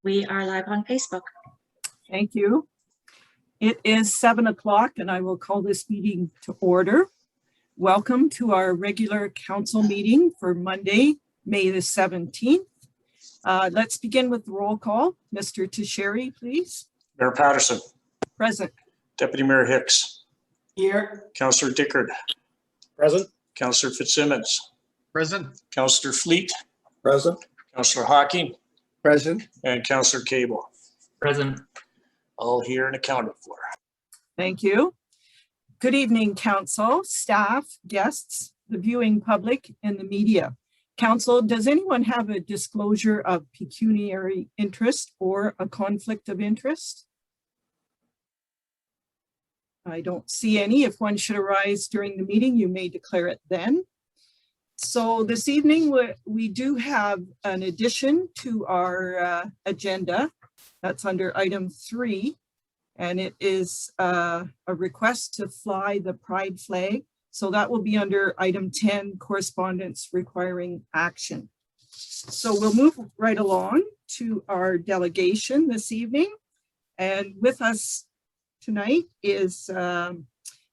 We are live on Facebook. Thank you. It is 7 o'clock and I will call this meeting to order. Welcome to our regular council meeting for Monday, May the 17th. Let's begin with the roll call. Mr. Teixeira, please. Mayor Patterson. Present. Deputy Mayor Hicks. Here. Councillor Dickard. Present. Councillor Fitzsimmons. Present. Councillor Fleet. Present. Councillor Hawking. Present. And Councillor Cable. Present. All here and accounted for. Thank you. Good evening, council, staff, guests, the viewing public, and the media. Council, does anyone have a disclosure of pecuniary interest or a conflict of interest? I don't see any. If one should arise during the meeting, you may declare it then. So this evening, we do have an addition to our agenda. That's under item 3, and it is a request to fly the pride flag. So that will be under item 10, correspondence requiring action. So we'll move right along to our delegation this evening. And with us tonight is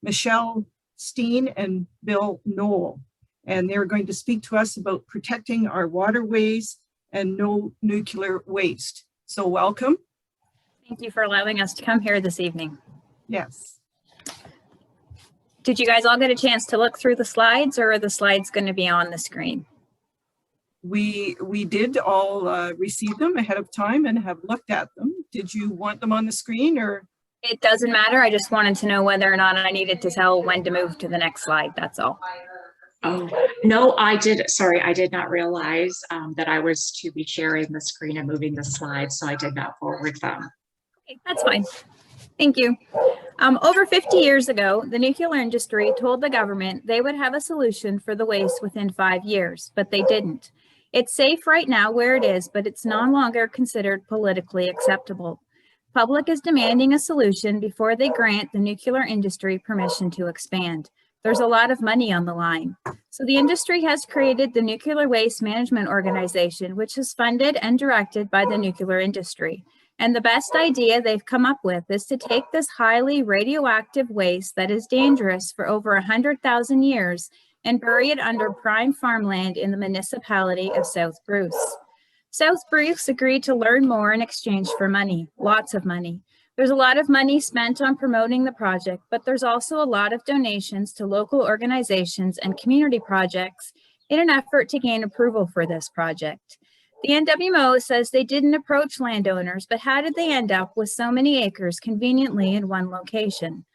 Michelle Steen and Bill Knoll. And they're going to speak to us about protecting our waterways and no nuclear waste. So welcome. Thank you for allowing us to come here this evening. Yes. Did you guys all get a chance to look through the slides, or are the slides going to be on the screen? We did all receive them ahead of time and have looked at them. Did you want them on the screen or? It doesn't matter. I just wanted to know whether or not I needed to tell when to move to the next slide. That's all. Oh, no, I did. Sorry, I did not realize that I was to be sharing the screen and moving the slides, so I did not forward them. Okay, that's fine. Thank you. Over 50 years ago, the nuclear industry told the government they would have a solution for the waste within 5 years, but they didn't. It's safe right now where it is, but it's no longer considered politically acceptable. Public is demanding a solution before they grant the nuclear industry permission to expand. There's a lot of money on the line. So the industry has created the Nuclear Waste Management Organization, which is funded and directed by the nuclear industry. And the best idea they've come up with is to take this highly radioactive waste that is dangerous for over 100,000 years and bury it under prime farmland in the municipality of South Bruce. South Bruce agreed to learn more in exchange for money, lots of money. There's a lot of money spent on promoting the project, but there's also a lot of donations to local organizations and community projects in an effort to gain approval for this project. The NWMO says they didn't approach landowners, but how did they end up with so many acres conveniently in one location?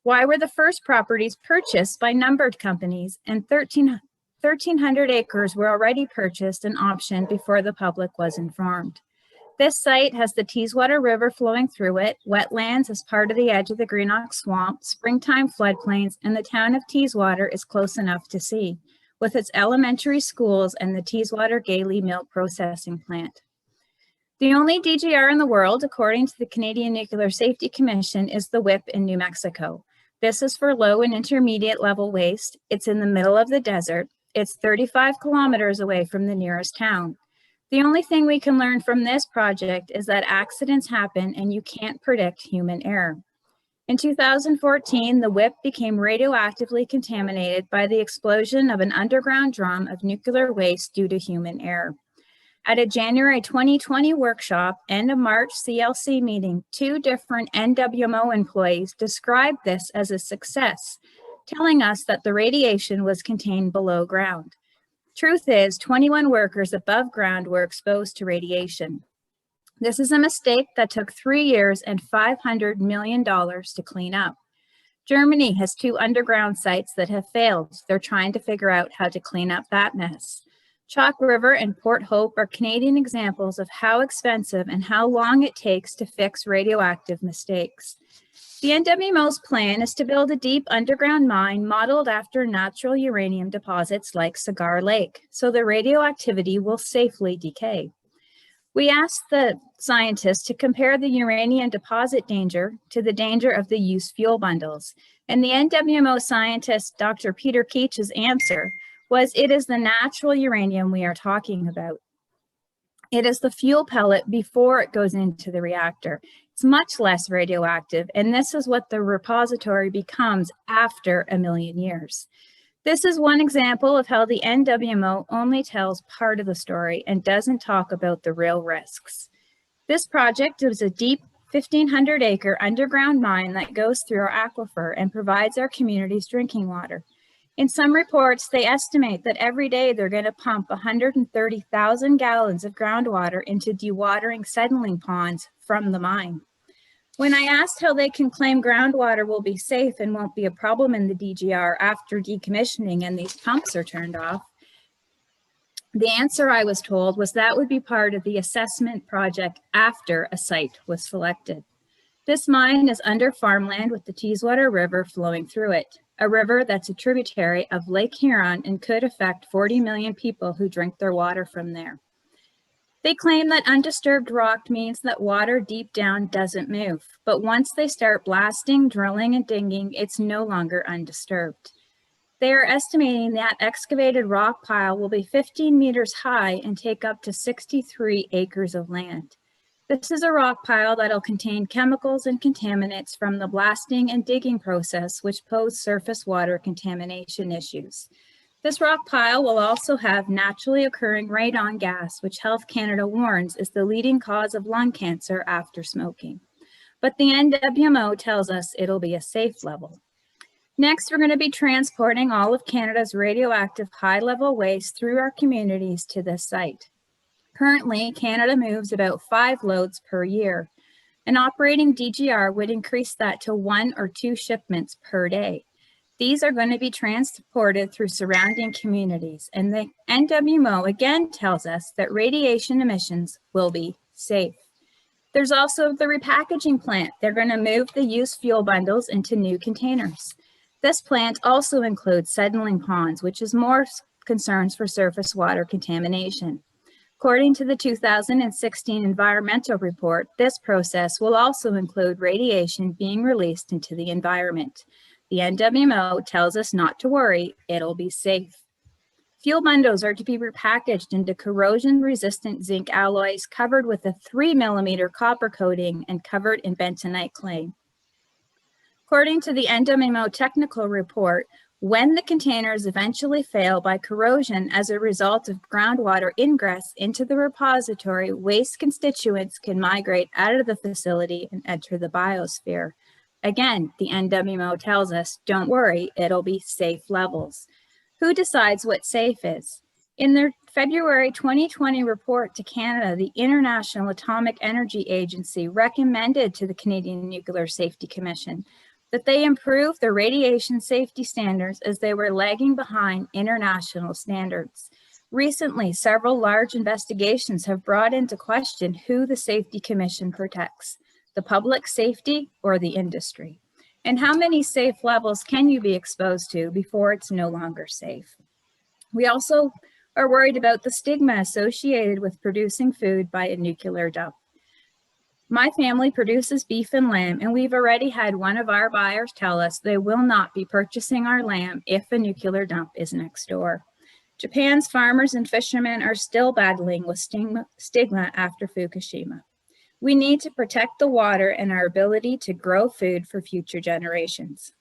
Why were the first properties purchased by numbered companies and 1,300 acres were already purchased and optioned before the public was informed? This site has the Teeswater River flowing through it, wetlands as part of the edge of the Greenock Swamp, springtime floodplains, and the town of Teeswater is close enough to see, with its elementary schools and the Teeswater Gailey Milk Processing Plant. The only DGR in the world, according to the Canadian Nuclear Safety Commission, is the WIPP in New Mexico. This is for low and intermediate level waste. It's in the middle of the desert. It's 35 kilometers away from the nearest town. The only thing we can learn from this project is that accidents happen and you can't predict human error. In 2014, the WIPP became radioactively contaminated by the explosion of an underground drum of nuclear waste due to human error. At a January 2020 workshop, end of March CLC meeting, 2 different NWMO employees described this as a success, telling us that the radiation was contained below ground. Truth is, 21 workers above ground were exposed to radiation. This is a mistake that took 3 years and $500 million to clean up. Germany has 2 underground sites that have failed. They're trying to figure out how to clean up that mess. Chalk River and Port Hope are Canadian examples of how expensive and how long it takes to fix radioactive mistakes. The NWMO's plan is to build a deep underground mine modeled after natural uranium deposits like Cigar Lake, so the radioactivity will safely decay. We asked the scientists to compare the uranium deposit danger to the danger of the used fuel bundles, and the NWMO scientist, Dr. Peter Keach's answer was, it is the natural uranium we are talking about. It is the fuel pellet before it goes into the reactor. It's much less radioactive, and this is what the repository becomes after 1,000,000 years. This is one example of how the NWMO only tells part of the story and doesn't talk about the real risks. This project is a deep 1,500-acre underground mine that goes through our aquifer and provides our communities drinking water. In some reports, they estimate that every day they're going to pump 130,000 gallons of groundwater into dewatering settling ponds from the mine. When I asked how they can claim groundwater will be safe and won't be a problem in the DGR after decommissioning and these pumps are turned off, the answer I was told was that would be part of the assessment project after a site was selected. This mine is under farmland with the Teeswater River flowing through it, a river that's a tributary of Lake Huron and could affect 40 million people who drink their water from there. They claim that undisturbed rock means that water deep down doesn't move, but once they start blasting, drilling, and digging, it's no longer undisturbed. They are estimating that excavated rock pile will be 15 meters high and take up to 63 acres of land. This is a rock pile that'll contain chemicals and contaminants from the blasting and digging process, which pose surface water contamination issues. This rock pile will also have naturally occurring radon gas, which Health Canada warns is the leading cause of lung cancer after smoking. But the NWMO tells us it'll be a safe level. Next, we're going to be transporting all of Canada's radioactive high-level waste through our communities to this site. Currently, Canada moves about 5 loads per year. An operating DGR would increase that to 1 or 2 shipments per day. These are going to be transported through surrounding communities, and the NWMO again tells us that radiation emissions will be safe. There's also the repackaging plant. They're going to move the used fuel bundles into new containers. This plant also includes settling ponds, which is more concerns for surface water contamination. According to the 2016 environmental report, this process will also include radiation being released into the environment. The NWMO tells us not to worry, it'll be safe. Fuel bundles are to be repackaged into corrosion-resistant zinc alloys covered with a 3mm copper coating and covered in bentonite clay. According to the NWMO technical report, when the containers eventually fail by corrosion as a result of groundwater ingress into the repository, waste constituents can migrate out of the facility and enter the biosphere. Again, the NWMO tells us, don't worry, it'll be safe levels. Who decides what safe is? In their February 2020 report to Canada, the International Atomic Energy Agency recommended to the Canadian Nuclear Safety Commission that they improve their radiation safety standards as they were lagging behind international standards. Recently, several large investigations have brought into question who the Safety Commission protects, the public safety or the industry. And how many safe levels can you be exposed to before it's no longer safe? We also are worried about the stigma associated with producing food by a nuclear dump. My family produces beef and lamb, and we've already had one of our buyers tell us they will not be purchasing our lamb if a nuclear dump is next door. Japan's farmers and fishermen are still battling with stigma after Fukushima. We need to protect the water and our ability to grow food for future generations.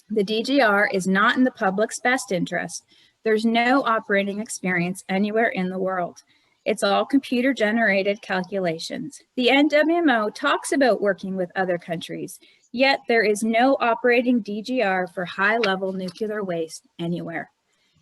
The DGR is not in the public's best interest. There's no operating experience anywhere in the world. It's all computer-generated calculations. The NWMO talks about working with other countries, yet there is no operating DGR for high-level nuclear waste anywhere.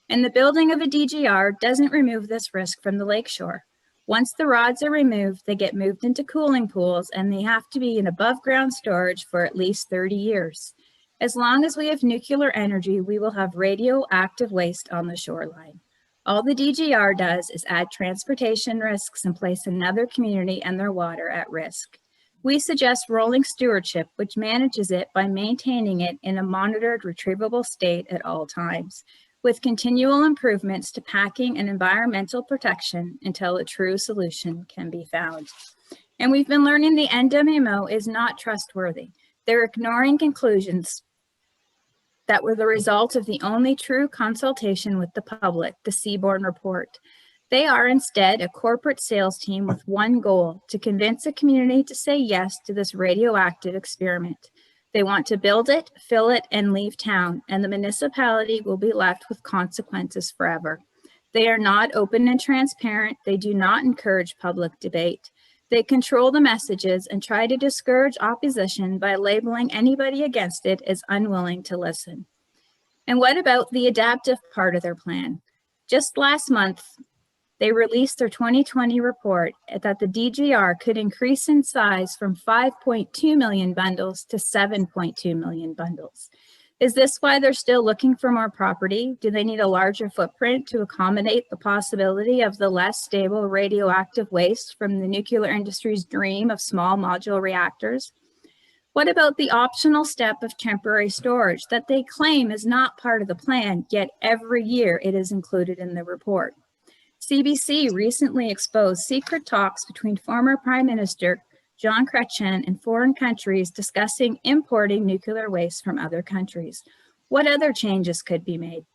And the building of a DGR doesn't remove this risk from the lakeshore. Once the rods are removed, they get moved into cooling pools, and they have to be in above-ground storage for at least 30 years. As long as we have nuclear energy, we will have radioactive waste on the shoreline. All the DGR does is add transportation risks and place another community and their water at risk. We suggest rolling stewardship, which manages it by maintaining it in a monitored, retrievable state at all times, with continual improvements to packing and environmental protection until a true solution can be found. And we've been learning the NWMO is not trustworthy. They're ignoring conclusions that were the result of the only true consultation with the public, the Seaborn Report. They are instead a corporate sales team with one goal: to convince a community to say yes to this radioactive experiment. They want to build it, fill it, and leave town, and the municipality will be left with consequences forever. They are not open and transparent. They do not encourage public debate. They control the messages and try to discourage opposition by labeling anybody against it as unwilling to listen. And what about the adaptive part of their plan? Just last month, they released their 2020 report that the DGR could increase in size from 5.2 million bundles to 7.2 million bundles. Is this why they're still looking for more property? Do they need a larger footprint to accommodate the possibility of the less stable radioactive waste from the nuclear industry's dream of small modular reactors? What about the optional step of temporary storage that they claim is not part of the plan, yet every year it is included in the report? CBC recently exposed secret talks between former Prime Minister John Chrétien and foreign countries discussing importing nuclear waste from other countries. What other changes could be made?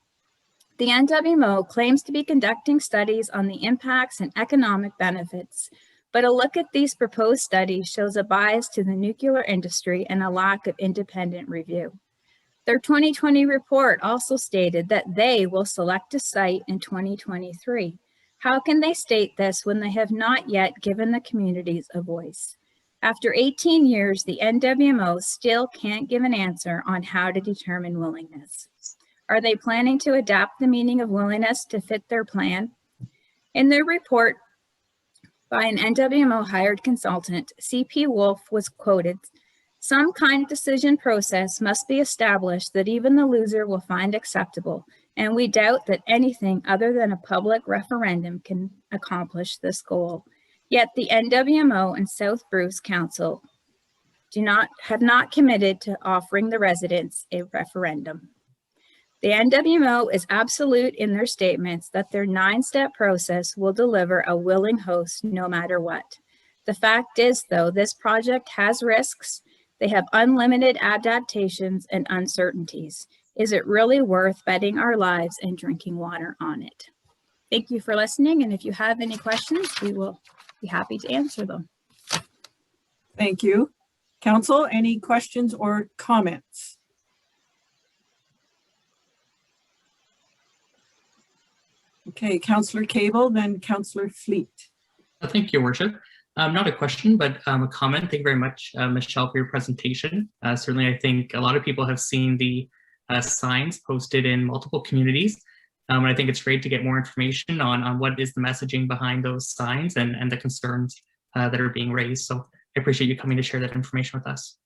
The NWMO claims to be conducting studies on the impacts and economic benefits, but a look at these proposed studies shows a bias to the nuclear industry and a lack of independent review. Their 2020 report also stated that they will select a site in 2023. How can they state this when they have not yet given the communities a voice? After 18 years, the NWMO still can't give an answer on how to determine willingness. Are they planning to adapt the meaning of willingness to fit their plan? In their report by an NWMO hired consultant, CP Wolf was quoted, "Some kind of decision process must be established that even the loser will find acceptable, and we doubt that anything other than a public referendum can accomplish this goal." Yet the NWMO and South Bruce Council have not committed to offering the residents a referendum. The NWMO is absolute in their statements that their 9-step process will deliver a willing host no matter what. The fact is, though, this project has risks. They have unlimited adaptations and uncertainties. Is it really worth betting our lives and drinking water on it? Thank you for listening, and if you have any questions, we will be happy to answer them. Thank you. Council, any questions or comments? Okay, Councillor Cable, then Councillor Fleet. Thank you, Your Worship. Not a question, but a comment. Thank you very much, Michelle, for your presentation. Certainly, I think a lot of people have seen the signs posted in multiple communities. And I think it's great to get more information on what is the messaging behind those signs and the concerns that are being raised. So I appreciate you coming to share that information with us.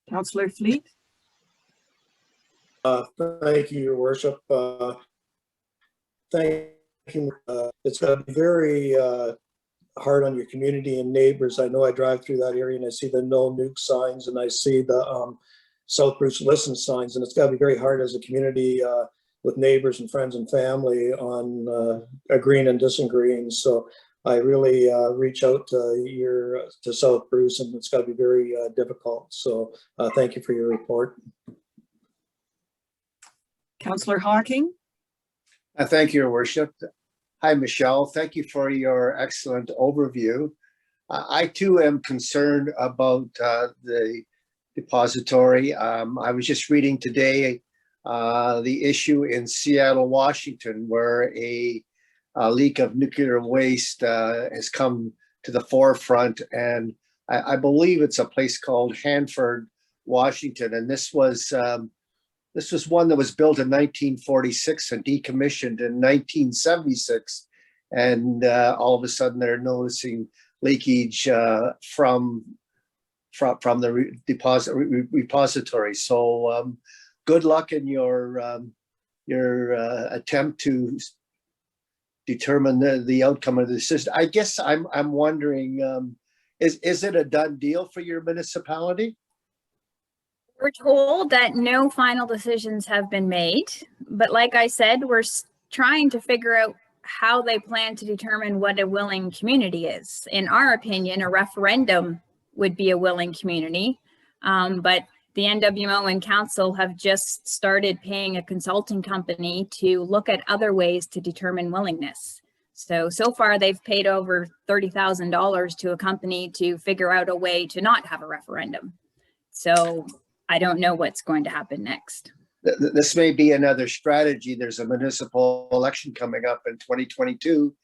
Councillor Fleet. Thank you, Your Worship. Thank you. It's going to be very hard on your community and neighbors. I know I drive through that area and I see the no nuke signs and I see the South Bruce listen signs, and it's got to be very hard as a community with neighbors and friends and family on agreeing and disagreeing. So I really reach out to South Bruce, and it's got to be very difficult. So thank you for your report. Councillor Hawking. Thank you, Your Worship. Hi, Michelle. Thank you for your excellent overview. I too am concerned about the depository. I was just reading today the issue in Seattle, Washington, where a leak of nuclear waste has come to the forefront, and I believe it's a place called Hanford, Washington, and this was one that was built in 1946 and decommissioned in 1976, and all of a sudden they're noticing leakage from the repository. So good luck in your attempt to determine the outcome of the system. I guess I'm wondering, is it a done deal for your municipality? We're told that no final decisions have been made, but like I said, we're trying to figure out how they plan to determine what a willing community is. In our opinion, a referendum would be a willing community, but the NWO and council have just started paying a consulting company to look at other ways to determine willingness. So far they've paid over $30,000 to a company to figure out a way to not have a referendum. So I don't know what's going to happen next. This may be another strategy. There's a municipal election coming up in 2022.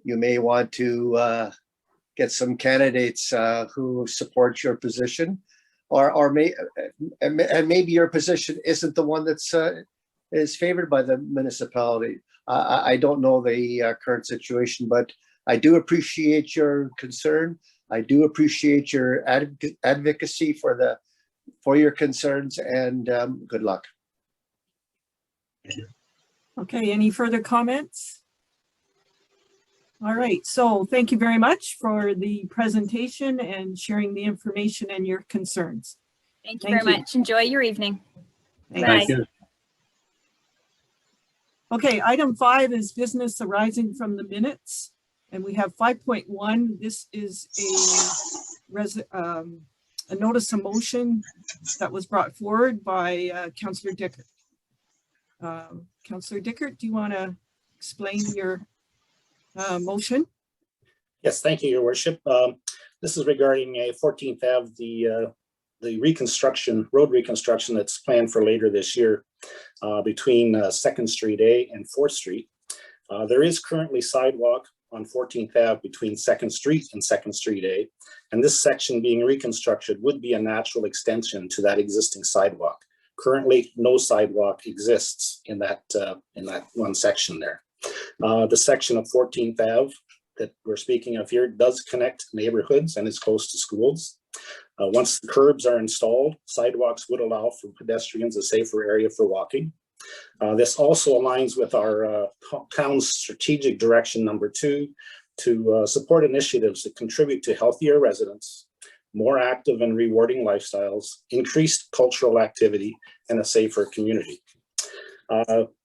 You may want to get some candidates who support your position, or maybe your position isn't the one that's is favored by the municipality. I don't know the current situation, but I do appreciate your concern. I do appreciate your advocacy for your concerns, and good luck. Okay, any further comments? All right, so thank you very much for the presentation and sharing the information and your concerns. Thank you very much. Enjoy your evening. Thank Bye. you. Okay, item 5 is business arising from the minutes. And we have 5.1. This is a notice of motion that was brought forward by Councillor Dickert. Councillor Dickert, do you want to explain your motion? Yes, thank you, Your Worship. This is regarding a 14th Ave, the reconstruction, road reconstruction that's planned for later this year between 2nd Street A and 4th Street. There is currently sidewalk on 14th Ave between 2nd Street and 2nd Street A, and this section being reconstructed would be a natural extension to that existing sidewalk. Currently, no sidewalk exists in that one section there. The section of 14th Ave that we're speaking of here does connect neighborhoods and is close to schools. Once the curbs are installed, sidewalks would allow for pedestrians a safer area for walking. This also aligns with our town's strategic direction number 2 to support initiatives that contribute to healthier residents, more active and rewarding lifestyles, increased cultural activity, and a safer community.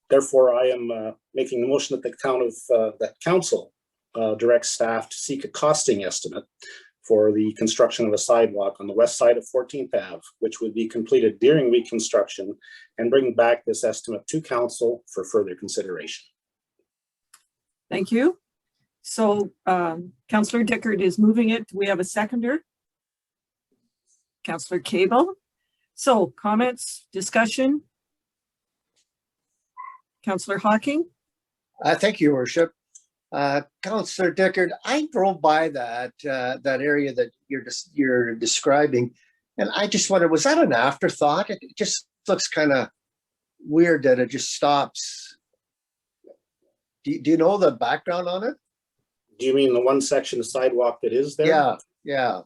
Therefore, I am making the motion that that council directs staff to seek a costing estimate for the construction of a sidewalk on the west side of 14th Ave, which would be completed during reconstruction, and bring back this estimate to council for further consideration. Thank you. So Councillor Dickert is moving it. We have a seconder. Councillor Cable. So comments, discussion? Councillor Hawking. Thank you, Your Worship. Councillor Dickert, I drove by that area that you're describing, and I just wondered, was that an afterthought? It just looks kind of weird that it just stops. Do you know the background on it? Do you mean the one section of sidewalk that is there? Yeah.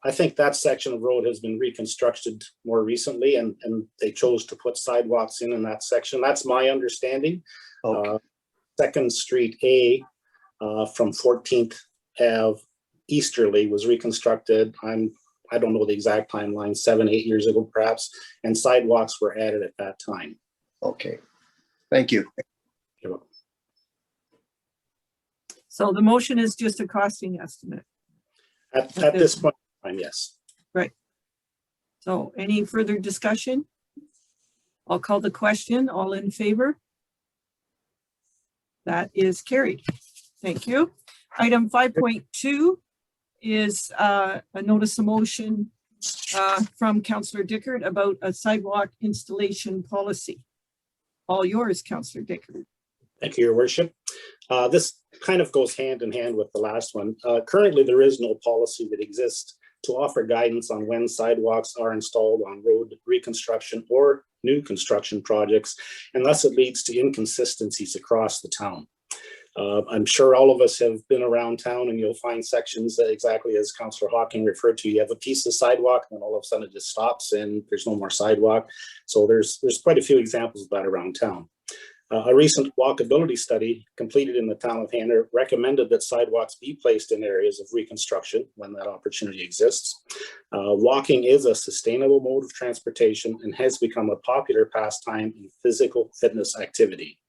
I think that section of road has been reconstructed more recently, and they chose to put sidewalks in that section. That's my understanding. Okay. 2nd Street A from 14th Ave easterly was reconstructed. I don't know the exact timeline, 7-8 years ago perhaps, and sidewalks were added at that time. Okay. Thank you. You're welcome. So the motion is just a costing estimate. At this point in time, yes. Right. So any further discussion? I'll call the question. All in favor? That is carried. Thank you. Item 5.2 is a notice of motion from Councillor Dickert about a sidewalk installation policy. All yours, Councillor Dickert. Thank you, Your Worship. This kind of goes hand in hand with the last one. Currently, there is no policy that exists to offer guidance on when sidewalks are installed on road reconstruction or new construction projects, and thus it leads to inconsistencies across the town. I'm sure all of us have been around town, and you'll find sections that, exactly as Councillor Hawking referred to, you have a piece of sidewalk and then all of a sudden it just stops and there's no more sidewalk. So there's quite a few examples of that around town. A recent walkability study completed in the town of Hanover recommended that sidewalks be placed in areas of reconstruction when that opportunity exists. Walking is a sustainable mode of transportation and has become a popular pastime in physical fitness activity.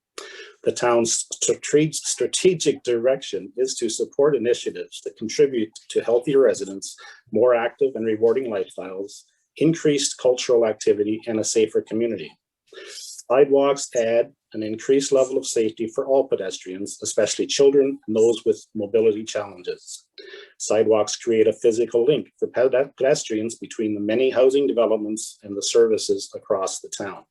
The town's strategic direction is to support initiatives that contribute to healthier residents, more active and rewarding lifestyles, increased cultural activity, and a safer community. Sidewalks add an increased level of safety for all pedestrians, especially children and those with mobility challenges. Sidewalks create a physical link for pedestrians between the many housing developments and the services across the town.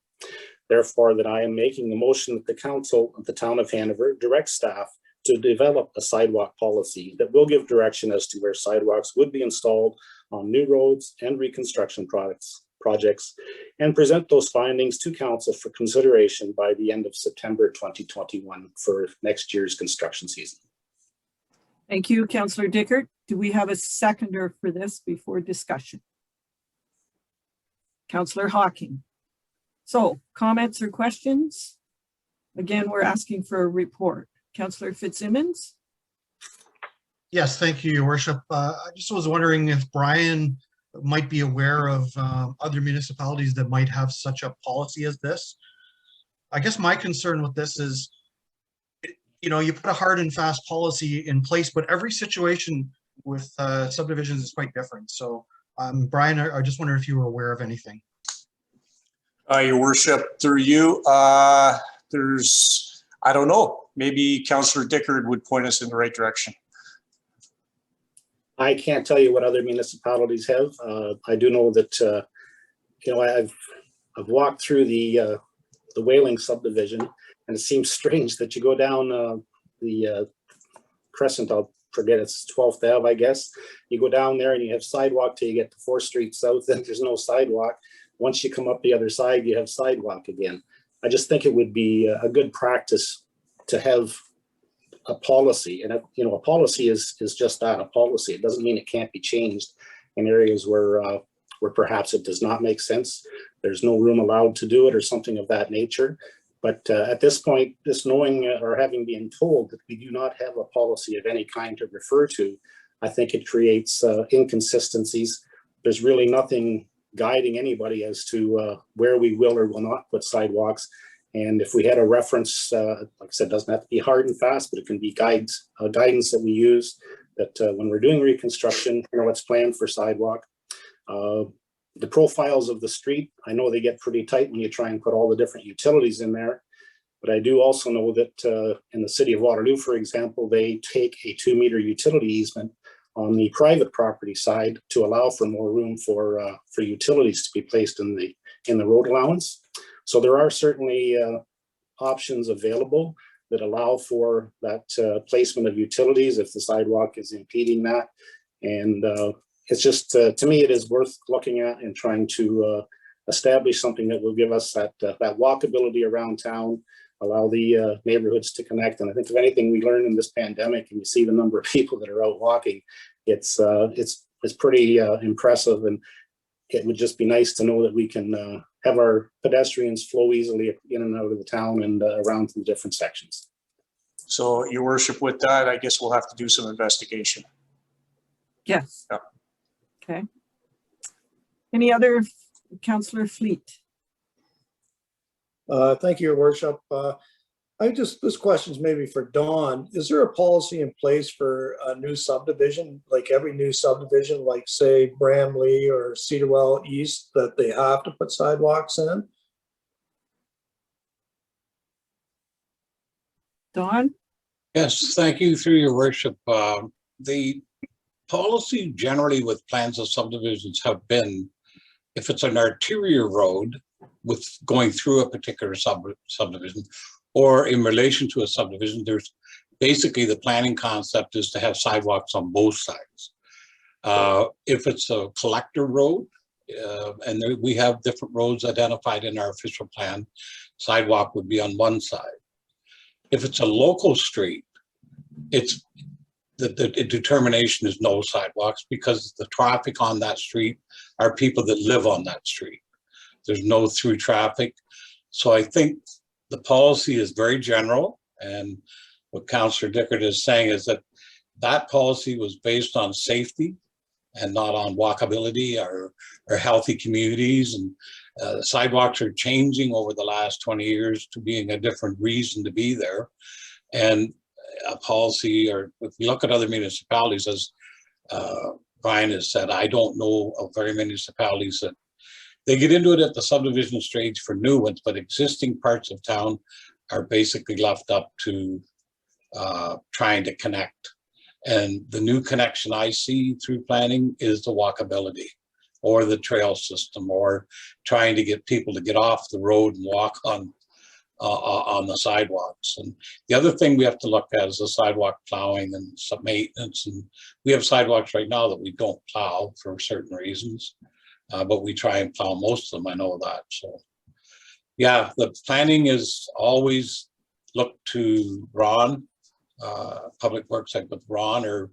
Therefore, that I am making the motion that the council of the town of Hanover direct staff to develop a sidewalk policy that will give direction as to where sidewalks would be installed on new roads and reconstruction projects, and present those findings to council for consideration by the end of September 2021 for next year's construction season. Thank you, Councillor Dickert. Do we have a seconder for this before discussion? Councillor Hawking. So comments or questions? Again, we're asking for a report. Councillor Fitzsimmons? Yes, thank you, Your Worship. I just was wondering if Brian might be aware of other municipalities that might have such a policy as this. I guess my concern with this is, you know, you put a hard and fast policy in place, but every situation with subdivisions is quite different. So, Brian, I just wonder if you were aware of anything. Your worship, through you, there's, I don't know, maybe Councillor Dickard would point us in the right direction. I can't tell you what other municipalities have. I do know that, you know, I've walked through the Whaling subdivision, and it seems strange that you go down the Crescent, I'll forget, it's 12th Ave, I guess. You go down there and you have sidewalk till you get to 4th Street South, then there's no sidewalk. Once you come up the other side, you have sidewalk again. I just think it would be a good practice to have a policy, and you know, a policy is just that, a policy. It doesn't mean it can't be changed in areas where perhaps it does not make sense. There's no room allowed to do it or something of that nature. But at this point, just knowing or having been told that we do not have a policy of any kind to refer to, I think it creates inconsistencies. There's really nothing guiding anybody as to where we will or will not put sidewalks. And if we had a reference, like I said, doesn't have to be hard and fast, but it can be guidance that we use that when we're doing reconstruction, you know, what's planned for sidewalk. The profiles of the street, I know they get pretty tight when you try and put all the different utilities in there. But I do also know that in the city of Waterloo, for example, they take a 2-meter utility easement on the private property side to allow for more room for utilities to be placed in the road allowance. So there are certainly options available that allow for that placement of utilities if the sidewalk is impeding that. And it's just, to me, it is worth looking at and trying to establish something that will give us that walkability around town, allow the neighborhoods to connect. And I think if anything we learned in this pandemic, and you see the number of people that are out walking, it's pretty impressive. And it would just be nice to know that we can have our pedestrians flow easily in and out of the town and around the different sections. So, Your Worship, with that, I guess we'll have to do some investigation. Yes. Yeah. Okay. Any other, Councillor Fleet? Thank you, Your Worship. This question's maybe for Dawn. Is there a policy in place for a new subdivision, like every new subdivision, like say Bramley or Cedarwell East, that they have to put sidewalks in? Dawn? Yes, thank you, through Your Worship. The policy generally with plans of subdivisions have been, if it's an arterial road with going through a particular subdivision, or in relation to a subdivision, there's basically the planning concept is to have sidewalks on both sides. If it's a collector road, and we have different roads identified in our official plan, sidewalk would be on one side. If it's a local street, it's the determination is no sidewalks, because the traffic on that street are people that live on that street. There's no through traffic. So I think the policy is very general, and what Councillor Dickard is saying is that that policy was based on safety and not on walkability or healthy communities. And sidewalks are changing over the last 20 years to being a different reason to be there. And a policy, or if you look at other municipalities, as Brian has said, I don't know of very many municipalities that They get into it at the subdivision stage for new ones, but existing parts of town are basically left up to trying to connect. And the new connection I see through planning is the walkability or the trail system, or trying to get people to get off the road and walk on the sidewalks. And the other thing we have to look at is the sidewalk plowing and some maintenance. And we have sidewalks right now that we don't plow for certain reasons, but we try and plow most of them. I know that. So yeah, the planning is always look to Ron, Public Works, like with Ron, or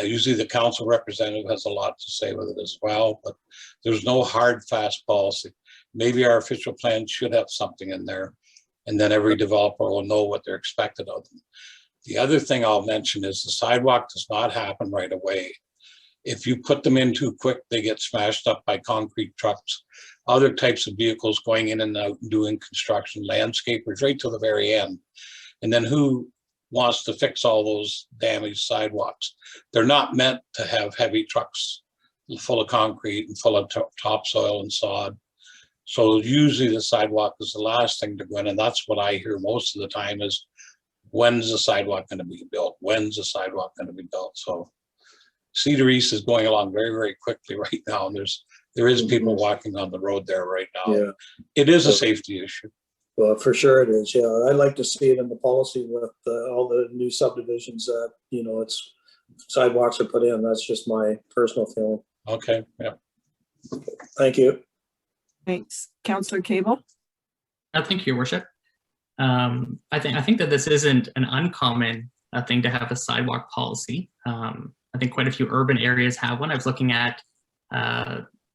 usually the council representative has a lot to say with it as well, but there's no hard, fast policy. Maybe our official plan should have something in there, and then every developer will know what they're expected of them. The other thing I'll mention is the sidewalk does not happen right away. If you put them in too quick, they get smashed up by concrete trucks, other types of vehicles going in and out and doing construction, landscapers right to the very end. And then who wants to fix all those damaged sidewalks? They're not meant to have heavy trucks full of concrete and full of topsoil and sod. So usually the sidewalk is the last thing to go in, and that's what I hear most of the time is, when's the sidewalk going to be built? When's the sidewalk going to be built? So Cedar East is going along very, very quickly right now, and there is people walking on the road there right now. Yeah. It is a safety issue. Well, for sure it is. Yeah, I'd like to see it in the policy with all the new subdivisions that, you know, it's sidewalks are put in. That's just my personal feeling. Okay, yeah. Thank you. Thanks. Councillor Cable. Thank you, Your Worship. I think that this isn't an uncommon thing to have a sidewalk policy. I think quite a few urban areas have one. I was looking at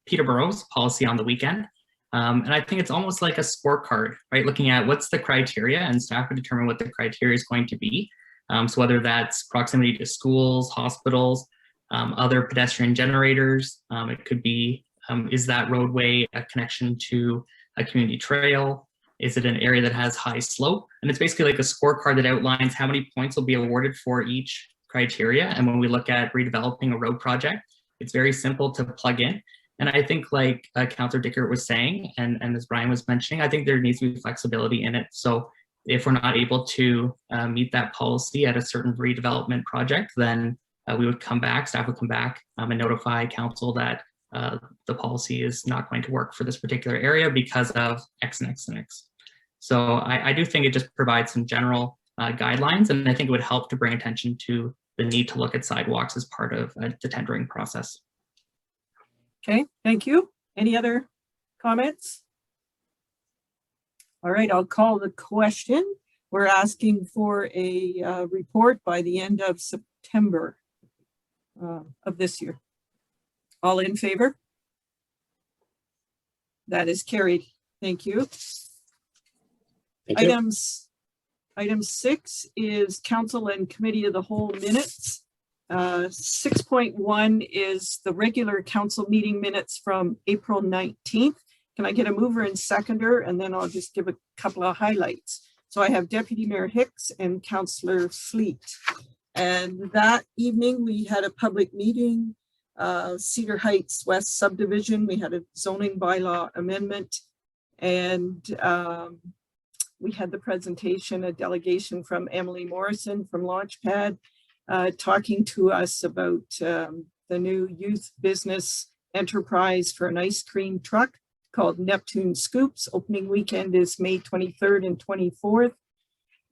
Peterborough's policy on the weekend. And I think it's almost like a scorecard, right? Looking at what's the criteria, and staff would determine what the criteria is going to be. So whether that's proximity to schools, hospitals, other pedestrian generators, it could be, is that roadway a connection to a community trail? Is it an area that has high slope? And it's basically like a scorecard that outlines how many points will be awarded for each criteria. And when we look at redeveloping a road project, it's very simple to plug in. And I think, like Councillor Dickert was saying, and as Brian was mentioning, I think there needs to be flexibility in it. So if we're not able to meet that policy at a certain redevelopment project, then we would come back, staff would come back and notify council that the policy is not going to work for this particular area because of X and X and X. So I do think it just provides some general guidelines, and I think it would help to bring attention to the need to look at sidewalks as part of the tendering process. Okay, thank you. Any other comments? All right, I'll call the question. We're asking for a report by the end of September of this year. All in favor? That is carried. Thank you. Thank you. Item 6 is council and committee of the whole minutes. 6.1 is the regular council meeting minutes from April 19th. Can I get a mover and seconder? And then I'll just give a couple of highlights. So I have Deputy Mayor Hicks and Councillor Fleet. And that evening we had a public meeting, Cedar Heights West subdivision. We had a zoning bylaw amendment, and we had the presentation, a delegation from Emily Morrison from Launchpad, talking to us about the new youth business enterprise for an ice cream truck called Neptune Scoops. Opening weekend is May 23rd and 24th.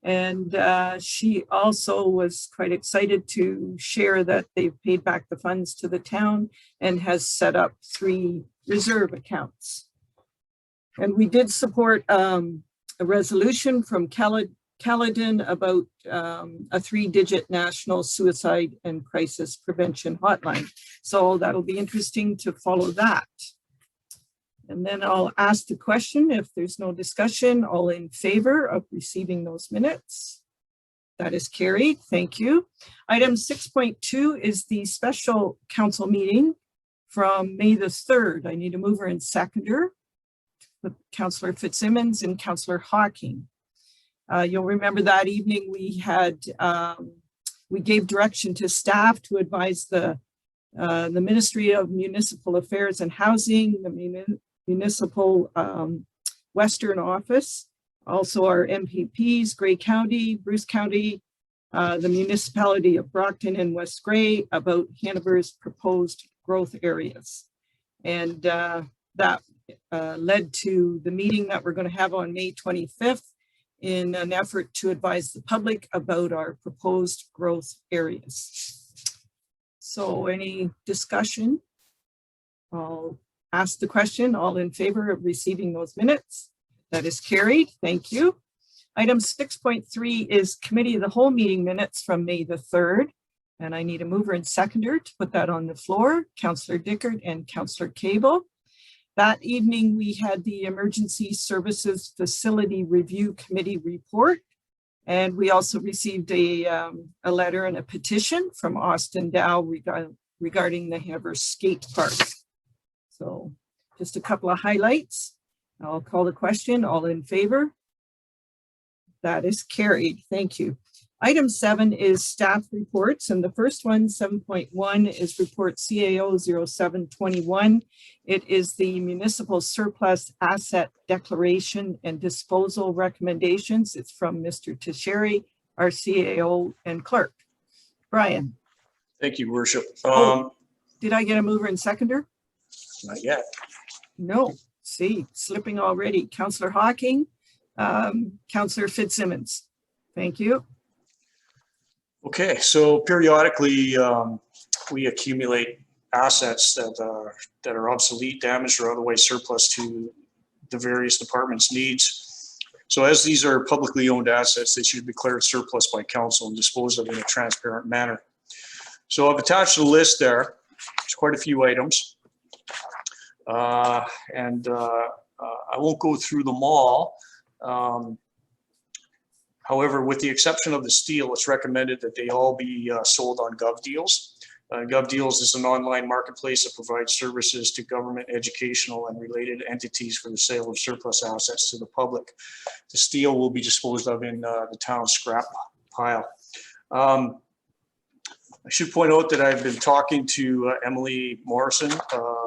And she also was quite excited to share that they've paid back the funds to the town and has set up 3 reserve accounts. And we did support a resolution from Caledon about a 3-digit national suicide and crisis prevention hotline. So that'll be interesting to follow that. And then I'll ask the question, if there's no discussion, all in favor of receiving those minutes? That is carried. Thank you. Item 6.2 is the special council meeting from May the 3rd. I need a mover and seconder with Councillor Fitzsimmons and Councillor Hawking. You'll remember that evening we had we gave direction to staff to advise the Ministry of Municipal Affairs and Housing, the municipal Western office, also our MPPs, Grey County, Bruce County, the municipality of Brockton and West Grey about Hanover's proposed growth areas. And that led to the meeting that we're going to have on May 25th in an effort to advise the public about our proposed growth areas. So any discussion? I'll ask the question. All in favor of receiving those minutes? That is carried. Thank you. Item 6.3 is committee of the whole meeting minutes from May the 3rd. And I need a mover and seconder to put that on the floor. Councillor Dickert and Councillor Cable. That evening, we had the Emergency Services Facility Review Committee report. And we also received a letter and a petition from Austin Dow regarding the Hanover Skate Park. So just a couple of highlights. I'll call the question. All in favor? That is carried. Thank you. Item 7 is staff reports, and the first one, 7.1, is report CAO 0721. It is the municipal surplus asset declaration and disposal recommendations. It's from Mr. Teixeira, our CAO and clerk. Brian. Thank you, Worship. Did I get a mover and seconder? Not yet. No. See, slipping already. Councillor Hawking, Councillor Fitzsimmons. Thank you. Okay, so periodically we accumulate assets that are obsolete, damaged, or otherwise surplus to the various departments' needs. So as these are publicly owned assets, they should be declared surplus by council and disposed of in a transparent manner. So I've attached a list there. There's quite a few items. I won't go through them all. However, with the exception of the steel, it's recommended that they all be sold on GovDeals. GovDeals is an online marketplace that provides services to government, educational, and related entities for the sale of surplus assets to the public. The steel will be disposed of in the town scrap pile. I should point out that I've been talking to Emily Morrison,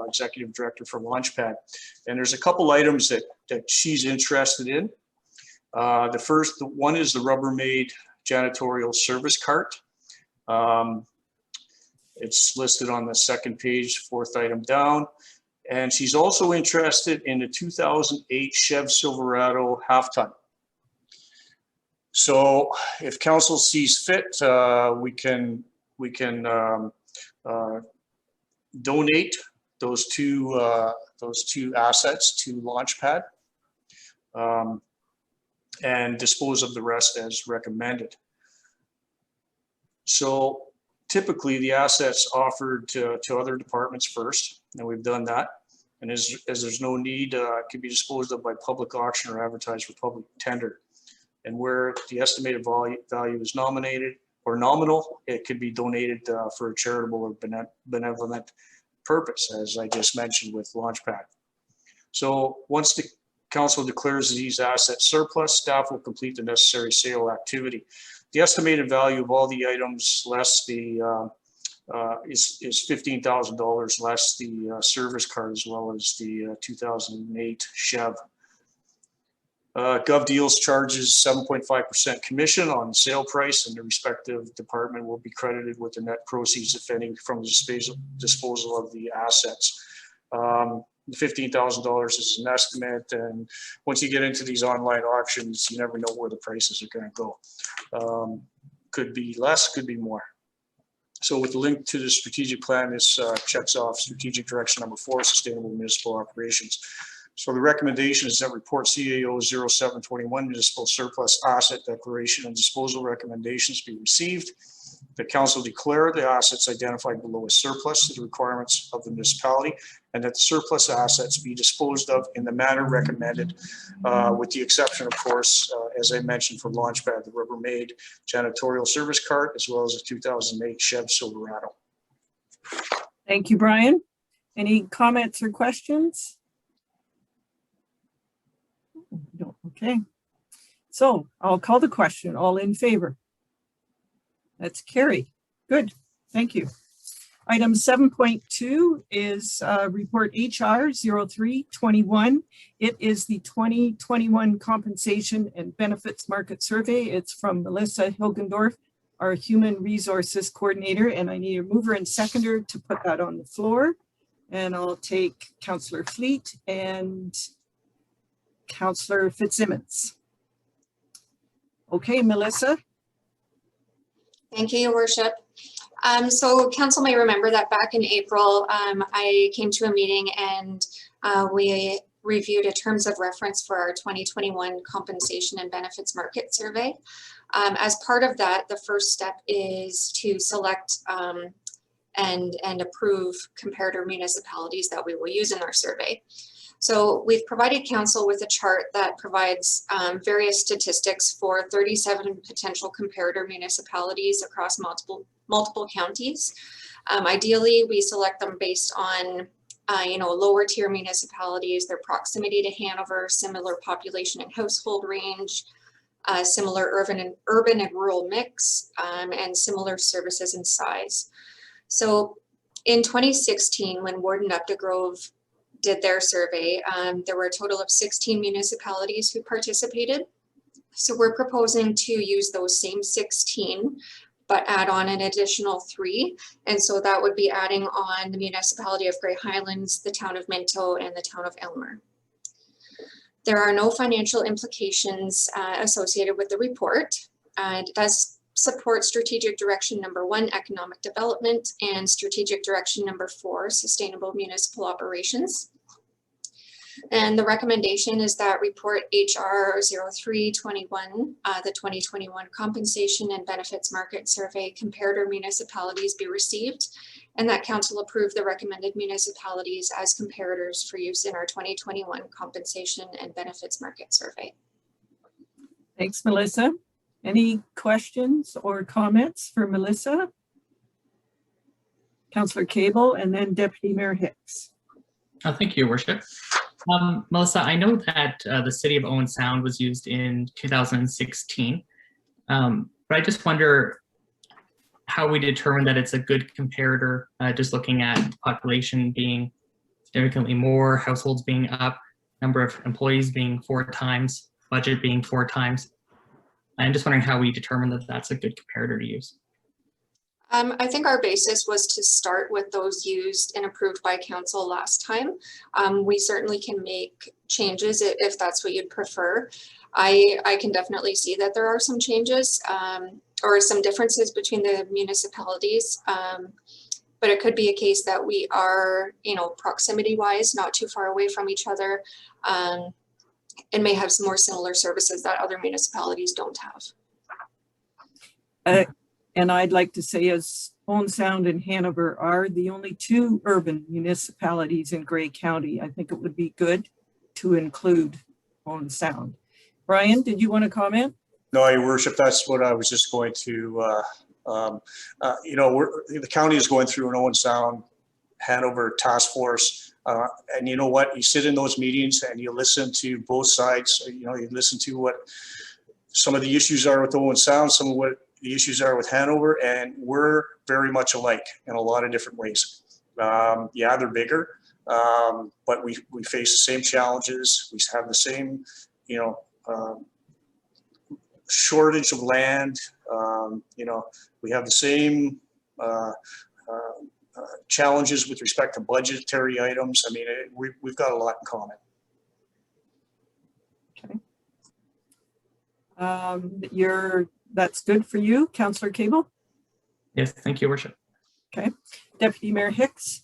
Executive Director for Launchpad, and there's a couple items that she's interested in. The first one is the Rubbermaid janitorial service cart. It's listed on the second page, fourth item down. And she's also interested in the 2008 Chev Silverado half-ton. So if council sees fit, we can donate those two assets to Launchpad and dispose of the rest as recommended. So typically the assets offered to other departments first, and we've done that. And as there's no need, it can be disposed of by public auction or advertised for public tender. And where the estimated value is nominated or nominal, it could be donated for a charitable or benevolent purpose, as I just mentioned with Launchpad. So once the council declares these assets surplus, staff will complete the necessary sale activity. The estimated value of all the items less the is $15,000 less the service card, as well as the 2008 Chev. GovDeals charges 7.5% commission on sale price, and the respective department will be credited with the net proceeds, if any, from the disposal of the assets. The $15,000 is an estimate, and once you get into these online auctions, you never know where the prices are going to go. Could be less, could be more. So with the link to the strategic plan, this checks off strategic direction number 4, sustainable municipal operations. So the recommendation is that report CAO 0721 municipal surplus asset declaration and disposal recommendations be received. The council declare the assets identified below as surplus to the requirements of the municipality, and that the surplus assets be disposed of in the manner recommended, with the exception, of course, as I mentioned, for Launchpad, the Rubbermaid janitorial service cart, as well as the 2008 Chev Silverado. Thank you, Brian. Any comments or questions? No. Okay. So I'll call the question. All in favor? That's carried. Good. Thank you. Item 7.2 is report HR 0321. It is the 2021 compensation and benefits market survey. It's from Melissa Hilgendorf, our human resources coordinator, and I need a mover and seconder to put that on the floor. And I'll take Councillor Fleet and Councillor Fitzsimmons. Okay, Melissa. Thank you, Your Worship. So council may remember that back in April, I came to a meeting and we reviewed a terms of reference for our 2021 compensation and benefits market survey. As part of that, the first step is to select and approve comparator municipalities that we will use in our survey. So we've provided council with a chart that provides various statistics for 37 potential comparator municipalities across multiple counties. Ideally, we select them based on lower tier municipalities, their proximity to Hanover, similar population and household range, similar urban and rural mix, and similar services and size. So in 2016, when Warden Updegrove did their survey, there were a total of 16 municipalities who participated. So we're proposing to use those same 16, but add on an additional 3. And so that would be adding on the municipality of Grey Highlands, the town of Minto, and the town of Aylmer. There are no financial implications associated with the report. It does support strategic direction number 1, economic development, and strategic direction number 4, sustainable municipal operations. And the recommendation is that report HR 0321, the 2021 compensation and benefits market survey comparator municipalities be received, and that council approve the recommended municipalities as comparators for use in our 2021 compensation and benefits market survey. Thanks, Melissa. Any questions or comments for Melissa? Councillor Cable and then Deputy Mayor Hicks. Thank you, Your Worship. Melissa, I know that the city of Owen Sound was used in 2016, but I just wonder how we determine that it's a good comparator, just looking at population being significantly more, households being up, number of employees being 4 times, budget being 4 times. I'm just wondering how we determine that that's a good comparator to use. I think our basis was to start with those used and approved by council last time. We certainly can make changes if that's what you'd prefer. I can definitely see that there are some changes or some differences between the municipalities, but it could be a case that we are, proximity wise, not too far away from each other, and may have some more similar services that other municipalities don't have. And I'd like to say, as Owen Sound and Hanover are the only 2 urban municipalities in Grey County, I think it would be good to include Owen Sound. Brian, did you want to comment? No, Your Worship, that's what I was just going to, the county is going through an Owen Sound Hanover task force. And you know what, you sit in those meetings and you listen to both sides, you listen to what some of the issues are with Owen Sound, some of what the issues are with Hanover, and we're very much alike in a lot of different ways. Yeah, they're bigger, but we face the same challenges. We have the same, shortage of land. We have the same challenges with respect to budgetary items. I mean, we've got a lot in common. Okay. That's good for you, Councillor Cable? Yes, thank you, Your Worship. Okay. Deputy Mayor Hicks?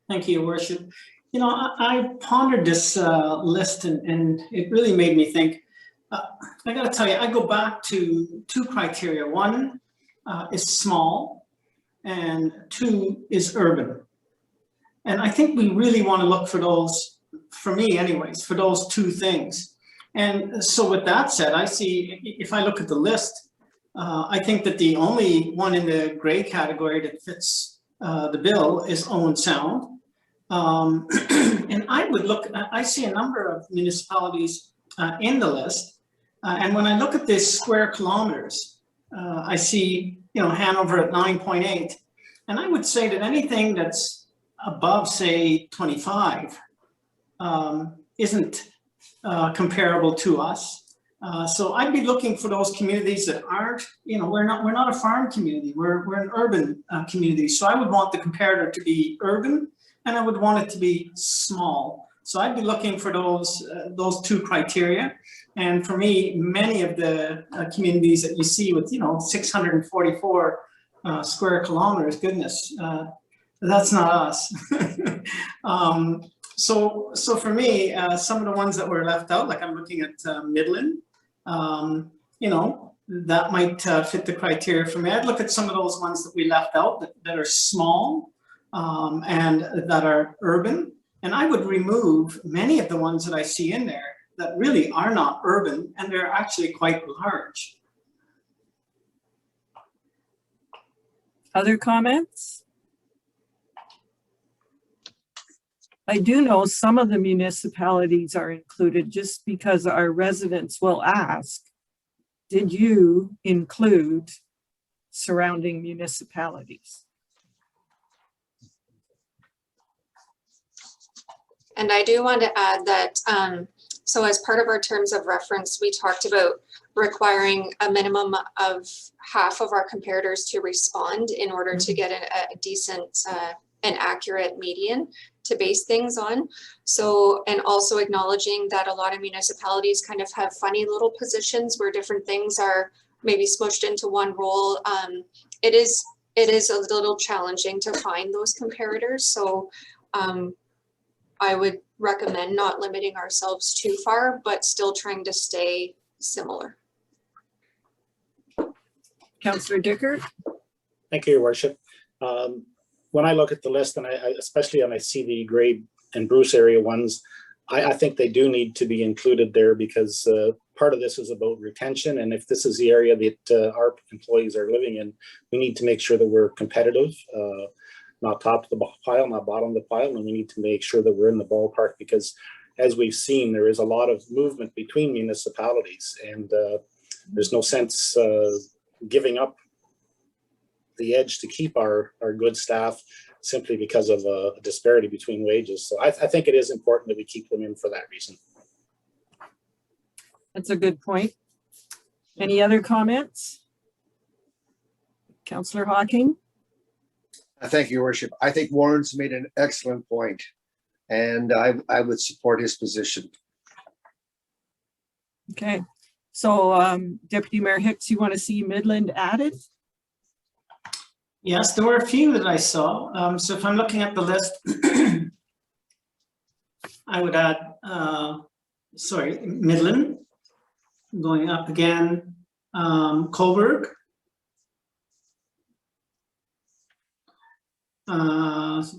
Thank you, Your Worship. I pondered this list and it really made me think. I got to tell you, I go back to 2 criteria. 1 is small and 2 is urban. And I think we really want to look for those, for me anyways, for those 2 things. And so with that said, I see, if I look at the list, I think that the only one in the gray category that fits the bill is Owen Sound. And I see a number of municipalities in the list. And when I look at this square kilometers, I see, Hanover at 9.8. And I would say that anything that's above, say, 25 isn't comparable to us. So I'd be looking for those communities that aren't, we're not a farm community, we're an urban community. So I would want the comparator to be urban, and I would want it to be small. So I'd be looking for those two criteria. And for me, many of the communities that you see with, 644 square kilometers, goodness, that's not us. So for me, some of the ones that were left out, like I'm looking at Midland, that might fit the criteria for me. I'd look at some of those ones that we left out that are small and that are urban. And I would remove many of the ones that I see in there that really are not urban, and they're actually quite large. Other comments? I do know some of the municipalities are included just because our residents will ask, did you include surrounding municipalities? And I do want to add that, so as part of our terms of reference, we talked about requiring a minimum of half of our comparators to respond in order to get a decent and accurate median to base things on. So, and also acknowledging that a lot of municipalities kind of have funny little positions where different things are maybe smushed into one role. It is a little challenging to find those comparators. So I would recommend not limiting ourselves too far, but still trying to stay similar. Councillor Dickert? Thank you, Your Worship. When I look at the list, and especially when I see the Grade and Bruce area ones, I think they do need to be included there because part of this is about retention. And if this is the area that our employees are living in, we need to make sure that we're competitive, not top of the pile, not bottom of the pile. And we need to make sure that we're in the ballpark because as we've seen, there is a lot of movement between municipalities and there's no sense giving up the edge to keep our good staff simply because of a disparity between wages. So I think it is important that we keep them in for that reason. That's a good point. Any other comments? Councillor Hawking? Thank you, Your Worship. I think Warren's made an excellent point, and I would support his position. Okay, so Deputy Mayor Hicks, you want to see Midland added? Yes, there were a few that I saw. So if I'm looking at the list, I would add, Midland, going up again, Coburg,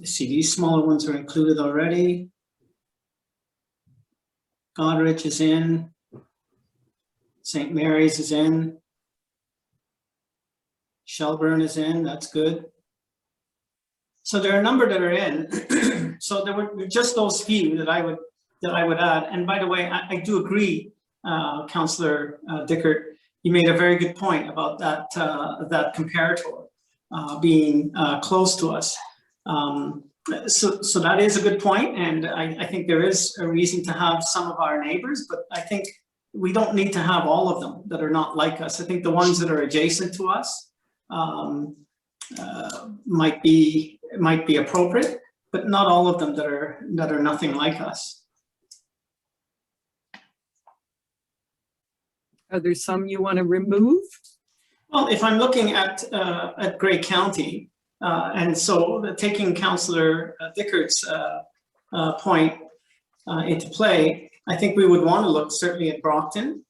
see, these smaller ones are included already. Goderich is in, St. Mary's is in. Shelburne is in, that's good. So there are a number that are in. So there were just those few that I would add. And by the way, I do agree, Councillor Dickert, you made a very good point about that that comparator being close to us. So that is a good point, and I think there is a reason to have some of our neighbors, but I think we don't need to have all of them that are not like us. I think the ones that are adjacent to us might be appropriate, but not all of them that are nothing like us. Are there some you want to remove? Well, if I'm looking at Grey County, and so taking Councillor Dickert's point into play, I think we would want to look certainly at Brockton,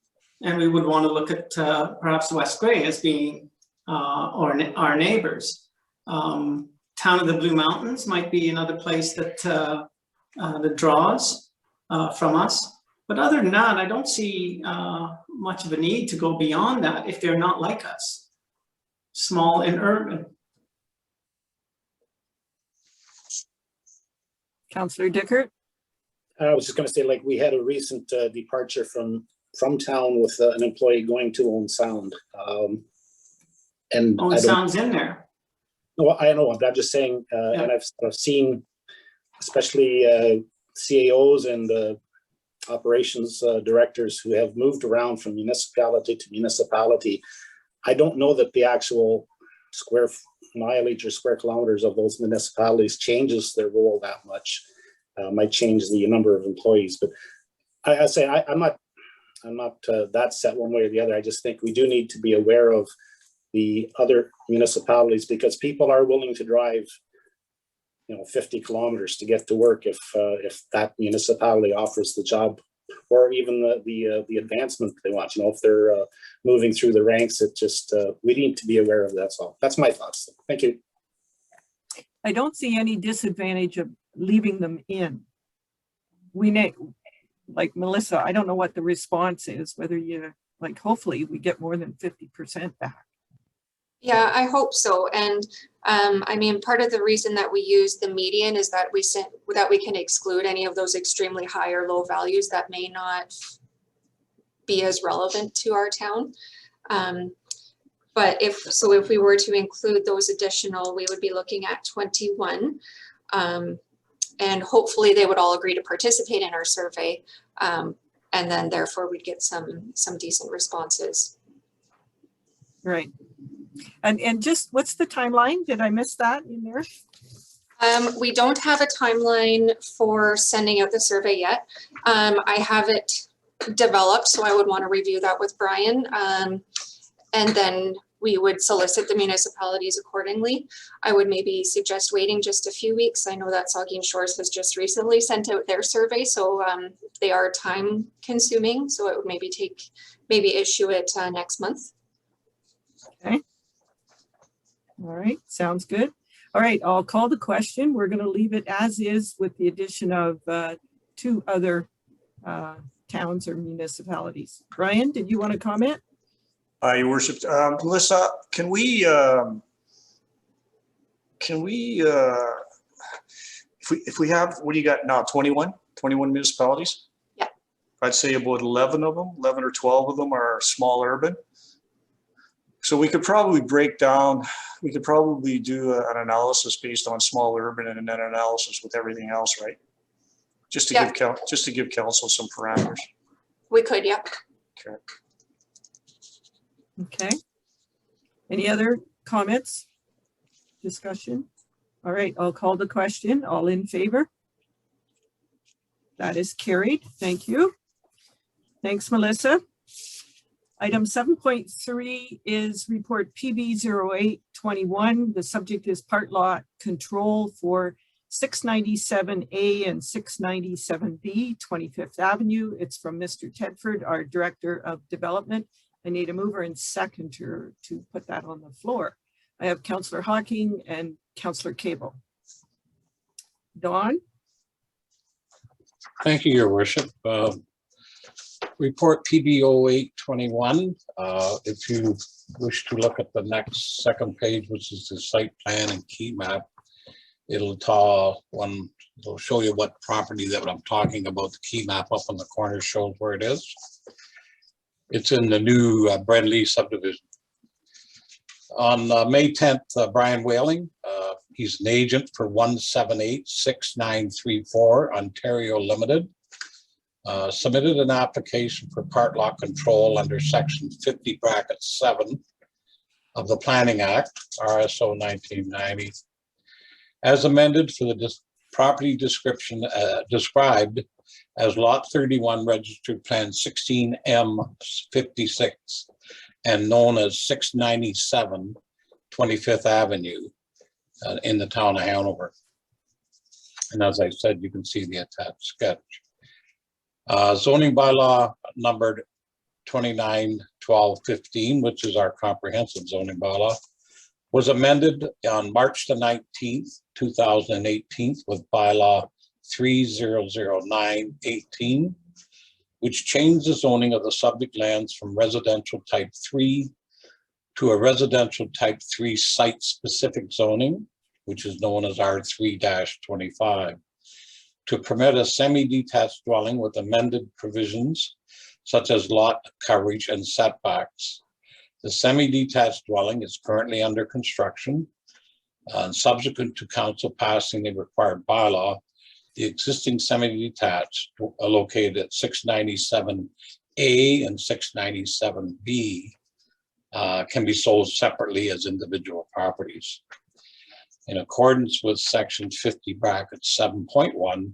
and we would want to look at perhaps West Grey as being our neighbors. Town of the Blue Mountains might be another place that that draws from us. But other than that, I don't see much of a need to go beyond that if they're not like us, small and urban. Councillor Dickert? I was just going to say, like, we had a recent departure from town with an employee going to Owen Sound. And Owen Sound's in there. No, I know, but I'm just saying, and I've seen, especially CAOs and operations directors who have moved around from municipality to municipality. I don't know that the actual square mileage or square kilometers of those municipalities changes their role that much. Might change the number of employees, but I say I'm not that set one way or the other. I just think we do need to be aware of the other municipalities, because people are willing to drive, 50 kilometers to get to work if that municipality offers the job, or even the advancement they want. If they're moving through the ranks, it just we need to be aware of that. That's all. That's my thoughts. Thank you. I don't see any disadvantage of leaving them in. Like Melissa, I don't know what the response is, whether hopefully we get more than 50% back. Yeah, I hope so. And I mean, part of the reason that we use the median is that we can exclude any of those extremely high or low values that may not be as relevant to our town. But if we were to include those additional, we would be looking at 21. And hopefully they would all agree to participate in our survey. And then therefore we'd get some decent responses. Right. And just what's the timeline? Did I miss that in there? We don't have a timeline for sending out the survey yet. I have it developed, so I would want to review that with Brian. And then we would solicit the municipalities accordingly. I would maybe suggest waiting just a few weeks. I know that Saugeen Shores has just recently sent out their survey, so they are time consuming. So it would maybe issue it next month. Okay. All right, sounds good. All right, I'll call the question. We're going to leave it as is with the addition of 2 other towns or municipalities. Brian, did you want to comment? Your Worship, Melissa, can we if we have, what do you got now, 21 municipalities? Yeah. I'd say about 11 of them, 11 or 12 of them are small urban. So we could probably do an analysis based on small urban and then an analysis with everything else, right? Just to give council some parameters. We could, yeah. Okay. Okay. Any other comments? Discussion? All right, I'll call the question. All in favor? That is carried. Thank you. Thanks, Melissa. Item 7.3 is report PB 0821. The subject is part lot control for 697A and 697B, 25th Avenue. It's from Mr. Tedford, our Director of Development. I need a mover and seconder to put that on the floor. I have Councillor Hawking and Councillor Cable. Don? Thank you, Your Worship. Report PB 0821. If you wish to look at the next second page, which is the site plan and key map, it'll show you what property that I'm talking about. The key map up on the corner shows where it is. It's in the new Brenly subdivision. On May 10th, Brian Whaling, he's an agent for 1786934 Ontario Limited, submitted an application for part lot control under section 50(7) of the Planning Act, RSO 1990, as amended for the property description described as Lot 31 Registered Plan 16M56 and known as 697 25th Avenue in the town of Hanover. And as I said, you can see the attached sketch. Zoning bylaw numbered 29-12-15, which is our comprehensive zoning bylaw, was amended on March the 19th, 2018 with bylaw 3009-18, which changed the zoning of the subject lands from residential type 3 to a residential type 3 site-specific zoning, which is known as R3-25, to permit a semi-detached dwelling with amended provisions such as lot coverage and setbacks. The semi-detached dwelling is currently under construction And subsequent to council passing the required bylaw, the existing semi-detached located at 697A and 697B can be sold separately as individual properties. In accordance with section 50(7.1,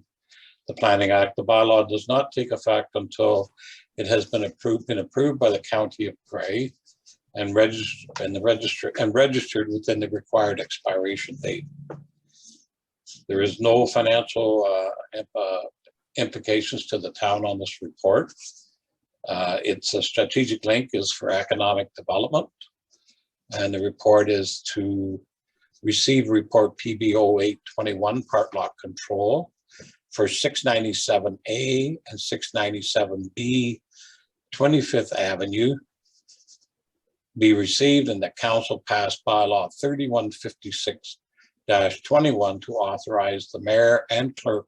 the Planning Act, the bylaw does not take effect until it has been approved by the County of Grey and registered within the required expiration date. There is no financial implications to the town on this report. It's a strategic link is for economic development, and the report is to receive report PB 0821 part lot control for 697A and 697B 25th Avenue be received, and the council passed bylaw 3156-21 to authorize the mayor and clerk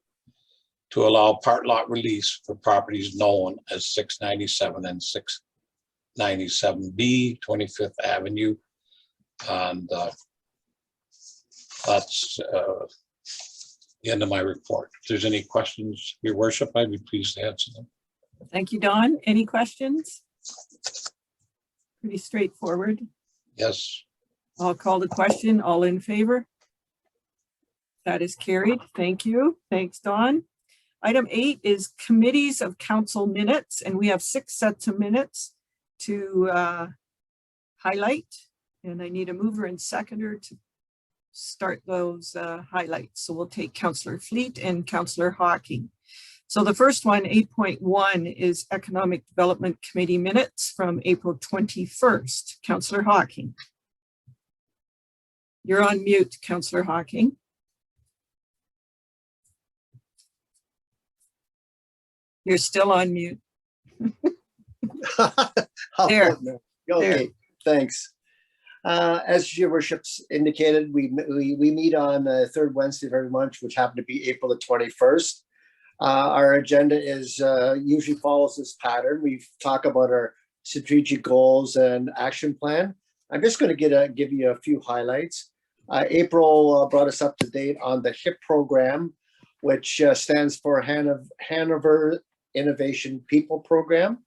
to allow part lot release for properties known as 697 and 697B 25th Avenue. And that's the end of my report. If there's any questions, Your Worship, I'd be pleased to answer them. Thank you, Don. Any questions? Pretty straightforward. Yes. I'll call the question. All in favor? That is carried. Thank you. Thanks, Don. Item 8 is committees of council minutes, and we have 6 sets of minutes to highlight. And I need a mover and seconder to start those highlights. So we'll take Councillor Fleet and Councillor Hawking. So the first one, 8.1, is Economic Development Committee minutes from April 21st. Councillor Hawking. You're on mute, Councillor Hawking. You're still on mute. There. Okay, thanks. As Your Worship's indicated, we meet on the third Wednesday of every month, which happened to be April the 21st. Our agenda is usually follows this pattern. We talk about our strategic goals and action plan. I'm just going to give you a few highlights. April brought us up to date on the HIP program, which stands for Hanover Innovation People Program.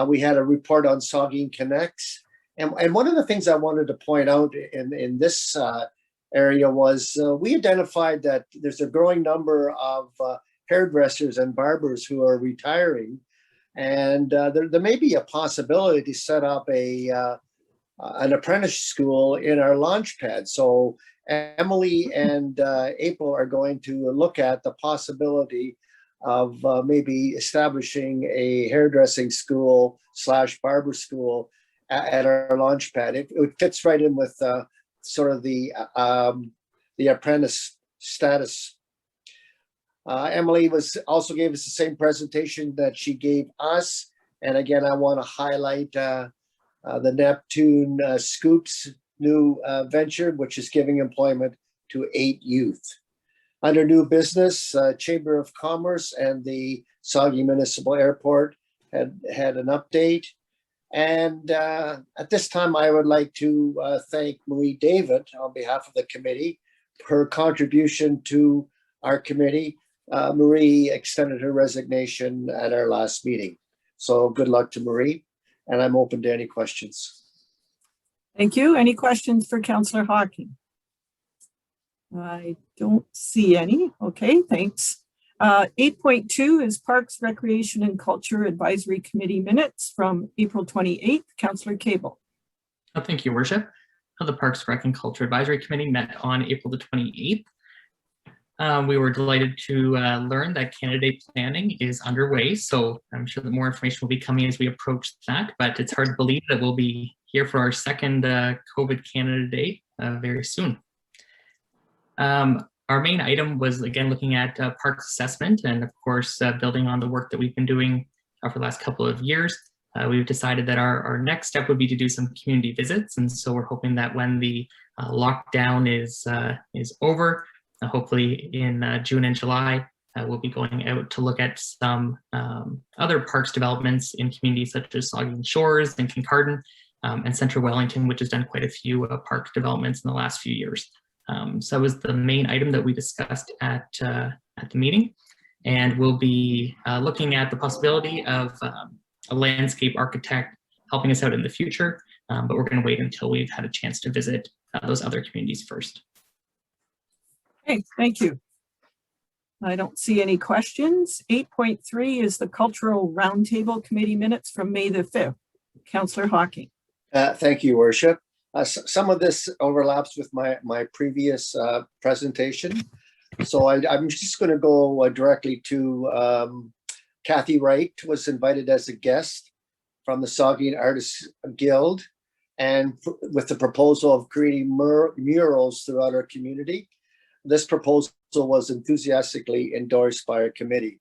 We had a report on Saugeen Connects. And one of the things I wanted to point out in this area was we identified that there's a growing number of hairdressers and barbers who are retiring. And there may be a possibility to set up an apprentice school in our launch pad. So Emily and April are going to look at the possibility of maybe establishing a hairdressing school / barber school at our launch pad. It fits right in with sort of the apprentice status. Emily also gave us the same presentation that she gave us. And again, I want to highlight the Neptune Scoops new venture, which is giving employment to 8 youth. Under new business, Chamber of Commerce and the Saugeen Municipal Airport had an update. And at this time, I would like to thank Marie David on behalf of the committee for her contribution to our committee. Marie extended her resignation at our last meeting. So good luck to Marie, and I'm open to any questions. Thank you. Any questions for Councillor Hawking? I don't see any. Okay, thanks. 8.2 is Parks, Recreation and Culture Advisory Committee minutes from April 28th. Councillor Cable. Oh, thank you, Worship. The Parks, Rec and Culture Advisory Committee met on April the 28th. We were delighted to learn that candidate planning is underway, so I'm sure that more information will be coming as we approach that, but it's hard to believe that we'll be here for our second COVID candidate very soon. Our main item was, again, looking at parks assessment and, of course, building on the work that we've been doing for the last couple of years. We've decided that our next step would be to do some community visits, and so we're hoping that when the lockdown is over, hopefully in June and July, we'll be going out to look at some other parks developments in communities such as Saugeen Shores and Kincardine and Central Wellington, which has done quite a few park developments in the last few years. So that was the main item that we discussed at the meeting. And we'll be looking at the possibility of a landscape architect helping us out in the future, but we're going to wait until we've had a chance to visit those other communities first. Okay, thank you. I don't see any questions. 8.3 is the Cultural Roundtable Committee minutes from May the 5th. Councillor Hawking. Thank you, Worship. Some of this overlaps with my previous presentation. So I'm just going to go directly to Kathy Wright was invited as a guest from the Saugeen Artists Guild, and with the proposal of creating murals throughout our community. This proposal was enthusiastically endorsed by our committee.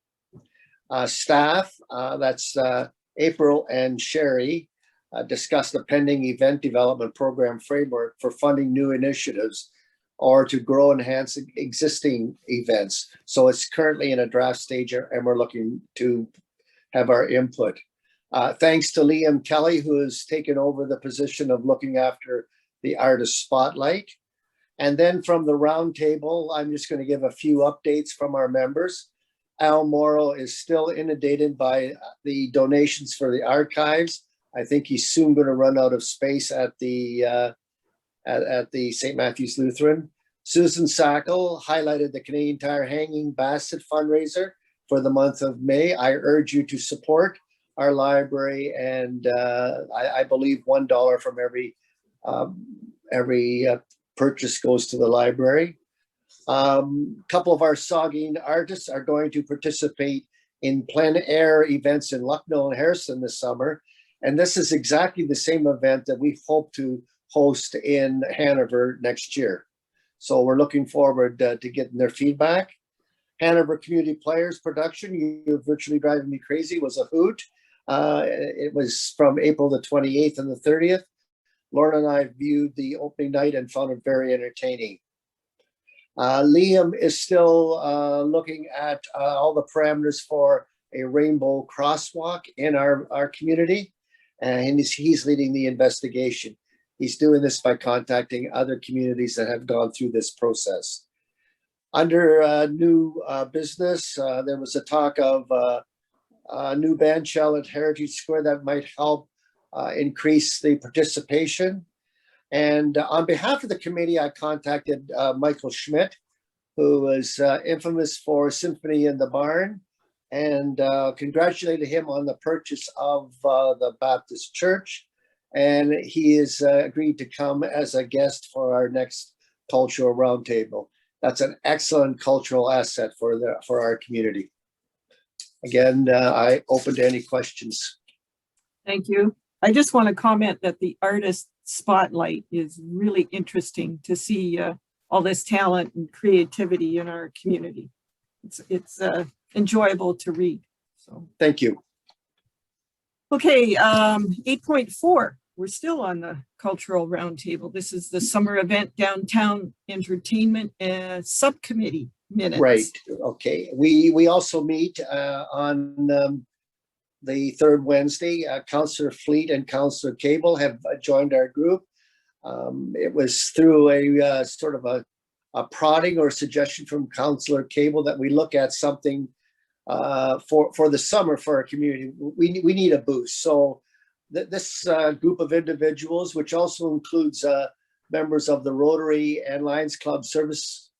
Staff, that's April and Sherry, discussed the pending event development program framework for funding new initiatives or to grow and enhance existing events. So it's currently in a draft stage and we're looking to have our input. Thanks to Liam Kelly, who has taken over the position of looking after the artist spotlight. And then from the roundtable, I'm just going to give a few updates from our members. Al Morrow is still inundated by the donations for the archives. I think he's soon going to run out of space at the St. Matthew's Lutheran. Susan Sackle highlighted the Canadian Tire Hanging Basket fundraiser for the month of May. I urge you to support our library, and I believe $1 from every purchase goes to the library. Couple of our Saugeen artists are going to participate in plein air events in Lucknow and Harrison this summer. And this is exactly the same event that we hope to host in Hanover next year. So we're looking forward to getting their feedback. Hanover Community Players production, You're Virtually Driving Me Crazy, was a hoot. It was from April the 28th and the 30th. Lauren and I viewed the opening night and found it very entertaining. Liam is still looking at all the parameters for a rainbow crosswalk in our community, and he's leading the investigation. He's doing this by contacting other communities that have gone through this process. Under new business, there was a talk of a new band shell at Heritage Square that might help increase the participation. And on behalf of the committee, I contacted Michael Schmidt, who is infamous for Symphony in the Barn, and congratulated him on the purchase of the Baptist Church. And he has agreed to come as a guest for our next cultural roundtable. That's an excellent cultural asset for our community. Again, I open to any questions. Thank you. I just want to comment that the artist spotlight is really interesting to see all this talent and creativity in our community. It's enjoyable to read. So thank you. Okay, 8.4. We're still on the cultural roundtable. This is the summer event downtown entertainment subcommittee minutes. Right. Okay. We also meet on the third Wednesday. Councillor Fleet and Councillor Cable have joined our group. It was through a sort of a prodding or suggestion from Councillor Cable that we look at something for the summer for our community. We need a boost. So this group of individuals, which also includes members of the Rotary and Lions Club service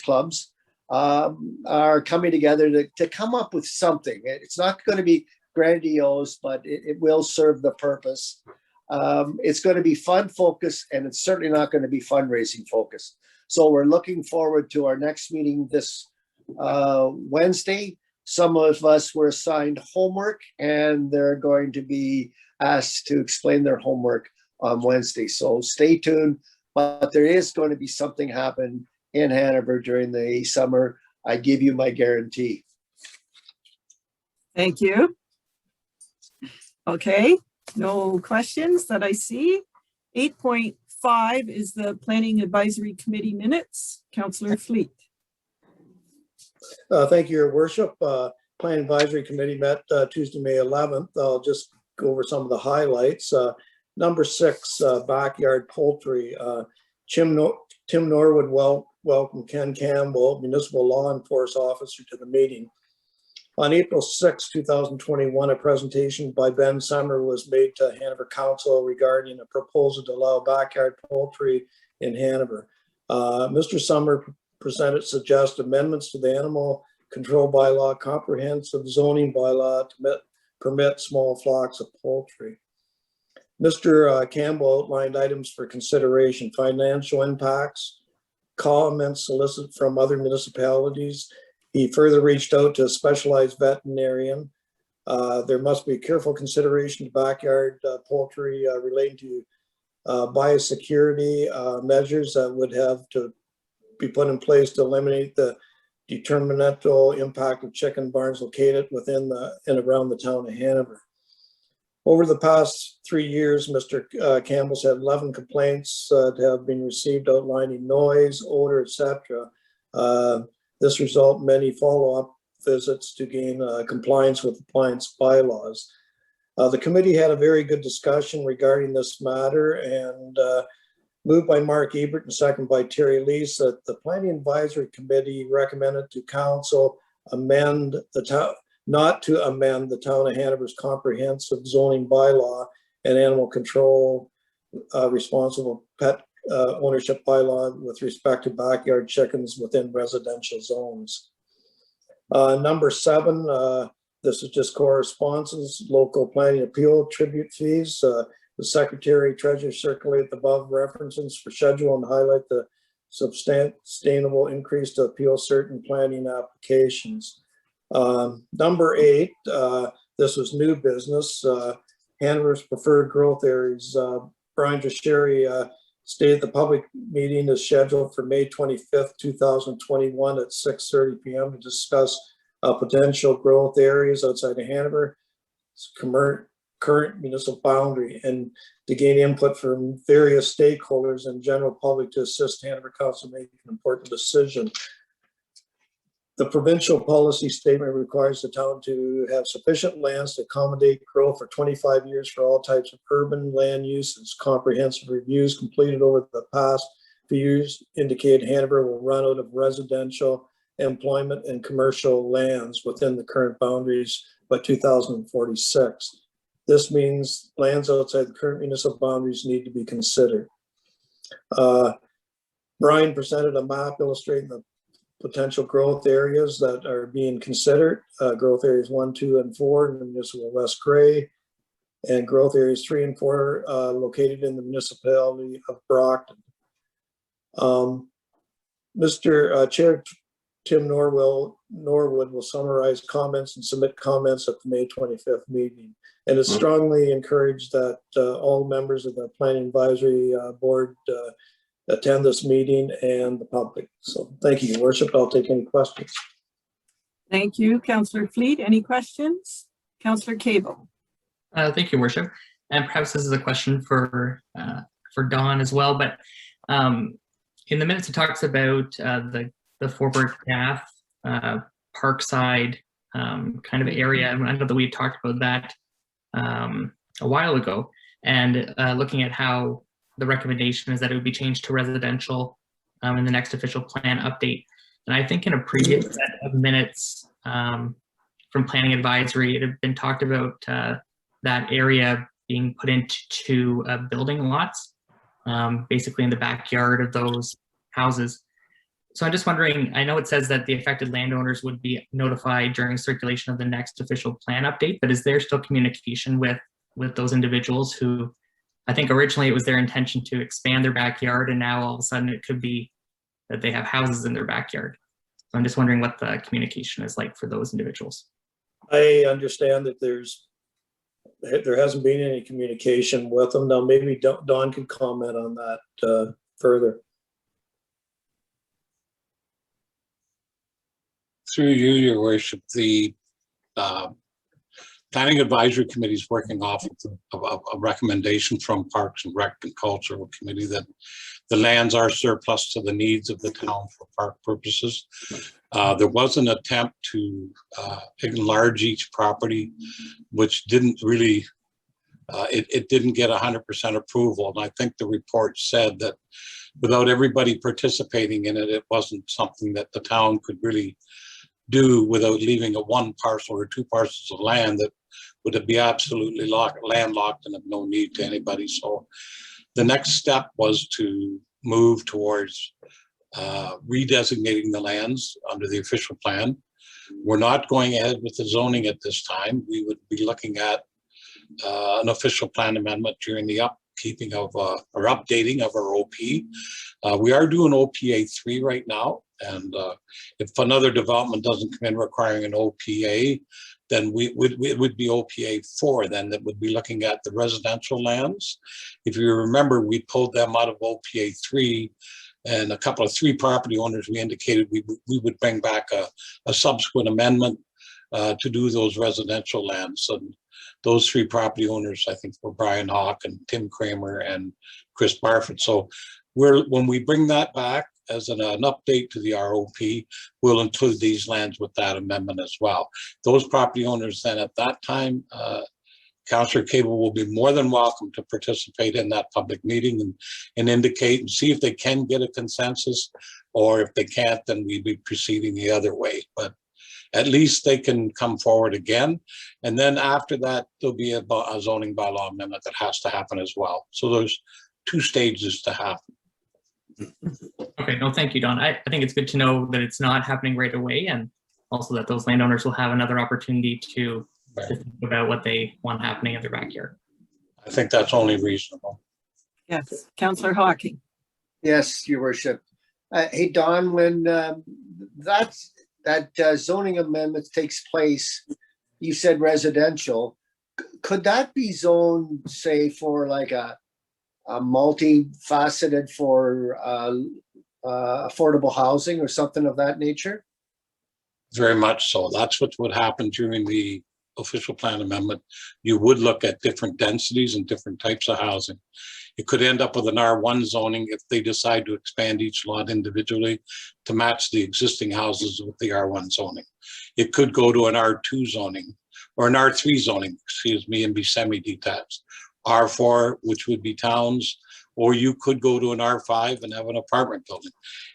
clubs, are coming together to come up with something. It's not going to be grandiose, but it will serve the purpose. It's going to be fun focused, and it's certainly not going to be fundraising focused. So we're looking forward to our next meeting this Wednesday. Some of us were assigned homework, and they're going to be asked to explain their homework on Wednesday. So stay tuned, but there is going to be something happen in Hanover during the summer. I give you my guarantee. Thank you. Okay, no questions that I see. 8.5 is the Planning Advisory Committee minutes. Councillor Fleet. Thank you, Your Worship. Planning Advisory Committee met Tuesday, May 11th. I'll just go over some of the highlights. Number 6, backyard poultry. Tim Tim Norwood welcomed Ken Campbell, municipal law enforcement officer, to the meeting. On April 6, 2021, a presentation by Ben Summer was made to Hanover Council regarding a proposal to allow backyard poultry in Hanover. Mr. Summer presented suggested amendments to the animal control bylaw, comprehensive zoning bylaw to permit small flocks of poultry. Mr. Campbell outlined items for consideration: financial impacts, comments solicited from other municipalities. He further reached out to a specialized veterinarian. There must be careful consideration to backyard poultry relating to biosecurity measures that would have to be put in place to eliminate the detrimental impact of chicken barns located within and around the town of Hanover. Over the past 3 years, Mr. Campbell's had 11 complaints that have been received outlining noise, odor, etc. This resulted in many follow-up visits to gain compliance with appliance bylaws. The committee had a very good discussion regarding this matter, and moved by Mark Ebert and second by Terry Lease, that the Planning Advisory Committee recommended to Council not to amend the Town of Hanover's comprehensive zoning bylaw and animal control responsible pet ownership bylaw with respect to backyard chickens within residential zones. Number 7, this is just correspondences, local planning appeal tribute fees. The Secretary Treasurer circulate the above references for schedule and highlight the sustainable increase to appeal certain planning applications. Number 8, this was new business. Hanover's preferred growth areas. Brian Dresheri stated the public meeting is scheduled for May 25th, 2021 at 6:30 p.m. to discuss potential growth areas outside of Hanover, current municipal boundary, and to gain input from various stakeholders and general public to assist Hanover Council make an important decision. The provincial policy statement requires the town to have sufficient lands to accommodate growth for 25 years for all types of urban land uses. Comprehensive reviews completed over the past few years indicate Hanover will run out of residential, employment, and commercial lands within the current boundaries by 2046. This means lands outside the current municipal boundaries need to be considered. Brian presented a map illustrating the potential growth areas that are being considered. Growth areas 1, 2, and 4 in the municipal West Gray, and growth areas 3 and 4 located in the municipality of Brockton. Mr. Chair Tim Norwood will summarize comments and submit comments at the May 25th meeting. And it's strongly encouraged that all members of the Planning Advisory Board attend this meeting and the public. So thank you, Your Worship. I'll take any questions. Thank you, Councillor Fleet. Any questions? Councillor Cable. Thank you, Worship. And perhaps this is a question for Dawn as well, but in the minutes it talks about the Forward Gaff Parkside kind of area. And I know that we talked about that a while ago, and looking at how the recommendation is that it would be changed to residential in the next official plan update. And I think in a previous set of minutes from Planning Advisory, it had been talked about that area being put into building lots, basically in the backyard of those houses. So I'm just wondering, I know it says that the affected landowners would be notified during circulation of the next official plan update, but is there still communication with those individuals who, I think originally it was their intention to expand their backyard, and now all of a sudden it could be that they have houses in their backyard. So I'm just wondering what the communication is like for those individuals. I understand that there hasn't been any communication with them. Now maybe Dawn can comment on that further. Through you, Your Worship, the Planning Advisory Committee is working off of a recommendation from Parks and Rec and Cultural Committee that the lands are surplus to the needs of the town for park purposes. There was an attempt to enlarge each property, which didn't really it didn't get 100% approval. And I think the report said that without everybody participating in it, it wasn't something that the town could really do without leaving a one parcel or two parcels of land that would be absolutely landlocked and of no need to anybody. So the next step was to move towards redesignating the lands under the official plan. We're not going ahead with the zoning at this time. We would be looking at an official plan amendment during the upkeeping of or updating of our OP. We are doing OPA 3 right now, and if another development doesn't come in requiring an OPA, then it would be OPA 4 then that would be looking at the residential lands. If you remember, we pulled them out of OPA 3, and a couple of 3 property owners, we indicated we would bring back a subsequent amendment to do those residential lands. And those 3 property owners, I think, were Brian Hawk and Tim Kramer and Chris Barford. So when we bring that back as an update to the ROP, we'll include these lands with that amendment as well. Those property owners then at that time, Councillor Cable will be more than welcome to participate in that public meeting and indicate and see if they can get a consensus, or if they can't, then we'd be proceeding the other way. But at least they can come forward again. And then after that, there'll be a zoning bylaw amendment that has to happen as well. So there's 2 stages to happen. Okay, no, thank you, Don. I think it's good to know that it's not happening right away, and also that those landowners will have another opportunity to think about what they want happening in their backyard. I think that's only reasonable. Yes, Councillor Hawking. Yes, Your Worship. Hey, Don, when that zoning amendment takes place, you said residential. Could that be zoned, say, for like a multifaceted for affordable housing or something of that nature? Very much so. That's what would happen during the official plan amendment. You would look at different densities and different types of housing. You could end up with an R1 zoning if they decide to expand each lot individually to match the existing houses with the R1 zoning. It could go to an R2 zoning or an R3 zoning, excuse me, and be semi-detached. R4, which would be towns, or you could go to an R5 and have an apartment building.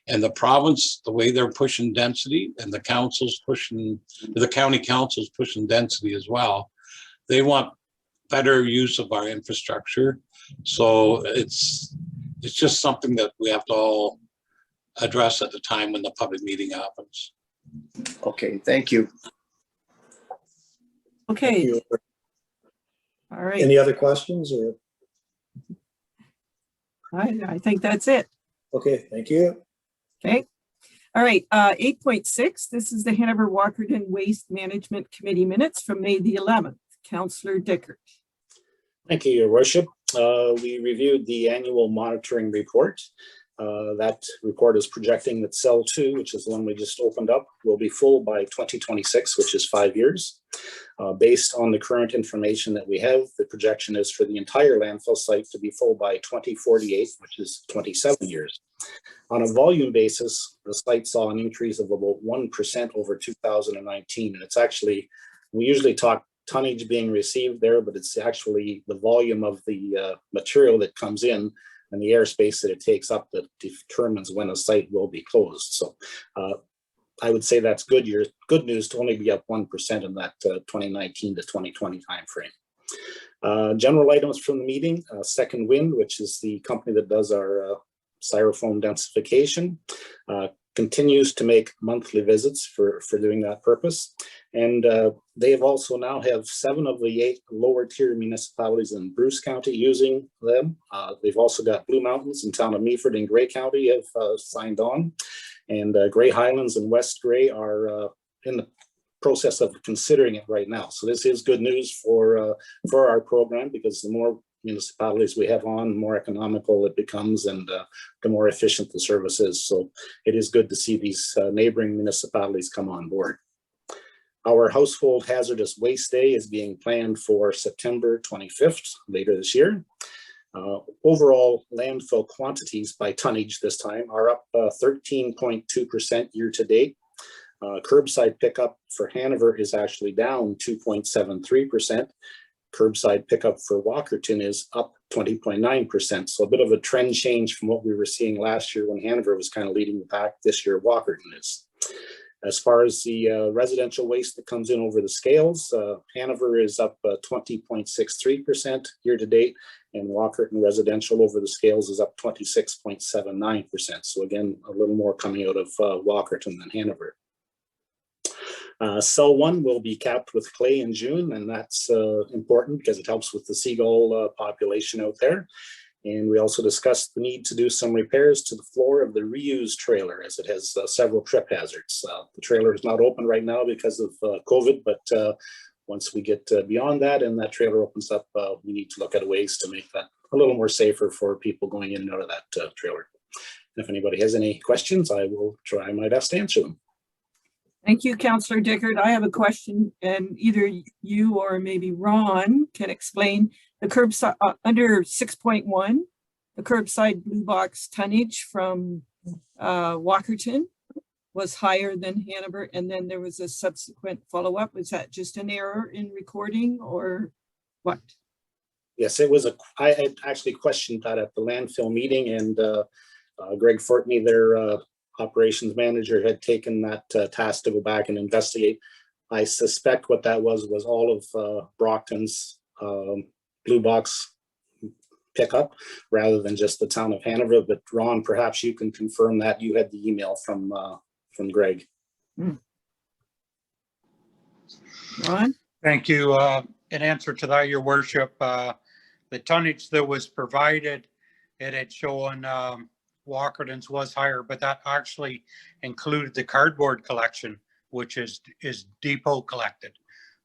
And the province, the way they're pushing density, and the council's pushing, the county council's pushing density as well, they want better use of our infrastructure. So it's just something that we have to all address at the time when the public meeting happens. Okay, thank you. Okay. Thank you. All right. Any other questions or? I think that's it. Okay, thank you. Okay. All right. 8.6. This is the Hanover Walkerton Waste Management Committee minutes from May the 11th. Councillor Dickert. Thank you, Your Worship. We reviewed the annual monitoring report. That report is projecting that cell 2, which is the one we just opened up, will be full by 2026, which is 5 years. Based on the current information that we have, the projection is for the entire landfill site to be full by 2048, which is 27 years. On a volume basis, the site saw an increase of about 1% over 2019. And it's actually, we usually talk tonnage being received there, but it's actually the volume of the material that comes in and the airspace that it takes up that determines when a site will be closed. So I would say that's good news to only be up 1% in that 2019 to 2020 timeframe. General items from the meeting, Second Wind, which is the company that does our styrofoam densification, continues to make monthly visits for doing that purpose. And they have also now have 7 of the 8 lower tier municipalities in Bruce County using them. They've also got Blue Mountains in town of Meaford and Grey County have signed on. And Grey Highlands and West Grey are in the process of considering it right now. So this is good news for our program, because the more municipalities we have on, the more economical it becomes and the more efficient the service is. So it is good to see these neighboring municipalities come on board. Our Household Hazardous Waste Day is being planned for September 25th, later this year. Overall landfill quantities by tonnage this time are up 13.2% year to date. Curbside pickup for Hanover is actually down 2.73%. curbside pickup for Walkerton is up 20.9%. So a bit of a trend change from what we were seeing last year when Hanover was kind of leading the pack. This year, Walkerton is. As far as the residential waste that comes in over the scales, Hanover is up 20.63% year to date, and Walkerton residential over the scales is up 26.79%. So again, a little more coming out of Walkerton than Hanover. Cell 1 will be capped with clay in June, and that's important because it helps with the seagull population out there. And we also discussed the need to do some repairs to the floor of the reused trailer as it has several trip hazards. The trailer is not open right now because of COVID, but once we get beyond that and that trailer opens up, we need to look at ways to make that a little more safer for people going in and out of that trailer. And if anybody has any questions, I will try my best to answer them. Thank you, Councillor Dickert. I have a question, and either you or maybe Ron can explain the curbside under 6.1, the curbside blue box tonnage from Walkerton was higher than Hanover, and then there was a subsequent follow-up. Was that just an error in recording or what? Yes, it was I had actually questioned that at the landfill meeting, and Greg Fortney, their operations manager, had taken that task to go back and investigate. I suspect what that was all of Brockton's blue box pickup rather than just the town of Hanover. But Ron, perhaps you can confirm that you had the email from Greg. Ron? Thank you. In answer to that, Your Worship, the tonnage that was provided, it had shown Walkerton's was higher, but that actually included the cardboard collection, which is depot collected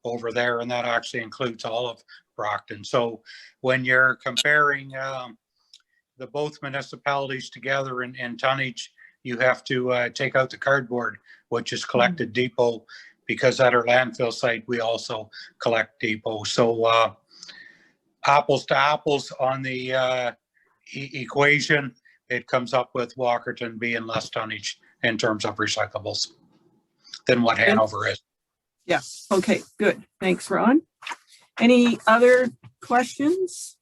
over there, and that actually includes all of Brockton. So when you're comparing the both municipalities together in tonnage, you have to take out the cardboard, which is collected depot, because at our landfill site we also collect depot. So apples to apples on the equation, it comes up with Walkerton being less tonnage in terms of recyclables than what Hanover is. Yeah, okay, good. Thanks, Ron. Any other questions?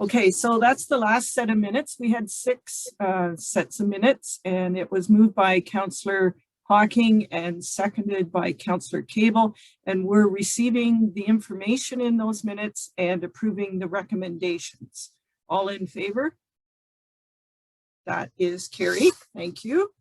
Okay, so that's the last set of minutes. We had 6 sets of minutes, and it was moved by Councillor Hawking and seconded by Councillor Cable, and we're receiving the information in those minutes and approving the recommendations. All in favor? That is carried. Thank you.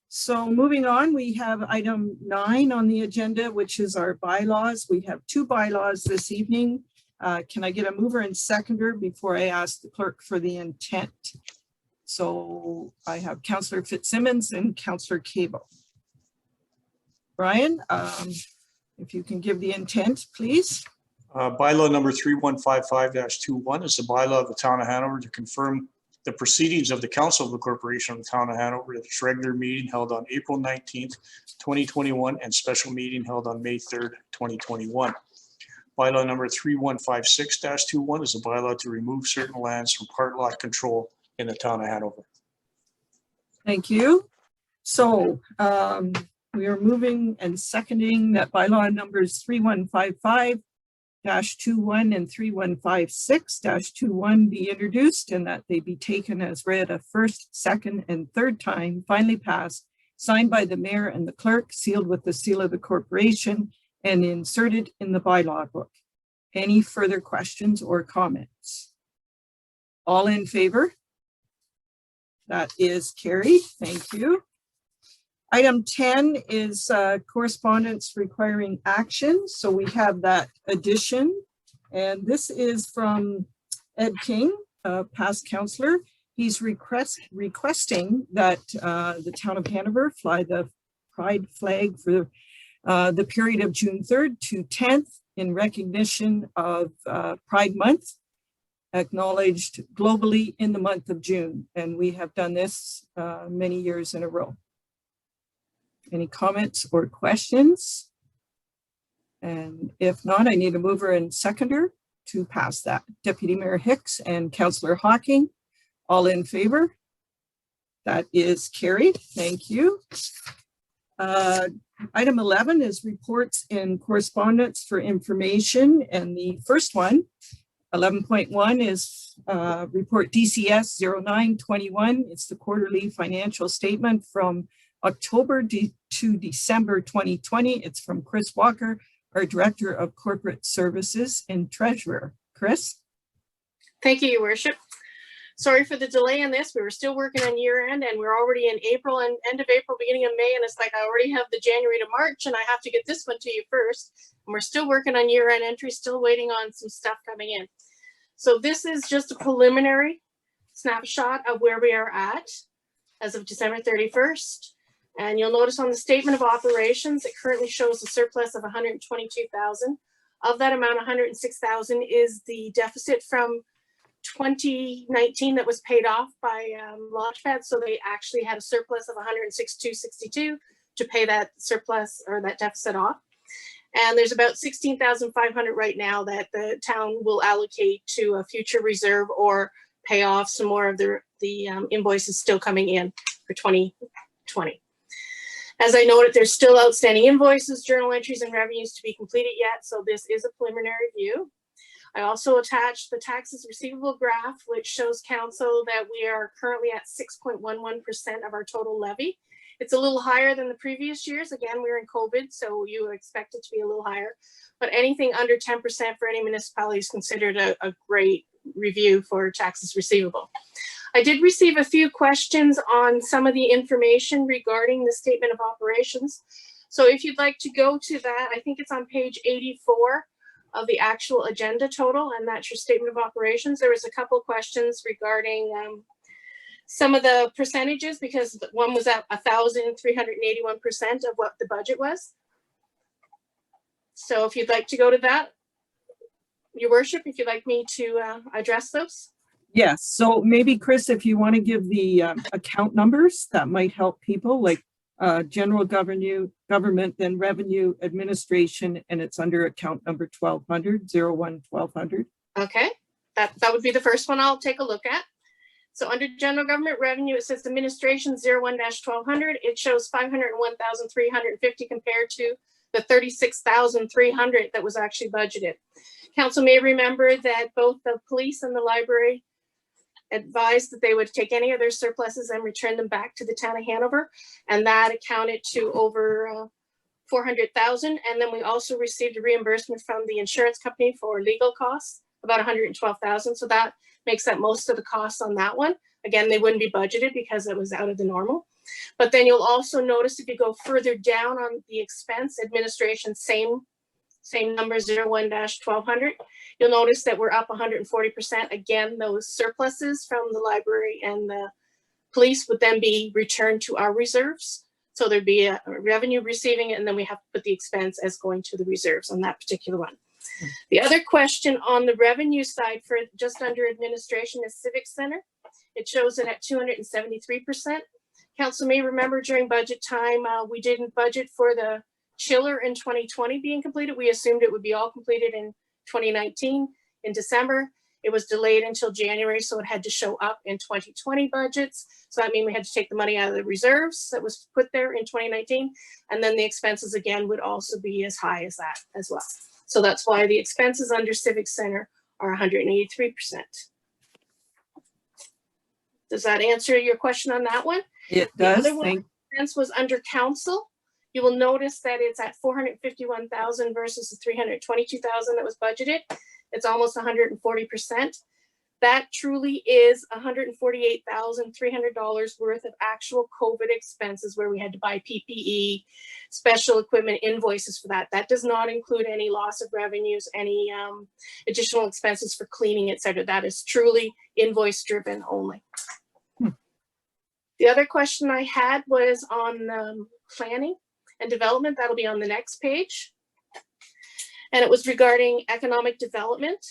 So moving on, we have item 9 on the agenda, which is our bylaws. We have 2 bylaws this evening. Can I get a mover and seconder before I ask the clerk for the intent? So I have Councillor Fitzsimmons and Councillor Cable. Brian, if you can give the intent, please. Bylaw number 3155-21 is the bylaw of the town of Hanover to confirm the proceedings of the Council of the Corporation of the Town of Hanover at its regular meeting held on April 19th, 2021 and special meeting held on May 3rd, 2021. Bylaw number 3156-21 is a bylaw to remove certain lands from part lot control in the town of Hanover. Thank you. So we are moving and seconding that bylaw numbers 3155-21 and 3156-21 be introduced and that they be taken as read a first, second, and third time, finally passed, signed by the mayor and the clerk, sealed with the seal of the corporation, and inserted in the bylaw book. Any further questions or comments? All in favor? That is carried. Thank you. Item 10 is correspondence requiring action. So we have that addition, and this is from Ed King, past councillor. He's requesting that the town of Hanover fly the pride flag for the period of June 3rd to 10th in recognition of Pride Month, acknowledged globally in the month of June. And we have done this many years in a row. Any comments or questions? And if not, I need a mover and seconder to pass that. Deputy Mayor Hicks and Councillor Hawking, all in favor? That is carried. Thank you. Item 11 is reports and correspondence for information. And the first one, 11.1, is report DCS 0921. It's the quarterly financial statement from October to December 2020. It's from Chris Walker, our Director of Corporate Services and Treasurer. Chris? Thank you, Your Worship. Sorry for the delay in this. We were still working on year end and we're already in April and end of April, beginning of May. And it's like I already have the January to March and I have to get this one to you first. And we're still working on year end entry, still waiting on some stuff coming in. So this is just a preliminary snapshot of where we are at as of December 31st. And you'll notice on the statement of operations, it currently shows a surplus of 122,000. Of that amount, 106,000 is the deficit from 2019 that was paid off by Launchpad. So they actually had a surplus of 106,262 to pay that surplus or that deficit off. And there's about 16,500 right now that the town will allocate to a future reserve or pay off some more of the invoices still coming in for 2020. As I noted, there's still outstanding invoices, journal entries, and revenues to be completed yet. So this is a preliminary view. I also attached the taxes receivable graph, which shows council that we are currently at 6.11% of our total levy. It's a little higher than the previous years. Again, we were in COVID, so you would expect it to be a little higher. But anything under 10% for any municipality is considered a great review for taxes receivable. I did receive a few questions on some of the information regarding the statement of operations. So if you'd like to go to that, I think it's on page 84 of the actual agenda total, and that's your statement of operations. There was a couple questions regarding some of the percentages, because one was at 1,381% of what the budget was. So if you'd like to go to that, Your Worship, if you'd like me to address those. Yes, so maybe Chris, if you want to give the account numbers, that might help people, like general government, then revenue administration, and it's under account number 1200, 01-1200. Okay, that would be the first one I'll take a look at. So under general government revenue, it says administration 01-1200. It shows 501,350 compared to the 36,300 that was actually budgeted. Council may remember that both the police and the library advised that they would take any of their surpluses and return them back to the town of Hanover, and that accounted to over 400,000. And then we also received a reimbursement from the insurance company for legal costs, about 112,000. So that makes up most of the costs on that one. Again, they wouldn't be budgeted because it was out of the normal. But then you'll also notice if you go further down on the expense administration, same number, 01-1200. You'll notice that we're up 140%. Again, those surpluses from the library and the police would then be returned to our reserves. So there'd be a revenue receiving it, and then we have to put the expense as going to the reserves on that particular one. The other question on the revenue side for just under administration is Civic Center. It shows it at 273%. Council may remember during budget time, we didn't budget for the chiller in 2020 being completed. We assumed it would be all completed in 2019 in December. It was delayed until January, so it had to show up in 2020 budgets. So that means we had to take the money out of the reserves that was put there in 2019. And then the expenses again would also be as high as that as well. So that's why the expenses under Civic Center are 183%. Does that answer your question on that one? It does. The other one expense was under council. You will notice that it's at 451,000 versus the 322,000 that was budgeted. It's almost 140%. That truly is $148,300 worth of actual COVID expenses where we had to buy PPE, special equipment, invoices for that. That does not include any loss of revenues, any additional expenses for cleaning, et cetera. That is truly invoice driven only. The other question I had was on planning and development. That'll be on the next page. And it was regarding economic development.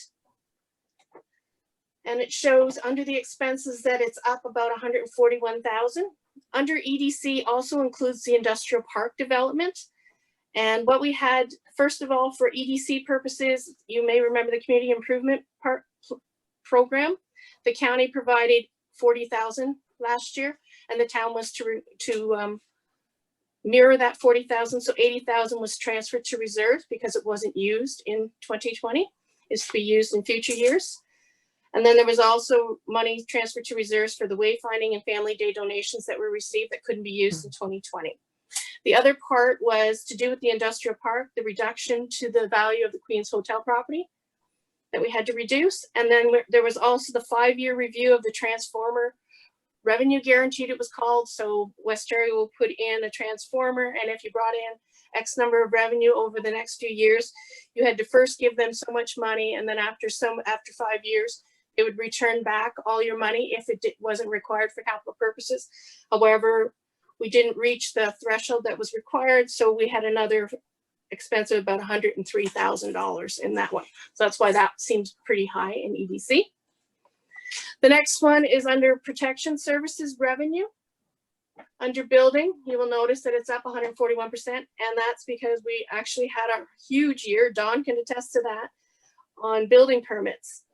And it shows under the expenses that it's up about 141,000. Under EDC also includes the industrial park development. And what we had, first of all, for EDC purposes, you may remember the community improvement program. The county provided 40,000 last year, and the town was to mirror that 40,000. So 80,000 was transferred to reserves because it wasn't used in 2020. It's to be used in future years. And then there was also money transferred to reserves for the wayfinding and family day donations that were received that couldn't be used in 2020. The other part was to do with the industrial park, the reduction to the value of the Queen's Hotel property that we had to reduce. And then there was also the 5-year review of the transformer revenue guaranteed, it was called. So West Area will put in a transformer, and if you brought in X number of revenue over the next few years, you had to first give them so much money, and then after 5 years, it would return back all your money if it wasn't required for capital purposes. However, we didn't reach the threshold that was required, so we had another expense of about $103,000 in that one. So that's why that seems pretty high in EDC. The next one is under protection services revenue. Under building, you will notice that it's up 141%, and that's because we actually had a huge year, Dawn can attest to that, on building permits.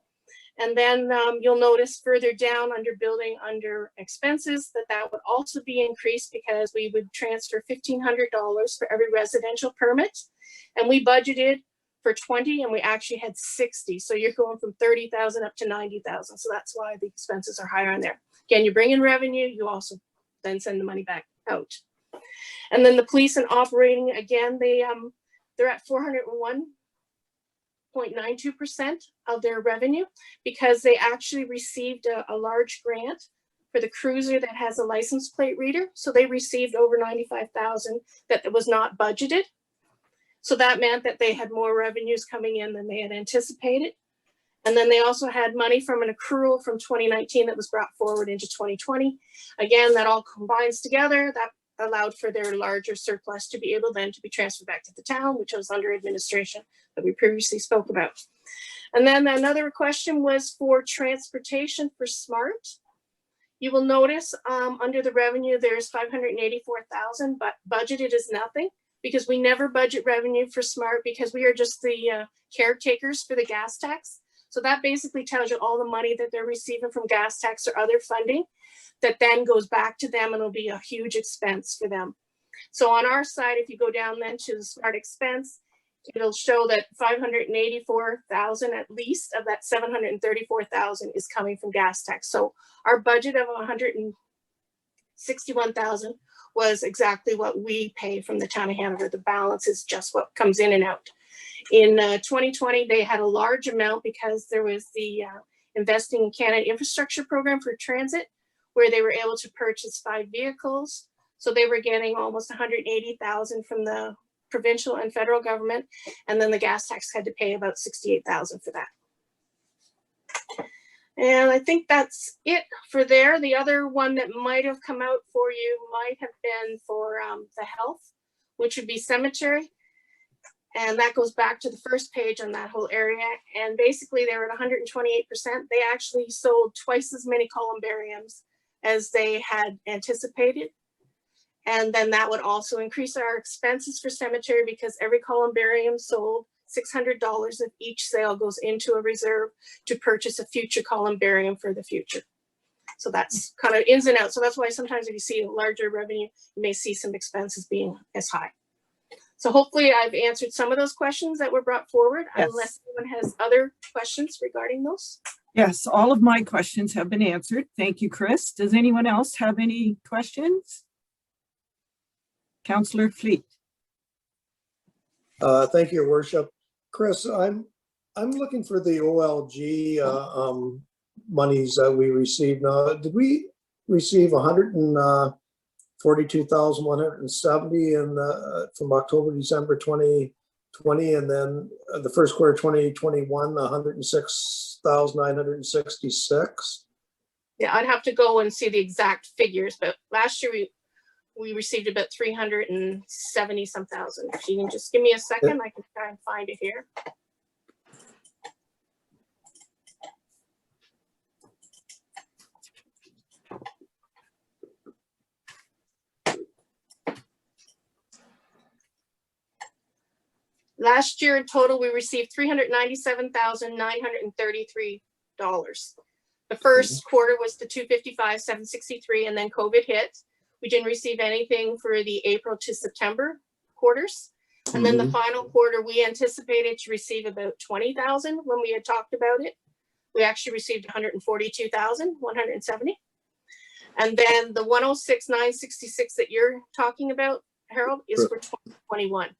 And then you'll notice further down under building, under expenses, that would also be increased because we would transfer $1,500 for every residential permit. And we budgeted for 20 and we actually had 60. So you're going from 30,000 up to 90,000. So that's why the expenses are higher on there. Again, you bring in revenue, you also then send the money back out. And then the police and operating, again, they're at 401.92% of their revenue because they actually received a large grant for the cruiser that has a license plate reader. So they received over 95,000 that was not budgeted. So that meant that they had more revenues coming in than they had anticipated. And then they also had money from an accrual from 2019 that was brought forward into 2020. Again, that all combines together. That allowed for their larger surplus to be able then to be transferred back to the town, which was under administration that we previously spoke about. And then another question was for transportation for SMART. You will notice under the revenue, there's 584,000, but budgeted is nothing because we never budget revenue for SMART because we are just the caretakers for the gas tax. So that basically tells you all the money that they're receiving from gas tax or other funding that then goes back to them and will be a huge expense for them. So on our side, if you go down then to the SMART expense, it'll show that 584,000 at least of that 734,000 is coming from gas tax. So our budget of 161,000 was exactly what we pay from the town of Hanover. The balance is just what comes in and out. In 2020, they had a large amount because there was the Investing in Canada Infrastructure Program for transit, where they were able to purchase 5 vehicles. So they were getting almost 180,000 from the provincial and federal government. And then the gas tax had to pay about 68,000 for that. And I think that's it for there. The other one that might have come out for you might have been for the health, which would be cemetery. And that goes back to the first page on that whole area. And basically they were at 128%. They actually sold twice as many columbariums as they had anticipated. And then that would also increase our expenses for cemetery because every columbarium sold, $600 of each sale goes into a reserve to purchase a future columbarium for the future. So that's kind of ins and outs. So that's why sometimes if you see a larger revenue, you may see some expenses being as high. So hopefully I've answered some of those questions that were brought forward, yes. Unless anyone has other questions regarding those. Yes, all of my questions have been answered. Thank you, Chris. Does anyone else have any questions? Councillor Fleet. Thank you, Your Worship. Chris, I'm looking for the OLG monies that we received. Now, did we receive 142,170 from October, December 2020, and then the first quarter 2021, 106,966? Yeah, I'd have to go and see the exact figures, but last year we received about 370 some thousand. If you can just give me a second, I can try and find it here. Last year in total, we received $397,933. The first quarter was the $255,763, and then COVID hit. We didn't receive anything for the April to September quarters. And then the final quarter, we anticipated to receive about 20,000 when we had talked about it. We actually received 142,170. And then the 106,966 that you're talking about, Harold, is for 2021.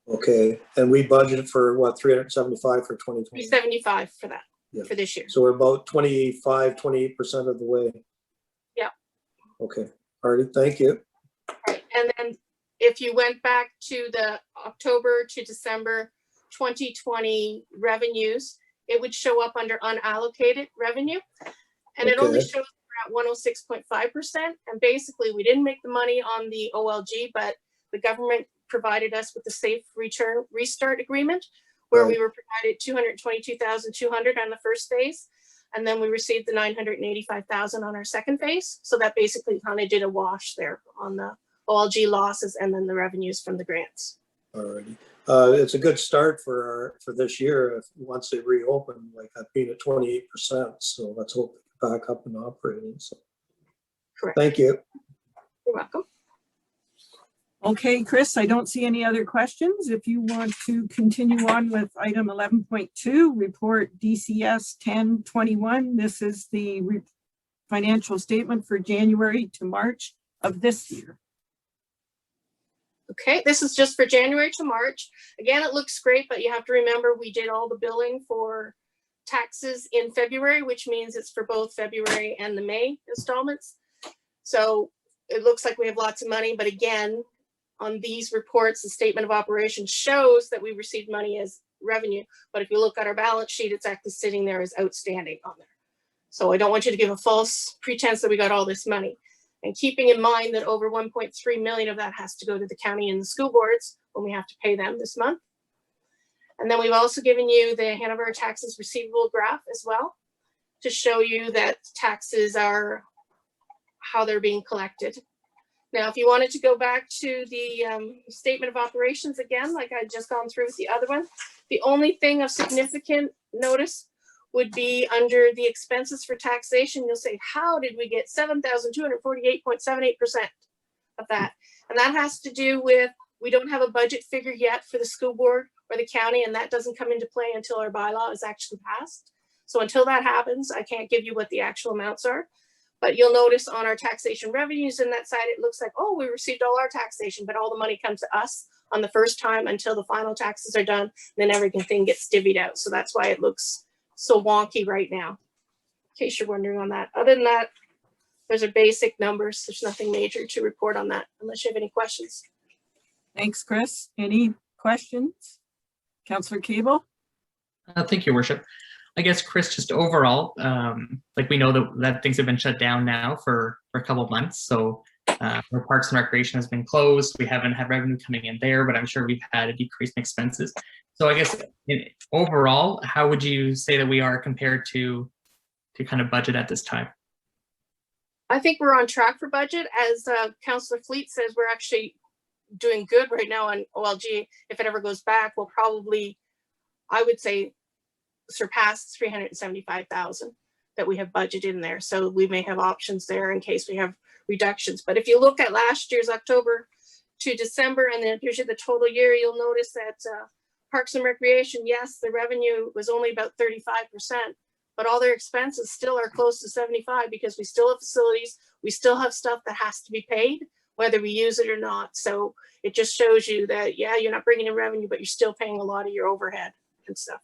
Okay, and we budgeted for what, 375 for 2020? 375 for that, for this year. So we're about 28% of the way. Yeah. Okay, Artie, thank you. Right. And then if you went back to the October to December 2020 revenues, it would show up under unallocated revenue. And it only shows at 106.5%. And basically we didn't make the money on the OLG, but the government provided us with the safe return restart agreement, where we were provided 222,200 on the first phase. And then we received the 985,000 on our second phase. So that basically kind of did a wash there on the OLG losses and then the revenues from the grants. Alrighty. It's a good start for this year once they reopen, like that being at 28%. So let's hope they get back up and operating. So correct. Thank you. You're welcome. Okay, Chris, I don't see any other questions. If you want to continue on with item 11.2, report DCS 1021. This is the financial statement for January to March of this year. Okay, this is just for January to March. Again, it looks great, but you have to remember we did all the billing for taxes in February, which means it's for both February and the May installments. So it looks like we have lots of money, but again, on these reports, the statement of operations shows that we received money as revenue. But if you look at our balance sheet, it's actually sitting there as outstanding on there. So I don't want you to give a false pretense that we got all this money. And keeping in mind that over 1.3 million of that has to go to the county and the school boards when we have to pay them this month. And then we've also given you the Hanover taxes receivable graph as well to show you that taxes are how they're being collected. Now, if you wanted to go back to the statement of operations again, like I just gone through with the other one, the only thing of significant notice would be under the expenses for taxation. You'll say, how did we get 7,248.78% of that? And that has to do with, we don't have a budget figure yet for the school board or the county, and that doesn't come into play until our bylaw is actually passed. So until that happens, I can't give you what the actual amounts are. But you'll notice on our taxation revenues in that side, it looks like, oh, we received all our taxation, but all the money comes to us on the first time until the final taxes are done. Then everything gets divvied out. So that's why it looks so wonky right now, in case you're wondering on that. Other than that, those are basic numbers. There's nothing major to report on that, unless you have any questions. Thanks, Chris. Any questions? Councillor Cable? Thank you, Worship. I guess, Chris, just overall, like we know that things have been shut down now for a couple of months. So our Parks and Recreation has been closed. We haven't had revenue coming in there, but I'm sure we've had a decrease in expenses. So I guess overall, how would you say that we are compared to kind of budget at this time? I think we're on track for budget. As Councillor Fleet says, we're actually doing good right now on OLG. If it ever goes back, we'll probably, I would say, surpass 375,000 that we have budgeted in there. So we may have options there in case we have reductions. But if you look at last year's October to December, and then here's the total year, you'll notice that Parks and Recreation, yes, the revenue was only about 35%, but all their expenses still are close to 75 because we still have facilities, we still have stuff that has to be paid, whether we use it or not. So it just shows you that, yeah, you're not bringing in revenue, but you're still paying a lot of your overhead and stuff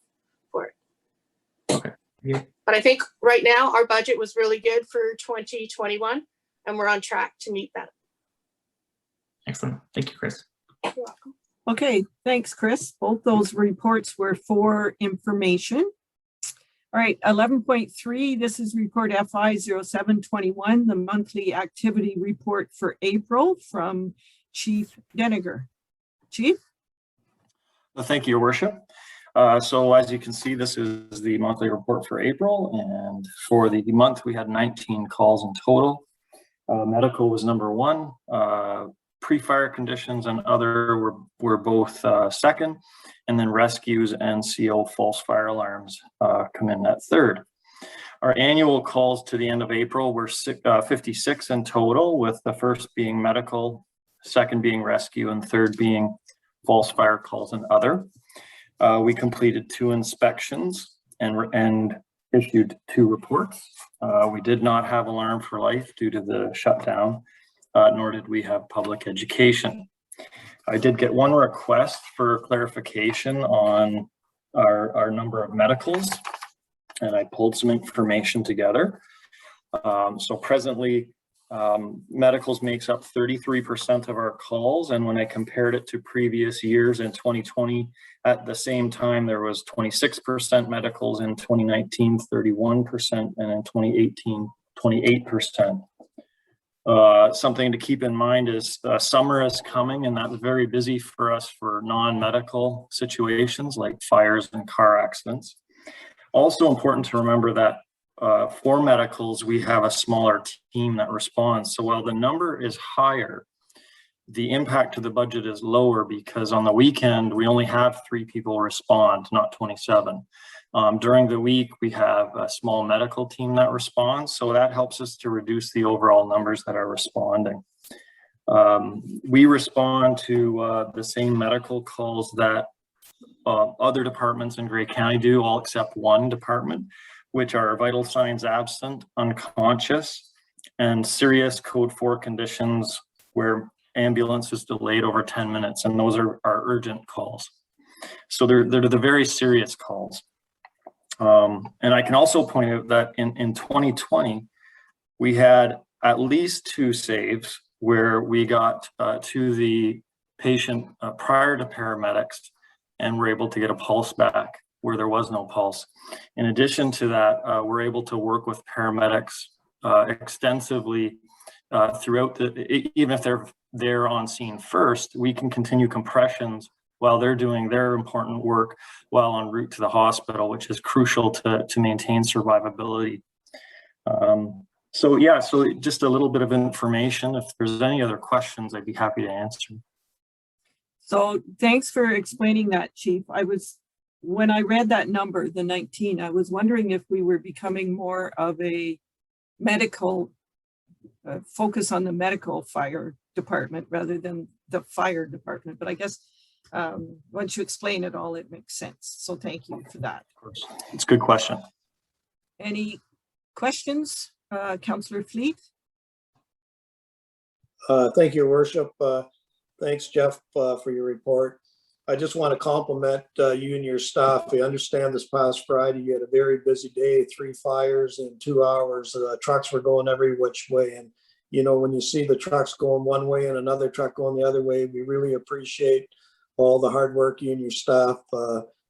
for it. Okay. Yeah. But I think right now our budget was really good for 2021 and we're on track to meet that. Excellent. Thank you, Chris. You're welcome. Okay, thanks, Chris. Both those reports were for information. All right, 11.3, this is report FI 0721, the monthly activity report for April from Chief Deniger. Chief? Well, thank you, Your Worship. So as you can see, this is the monthly report for April, and for the month we had 19 calls in total. Medical was number one. Pre-fire conditions and other were both second, and then rescues and CO false fire alarms come in at third. Our annual calls to the end of April were 56 in total, with the first being medical, second being rescue, and third being false fire calls and other. We completed 2 inspections and issued 2 reports. We did not have Alarm for Life due to the shutdown, nor did we have public education. I did get 1 request for clarification on our number of medicals, and I pulled some information together. So presently, medicals makes up 33% of our calls, and when I compared it to previous years in 2020, at the same time, there was 26% medicals, in 2019, 31%, and in 2018, 28%. Something to keep in mind is summer is coming, and that's very busy for us for non-medical situations like fires and car accidents. Also important to remember that for medicals, we have a smaller team that responds. So while the number is higher, the impact to the budget is lower because on the weekend, we only have 3 people respond, not 27. During the week, we have a small medical team that responds. So that helps us to reduce the overall numbers that are responding. We respond to the same medical calls that other departments in Grey County do, all except 1 department, which are vital signs absent, unconscious, and serious code 4 conditions where ambulance is delayed over 10 minutes. And those are our urgent calls. So they're the very serious calls. And I can also point out that in 2020, we had at least 2 saves where we got to the patient prior to paramedics and were able to get a pulse back where there was no pulse. In addition to that, we're able to work with paramedics extensively throughout even if they're on scene first, we can continue compressions while they're doing their important work while en route to the hospital, which is crucial to maintain survivability. So yeah, so just a little bit of information. If there's any other questions, I'd be happy to answer. So thanks for explaining that, Chief. When I read that number, the 19, I was wondering if we were becoming more of a medical focus on the medical fire department rather than the fire department. But I guess once you explain it all, it makes sense. So thank you for that. Of course, it's a good question. Any questions, Councillor Fleet? Thank you, Your Worship. Thanks, Jeff, for your report. I just want to compliment you and your staff. I understand this past Friday, you had a very busy day, 3 fires in 2 hours. Trucks were going every which way. And, you know, when you see the trucks going one way and another truck going the other way, we really appreciate all the hard work you and your staff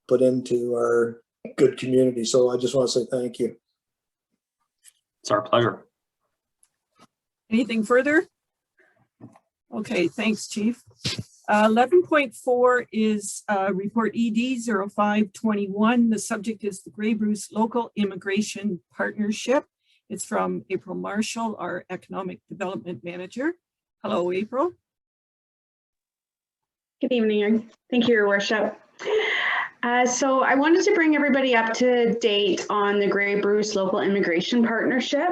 put into our good community. So I just want to say thank you. It's our pleasure. Anything further? Okay, thanks, Chief. 11.4 is report ED 0521. The subject is the Grey Bruce Local Immigration Partnership. It's from April Marshall, our Economic Development Manager. Hello, April. Good evening. Thank you, Your Worship. So I wanted to bring everybody up to date on the Grey Bruce Local Immigration Partnership.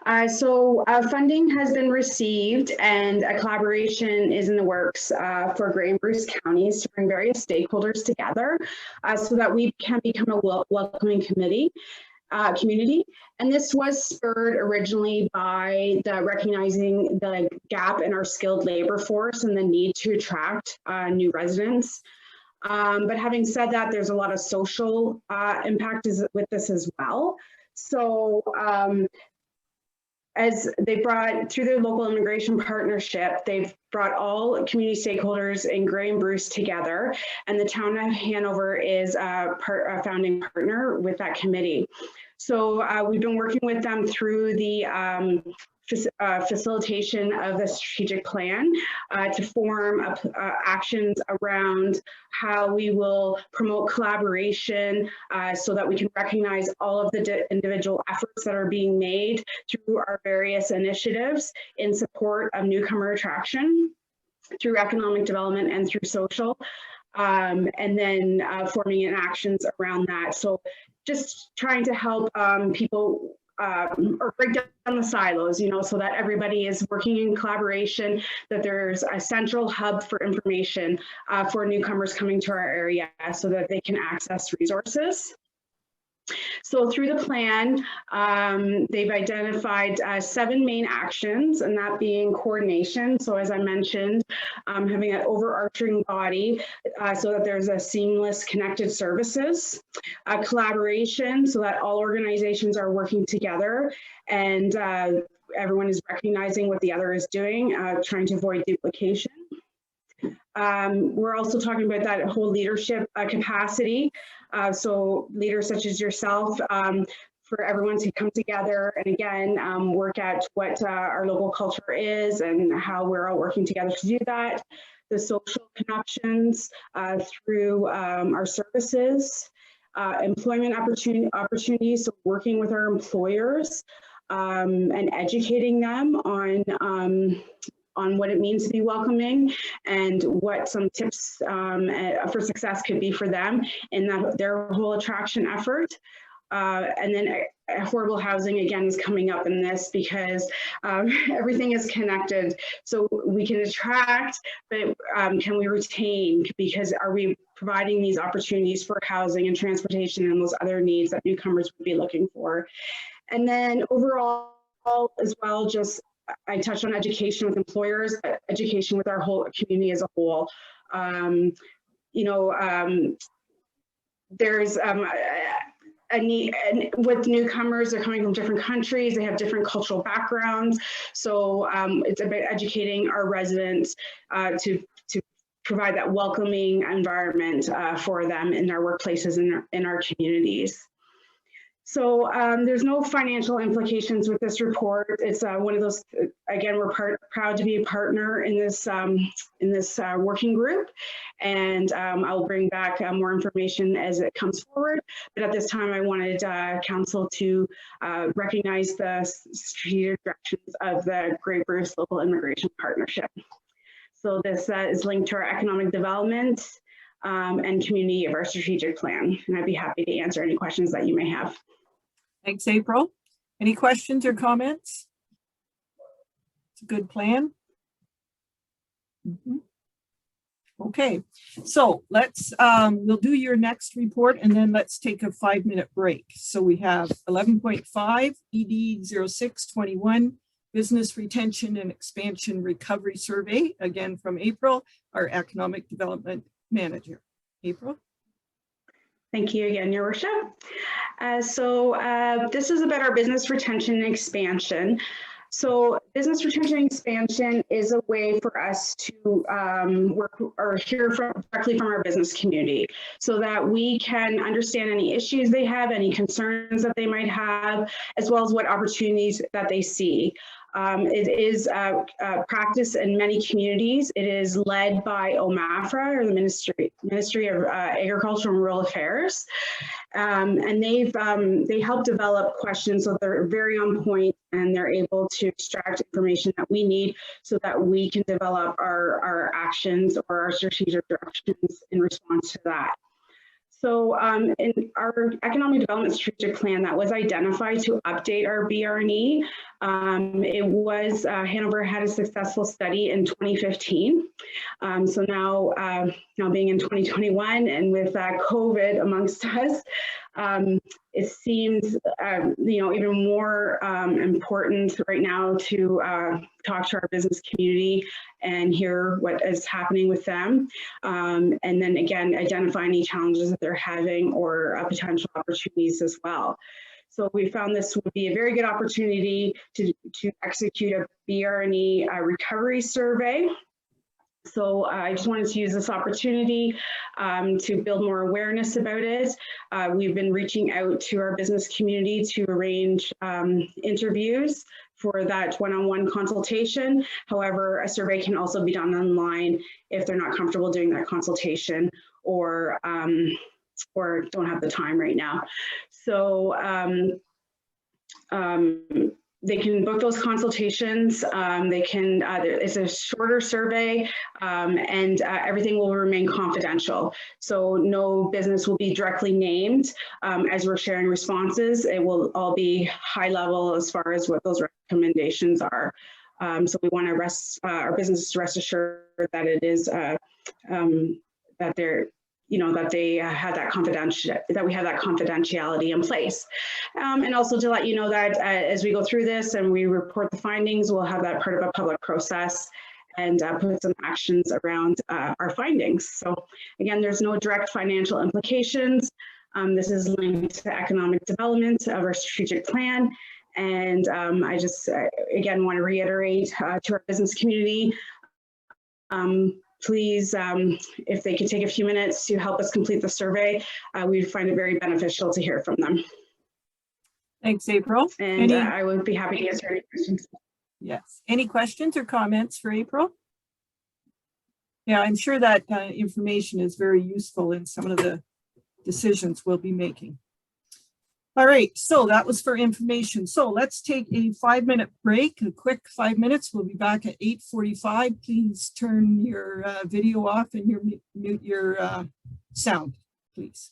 Funding has been received and a collaboration is in the works for Grey Bruce counties to bring various stakeholders together so that we can become a welcoming community. And this was spurred originally by recognizing the gap in our skilled labor force and the need to attract new residents. But having said that, there's a lot of social impact with this as well. So as they brought through their local immigration partnership, they've brought all community stakeholders in Grey and Bruce together, and the town of Hanover is a founding partner with that committee. So we've been working with them through the facilitation of the strategic plan to form actions around how we will promote collaboration so that we can recognize all of the individual efforts that are being made through our various initiatives in support of newcomer attraction through economic development and through social. and then forming in actions around that. So just trying to help people or break down the silos, so that everybody is working in collaboration, that there's a central hub for information for newcomers coming to our area so that they can access resources. So through the plan, they've identified 7 main actions, and that being coordination. So as I mentioned, having an overarching body so that there's a seamless connected services, collaboration so that all organizations are working together and everyone is recognizing what the other is doing, trying to avoid duplication. We're also talking about that whole leadership capacity. So leaders such as yourself, for everyone to come together and again, work at what our local culture is and how we're all working together to do that. The social connections through our services, employment opportunities, so working with our employers and educating them on what it means to be welcoming and what some tips for success could be for them in their whole attraction effort. And then affordable housing again is coming up in this because everything is connected. So we can attract, but can we retain? Because are we providing these opportunities for housing and transportation and those other needs that newcomers would be looking for? And then overall as well, just I touched on education with employers, but education with our whole community as a whole. There's a need, and with newcomers, they're coming from different countries, they have different cultural backgrounds. So it's about educating our residents to provide that welcoming environment for them in our workplaces and in our communities. So there's no financial implications with this report. It's one of those, again, we're proud to be a partner in this working group, and I'll bring back more information as it comes forward. But at this time, I wanted Council to recognize the strategic directions of the Grey Bruce Local Immigration Partnership. So this is linked to our economic development and community of our strategic plan, and I'd be happy to answer any questions that you may have. Thanks, April. Any questions or comments? It's a good plan. Okay, so let's, we'll do your next report and then let's take a 5-minute break. So we have 11.5 ED 0621 Business Retention and Expansion Recovery Survey, again from April, our Economic Development Manager. April. Thank you again, Your Worship. This is about our business retention and expansion. So business retention and expansion is a way for us to work or hear directly from our business community so that we can understand any issues they have, any concerns that they might have, as well as what opportunities that they see. It is practice in many communities. It is led by OMAFRA, or the Ministry of Agriculture and Rural Affairs. And they help develop questions so they're very on point and they're able to extract information that we need so that we can develop our actions or our strategic directions in response to that. So in our economic development strategic plan that was identified to update our BRNE, it was Hanover had a successful study in 2015. So now being in 2021 and with COVID amongst us, it seems even more important right now to talk to our business community and hear what is happening with them. And then again, identify any challenges that they're having or potential opportunities as well. So we found this would be a very good opportunity to execute a BRNE recovery survey. So I just wanted to use this opportunity to build more awareness about it. We've been reaching out to our business community to arrange interviews for that one-on-one consultation. However, a survey can also be done online if they're not comfortable doing that consultation or don't have the time right now. So they can book those consultations. They can, it's a shorter survey, and everything will remain confidential. So no business will be directly named as we're sharing responses. It will all be high level as far as what those recommendations are. So we want to our businesses to rest assured that it is, that they're, that they have that that we have that confidentiality in place. And also to let you know that as we go through this and we report the findings, we'll have that part of a public process and put some actions around our findings. So again, there's no direct financial implications. This is linked to economic development of our strategic plan. And I just, again, want to reiterate to our business community, please, if they could take a few minutes to help us complete the survey, we'd find it very beneficial to hear from them. Thanks, April. And I would be happy to answer any questions. Yes. Any questions or comments for April? Yeah, I'm sure that information is very useful in some of the decisions we'll be making. All right, so that was for information. So let's take a 5-minute break, a quick 5 minutes. We'll be back at 8:45. Please turn your video off and mute your sound, please.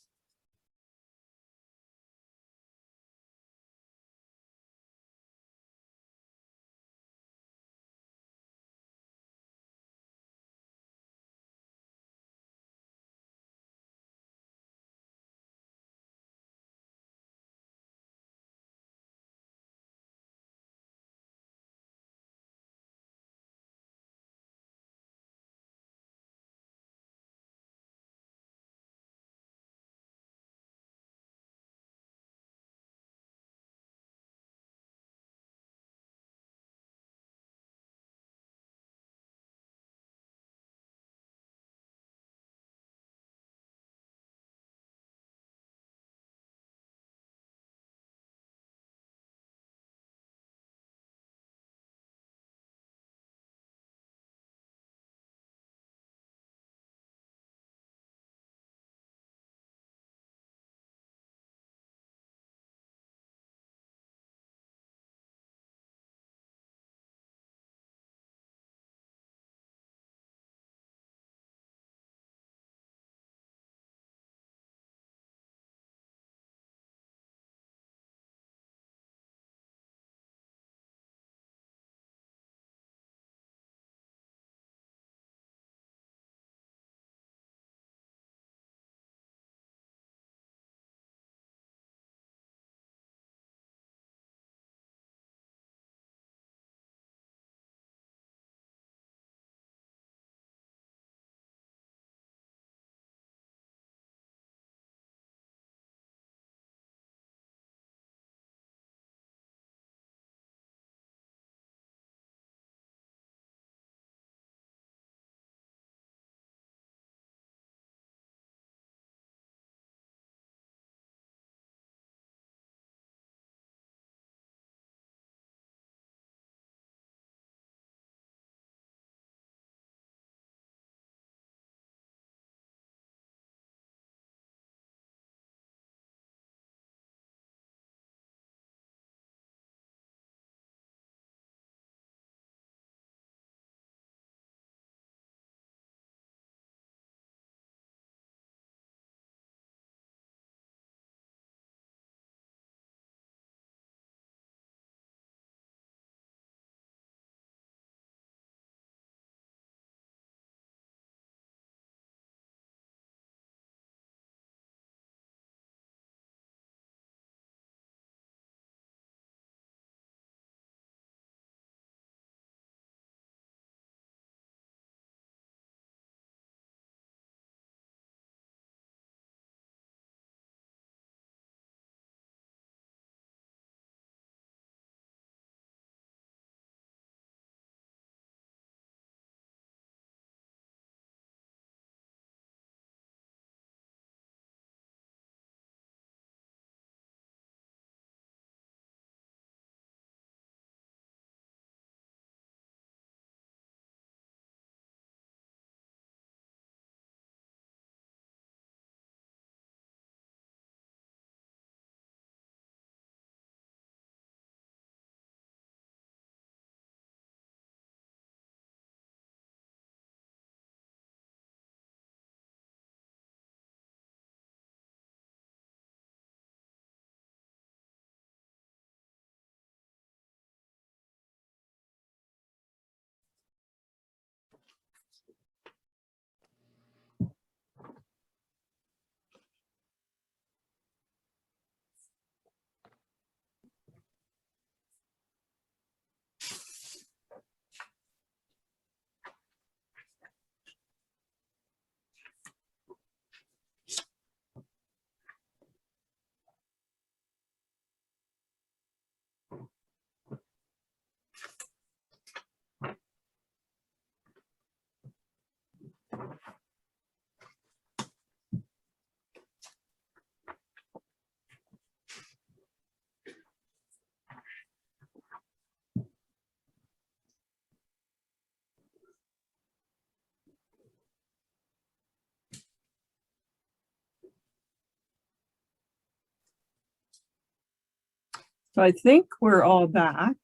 So I think we're all back.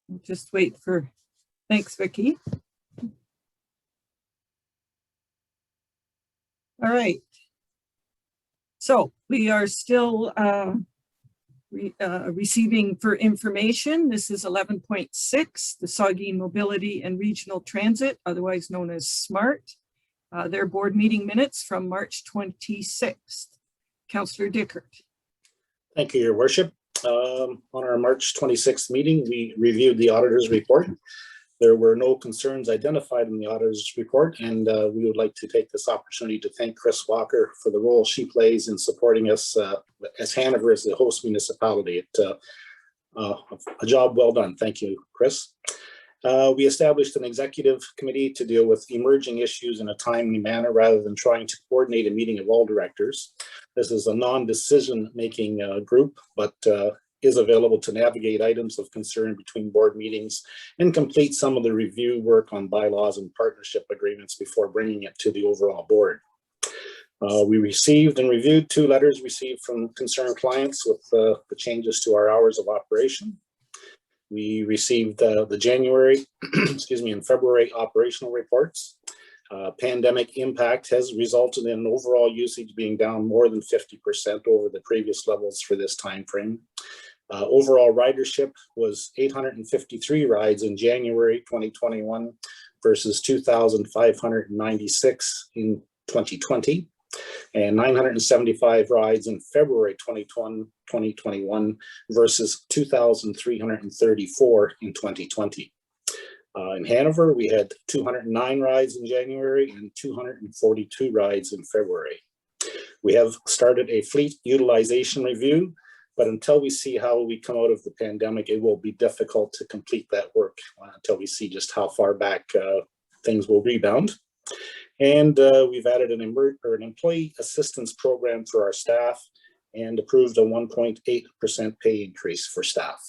We'll just wait for, thanks, Vicki. All right. So we are still receiving for information. This is 11.6, the Saugeen Mobility and Regional Transit, otherwise known as SMART. Their board meeting minutes from March 26th. Councillor Dickert. Thank you, Your Worship. On our March 26th meeting, we reviewed the auditor's report. There were no concerns identified in the auditor's report, and we would like to take this opportunity to thank Chris Walker for the role she plays in supporting us as Hanover as the host municipality. A job well done. Thank you, Chris. We established an executive committee to deal with emerging issues in a timely manner rather than trying to coordinate a meeting of all directors. This is a non-decision making group, but is available to navigate items of concern between board meetings and complete some of the review work on bylaws and partnership agreements before bringing it to the overall board. We received and reviewed 2 letters received from concerned clients with the changes to our hours of operation. We received the January, and February operational reports. Pandemic impact has resulted in overall usage being down more than 50% over the previous levels for this time frame. Overall ridership was 853 rides in January 2021 versus 2,596 in 2020, and 975 rides in February 2021 versus 2,334 in 2020. In Hanover, we had 209 rides in January and 242 rides in February. We have started a fleet utilization review, but until we see how we come out of the pandemic, it will be difficult to complete that work until we see just how far back things will rebound. And we've added an employee assistance program for our staff and approved a 1.8% pay increase for staff.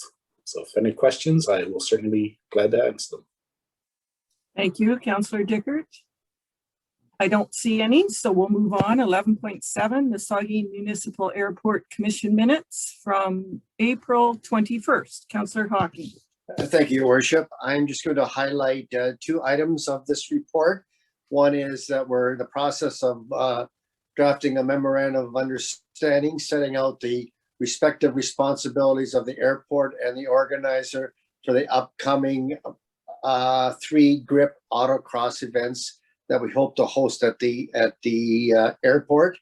So if any questions, I will certainly be glad to answer them. Thank you, Councillor Dickert. I don't see any, so we'll move on. 11.7, the Saugeen Municipal Airport Commission minutes from April 21st. Councillor Hawking. Thank you, Your Worship. I'm just going to highlight 2 items of this report. One is that we're in the process of drafting a memorandum of understanding, setting out the respective responsibilities of the airport and the organizer for the upcoming 3 grip autocross events that we hope to host at the airport.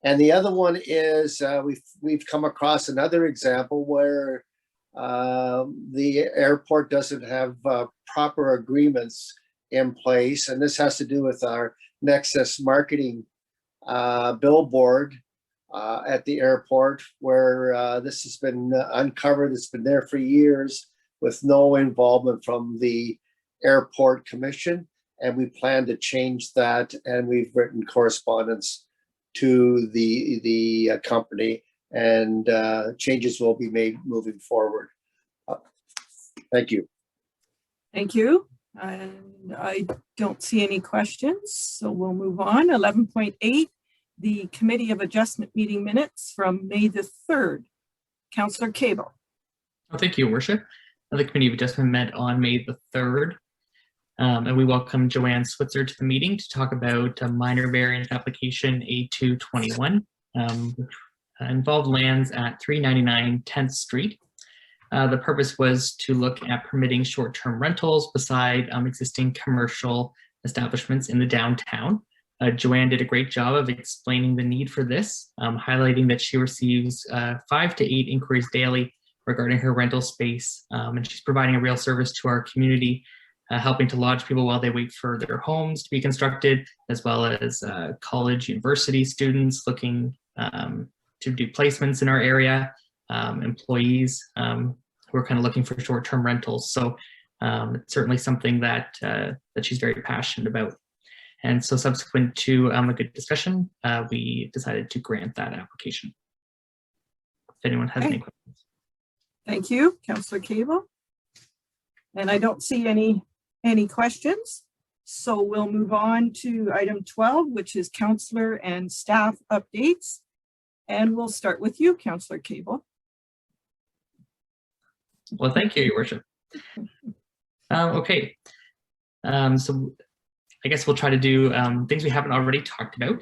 And the other one is we've come across another example where the airport doesn't have proper agreements in place, and this has to do with our Nexus marketing billboard at the airport, where this has been uncovered. It's been there for years with no involvement from the airport commission, and we plan to change that, and we've written correspondence to the company, and changes will be made moving forward. Thank you. Thank you. And I don't see any questions, so we'll move on. 11.8, the Committee of Adjustment meeting minutes from May the 3rd. Councillor Cable. Oh, thank you, Your Worship. The Committee of Adjustment met on May the 3rd, and we welcomed Joanne Switzer to the meeting to talk about a minor variance application A221, which involved lands at 399 10th Street. The purpose was to look at permitting short-term rentals beside existing commercial establishments in the downtown. Joanne did a great job of explaining the need for this, highlighting that she receives 5 to 8 inquiries daily regarding her rental space, and she's providing a real service to our community, helping to lodge people while they wait for their homes to be constructed, as well as college, university students looking to do placements in our area, employees who are kind of looking for short-term rentals. So it's certainly something that that she's very passionate about. And so subsequent to a good discussion, we decided to grant that application. If anyone has any questions. Thank you, Councillor Cable. And I don't see any questions. So we'll move on to item 12, which is councillor and staff updates. And we'll start with you, Councillor Cable. Well, thank you, Your Worship. Okay, so I guess we'll try to do things we haven't already talked about.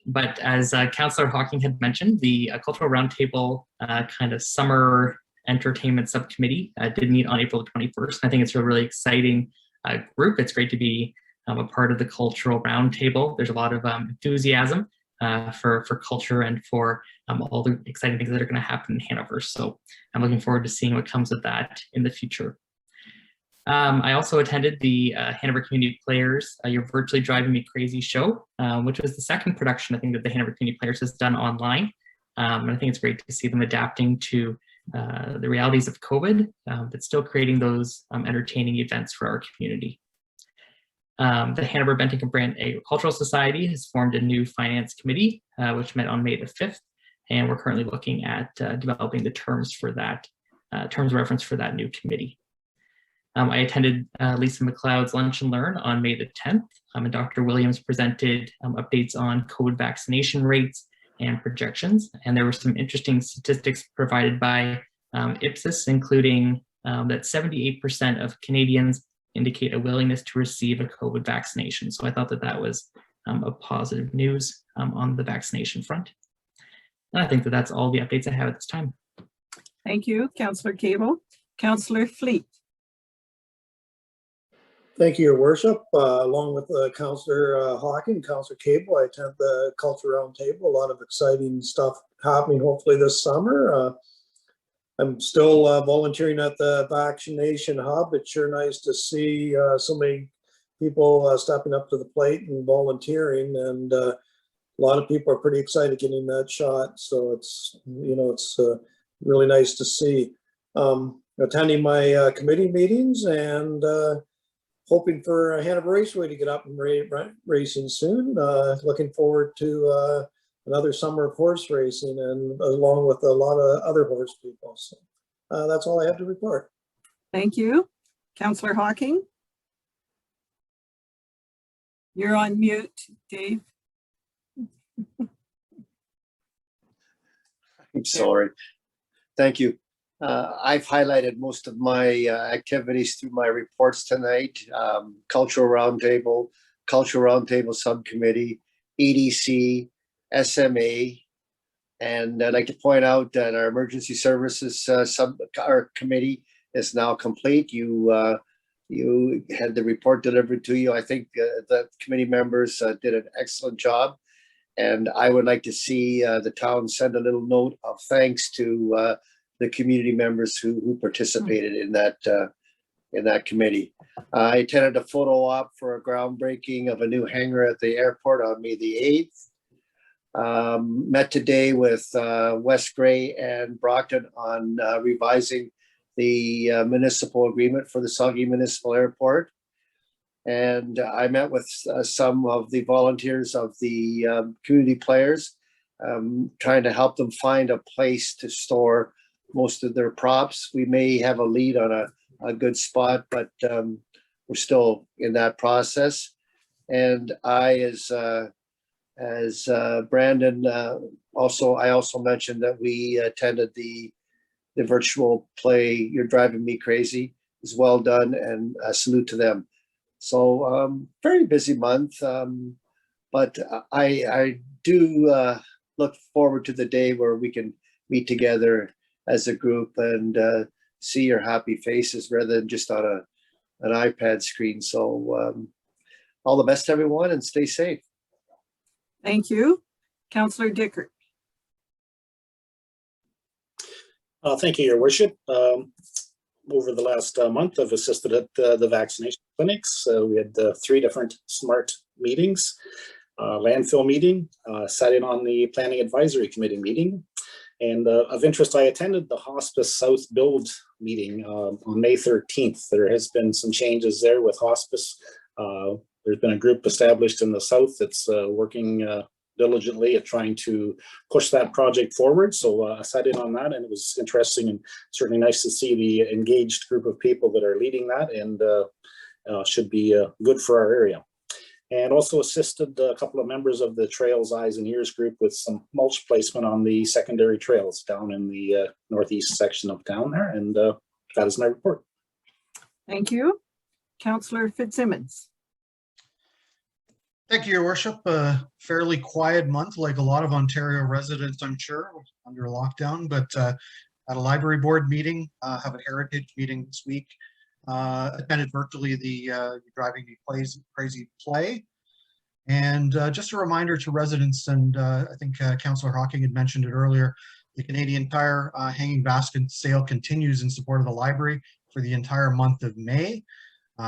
But as Councillor Hawking had mentioned, the Cultural Roundtable kind of summer entertainment subcommittee did meet on April 21st. I think it's a really exciting group. It's great to be a part of the Cultural Roundtable. There's a lot of enthusiasm for culture and for all the exciting things that are going to happen in Hanover. So I'm looking forward to seeing what comes of that in the future. I also attended the Hanover Community Players, You're Virtually Driving Me Crazy show, which was the second production I think that the Hanover Community Players has done online. And I think it's great to see them adapting to the realities of COVID, but still creating those entertaining events for our community. The Hanover Bentinck and Brant Agricultural Society has formed a new finance committee, which met on May the 5th, and we're currently looking at developing the terms for that, terms of reference for that new committee. I attended Lisa McLeod's Lunch and Learn on May the 10th, and Dr. Williams presented updates on COVID vaccination rates and projections. And there were some interesting statistics provided by Ipsos, including that 78% of Canadians indicate a willingness to receive a COVID vaccination. So I thought that that was a positive news on the vaccination front. And I think that that's all the updates I have at this time. Thank you, Councillor Cable. Councillor Fleet. Thank you, Your Worship. Along with Councillor Hawking, Councillor Cable, I attend the Cultural Roundtable. A lot of exciting stuff happening hopefully this summer. I'm still volunteering at the vaccination hub. It's sure nice to see so many people stepping up to the plate and volunteering, and a lot of people are pretty excited getting that shot. So it's, you know, it's really nice to see. Attending my committee meetings and hoping for Hanover Raceway to get up and racing soon. Looking forward to another summer of horse racing, and along with a lot of other horse people. So that's all I have to report. Thank you. Councillor Hawking. You're on mute, Dave. I'm sorry. Thank you. I've highlighted most of my activities through my reports tonight. Cultural Roundtable Subcommittee, EDC, SMA, and I'd like to point out that our Emergency Services Committee is now complete. You had the report delivered to you. I think the committee members did an excellent job, and I would like to see the town send a little note of thanks to the community members who participated in that committee. I attended a photo op for a groundbreaking of a new hangar at the airport on May the 8th. Met today with Wes Gray and Brockton on revising the municipal agreement for the Saugeen Municipal Airport. And I met with some of the volunteers of the community players, trying to help them find a place to store most of their props. We may have a lead on a good spot, but we're still in that process. And I, as Brandon, I also mentioned that we attended the virtual play, You're Driving Me Crazy. It was well done, and a salute to them. So very busy month, but I do look forward to the day where we can meet together as a group and see your happy faces rather than just on an iPad screen. So all the best, everyone, and stay safe. Thank you. Councillor Dickert. Thank you, Your Worship. Over the last month, I've assisted at the vaccination clinics. We had 3 different SMART meetings, landfill meeting, sat in on the Planning Advisory Committee meeting. And of interest, I attended the Hospice South Build meeting on May 13th. There has been some changes there with hospice. There's been a group established in the South that's working diligently at trying to push that project forward. So I sat in on that, and it was interesting and certainly nice to see the engaged group of people that are leading that, and should be good for our area. and also assisted a couple of members of the Trails Eyes and Ears group with some mulch placement on the secondary trails down in the northeast section of town there. And that is my report. Thank you. Councillor Fitzsimmons. Thank you, Your Worship. A fairly quiet month, like a lot of Ontario residents, I'm sure, under lockdown, but at a library board meeting, have a heritage meeting this week. Attended virtually the Driving Me Crazy play. And just a reminder to residents, and I think Councillor Hawking had mentioned it earlier, the Canadian Tire hanging basket sale continues in support of the library for the entire month of May.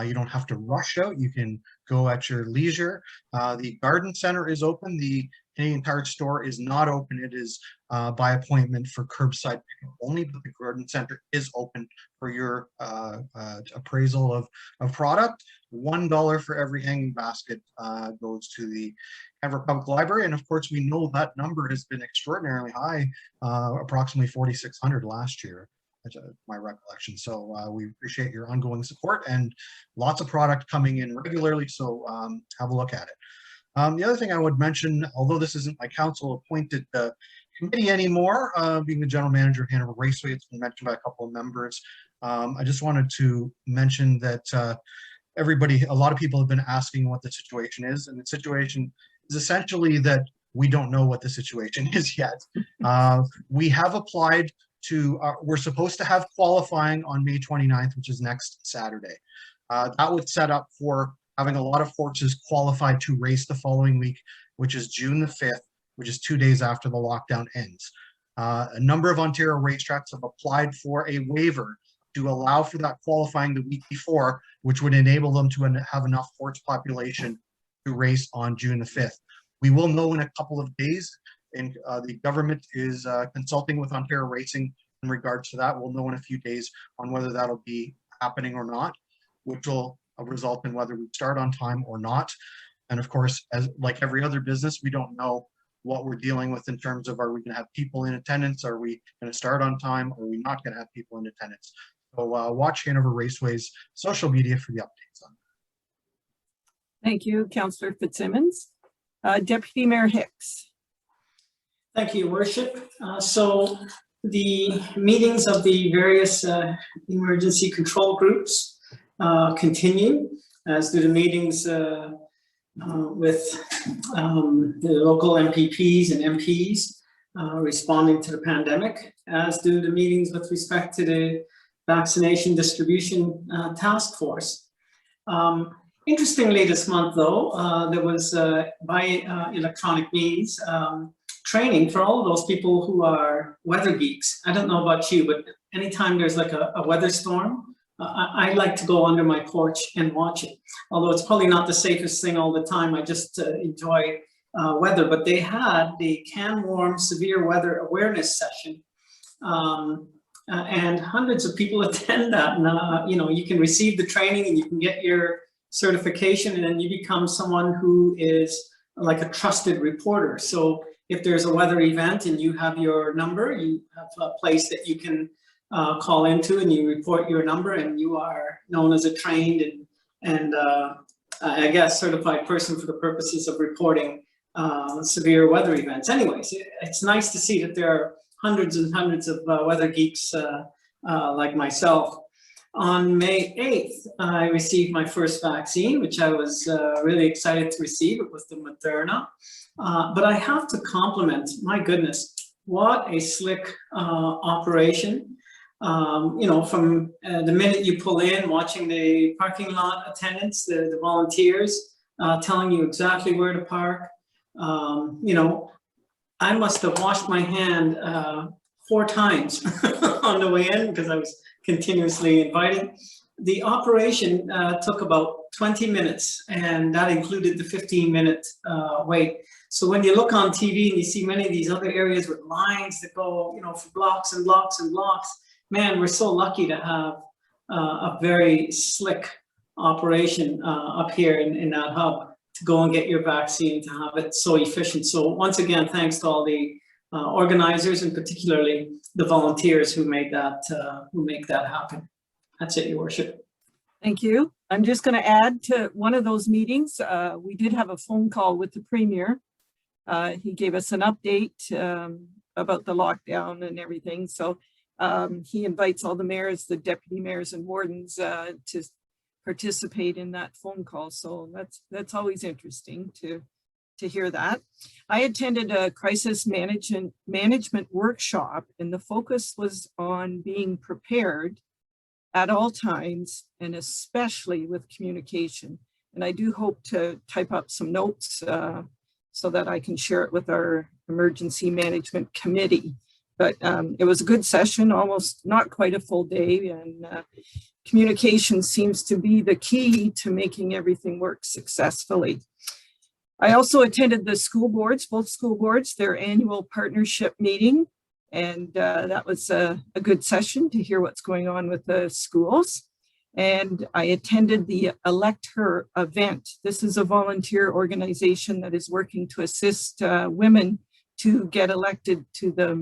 You don't have to rush out. You can go at your leisure. The garden center is open. The Canadian Tire store is not open. It is by appointment for curbside pickup only, but the garden center is open for your appraisal of product. $1 for every hanging basket goes to the Hanover Public Library. And of course, we know that number has been extraordinarily high, approximately 4,600 last year. My recollection. So we appreciate your ongoing support and lots of product coming in regularly. So have a look at it. The other thing I would mention, although this isn't my council appointed committee anymore, being the general manager of Hanover Raceway, it's been mentioned by a couple of members. I just wanted to mention that a lot of people have been asking what the situation is, and the situation is essentially that we don't know what the situation is yet. We have applied to, we're supposed to have qualifying on May 29th, which is next Saturday. That would set up for having a lot of horses qualified to race the following week, which is June the 5th, which is 2 days after the lockdown ends. A number of Ontario racetracks have applied for a waiver to allow for that qualifying the week before, which would enable them to have enough horse population to race on June the 5th. We will know in a couple of days, and the government is consulting with Ontario Racing in regards to that. We'll know in a few days on whether that'll be happening or not, which will result in whether we start on time or not. And of course, as like every other business, we don't know what we're dealing with in terms of, are we going to have people in attendance? Are we going to start on time? Or are we not going to have people in attendance? So watch Hanover Raceway's social media for the updates on that. Thank you, Councillor Fitzsimmons. Deputy Mayor Hicks. Thank you, Your Worship. So the meetings of the various emergency control groups continue, as do the meetings with the local MPPs and MPs responding to the pandemic, as do the meetings with respect to the vaccination distribution task force. Interestingly, this month, though, there was by electronic means training for all of those people who are weather geeks. I don't know about you, but anytime there's like a weather storm, I like to go under my porch and watch it. Although it's probably not the safest thing all the time. I just enjoy weather. But they had the CanWarm Severe Weather Awareness Session. And hundreds of people attend that. And, you know, you can receive the training and you can get your certification, and then you become someone who is like a trusted reporter. So if there's a weather event and you have your number, you have a place that you can call into and you report your number, and you are known as a trained and I guess certified person for the purposes of reporting severe weather events. Anyways, it's nice to see that there are hundreds and hundreds of weather geeks like myself. On May 8th, I received my first vaccine, which I was really excited to receive. It was the Moderna. But I have to compliment, my goodness, what a slick operation. You know, from the minute you pull in, watching the parking lot attendants, the volunteers telling you exactly where to park. You know, I must have washed my hand 4 times on the way in because I was continuously invited. The operation took about 20 minutes, and that included the 15-minute wait. So when you look on TV and you see many of these other areas with lines that go, you know, for blocks and blocks and blocks, man, we're so lucky to have a very slick operation up here in that hub to go and get your vaccine, to have it so efficient. So once again, thanks to all the organizers, and particularly the volunteers who made that, who make that happen. That's it, Your Worship. Thank you. I'm just going to add to one of those meetings. We did have a phone call with the Premier. He gave us an update about the lockdown and everything. So he invites all the mayors, the deputy mayors and wardens to participate in that phone call. So that's always interesting to hear that. I attended a crisis management workshop, and the focus was on being prepared at all times, and especially with communication. And I do hope to type up some notes so that I can share it with our emergency management committee. But it was a good session, almost not quite a full day, and communication seems to be the key to making everything work successfully. I also attended the school boards, both school boards, their annual partnership meeting. And that was a good session to hear what's going on with the schools. And I attended the Elect Her event. This is a volunteer organization that is working to assist women to get elected to a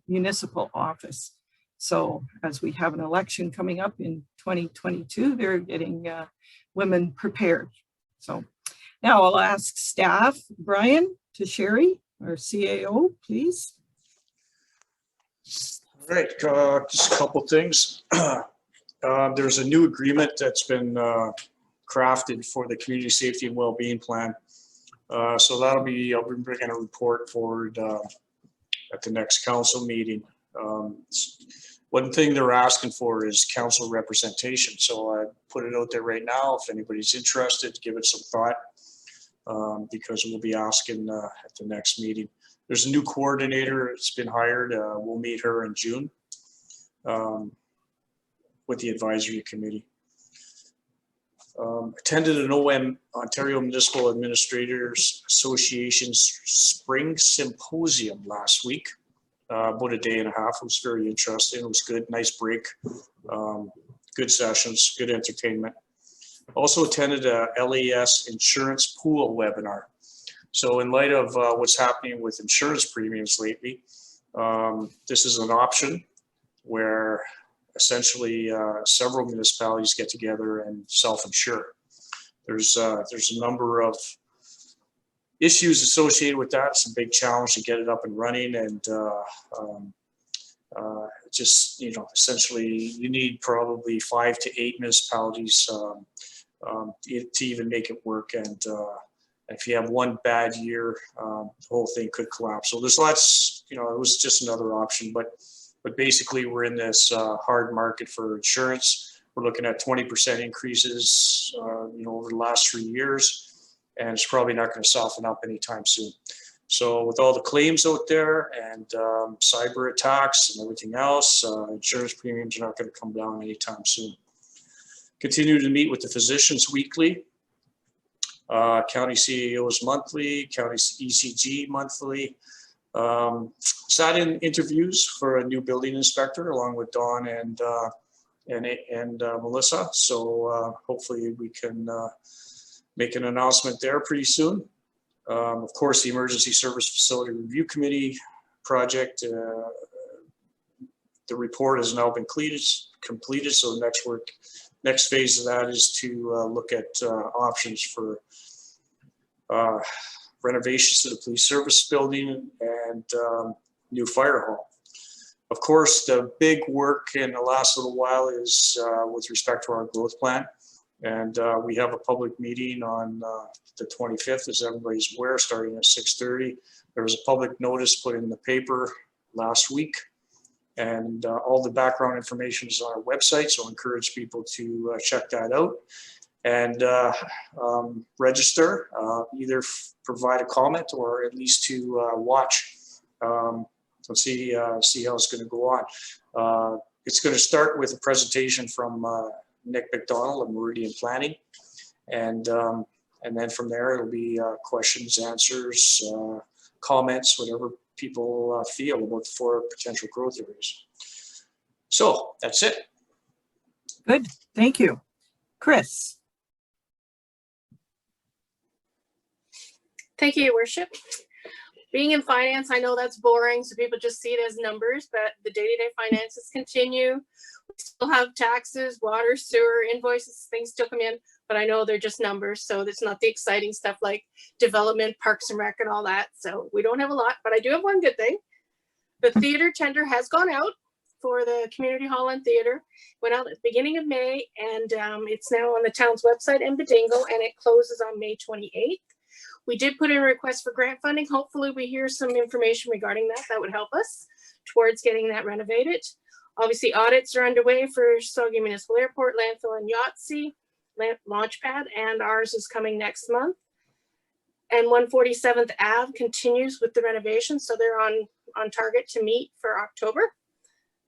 municipal office. So as we have an election coming up in 2022, they're getting women prepared. So now I'll ask staff, Brian to Sherry, our CAO, please. All right, just a couple things. There's a new agreement that's been crafted for the community safety and well-being plan. So I'll be bringing a report forward at the next council meeting. One thing they're asking for is council representation. So I put it out there right now. If anybody's interested, give it some thought because we'll be asking at the next meeting. There's a new coordinator that's been hired. We'll meet her in June with the advisory committee. Attended an OM, Ontario Municipal Administrators Association's spring symposium last week, about a day and a half. It was very interesting. It was good, nice break, good sessions, good entertainment. Also attended a LAS insurance pool webinar. So in light of what's happening with insurance premiums lately, this is an option where essentially several municipalities get together and self-insure. There's a number of issues associated with that. It's a big challenge to get it up and running, and just, you know, essentially you need probably 5 to 8 municipalities to even make it work. And if you have one bad year, the whole thing could collapse. So there's lots, you know, it was just another option, but basically we're in this hard market for insurance. We're looking at 20% increases, you know, over the last 3 years, and it's probably not going to soften up anytime soon. So with all the claims out there and cyber attacks and everything else, insurance premiums are not going to come down anytime soon. Continue to meet with the physicians weekly, county CAOs monthly, county ECG monthly. Sat in interviews for a new building inspector along with Dawn and Melissa. So hopefully we can make an announcement there pretty soon. Of course, the Emergency Service Facility Review Committee project, the report has now been completed. So the next phase of that is to look at options for renovations to the police service building and new fire hall. Of course, the big work in the last little while is with respect to our growth plan. And we have a public meeting on the 25th, as everybody's aware, starting at 6:30. There was a public notice put in the paper last week, and all the background information is on our website, so I encourage people to check that out and register, either provide a comment or at least to watch. So see how it's going to go on. It's going to start with a presentation from Nick McDonald of Meridian Planning, and then from there it'll be questions, answers, comments, whatever people feel about the 4 potential growth areas. So that's it. Good, thank you. Chris. Thank you, Your Worship. Being in finance, I know that's boring, so people just see it as numbers, but the day-to-day finances continue. We still have taxes, water, sewer, invoices, things still come in, but I know they're just numbers, so it's not the exciting stuff like development, parks and rec and all that. So we don't have a lot, but I do have one good thing. The theater tender has gone out for the community hall and theater. Went out at the beginning of May, and it's now on the town's website in Badingo, and it closes on May 28th. We did put in a request for grant funding. Hopefully we hear some information regarding that. That would help us towards getting that renovated. Obviously audits are underway for Sauga Municipal Airport, landfill and Yahtzee, Launchpad, and ours is coming next month. And 147th Ave continues with the renovation. So they're on target to meet for October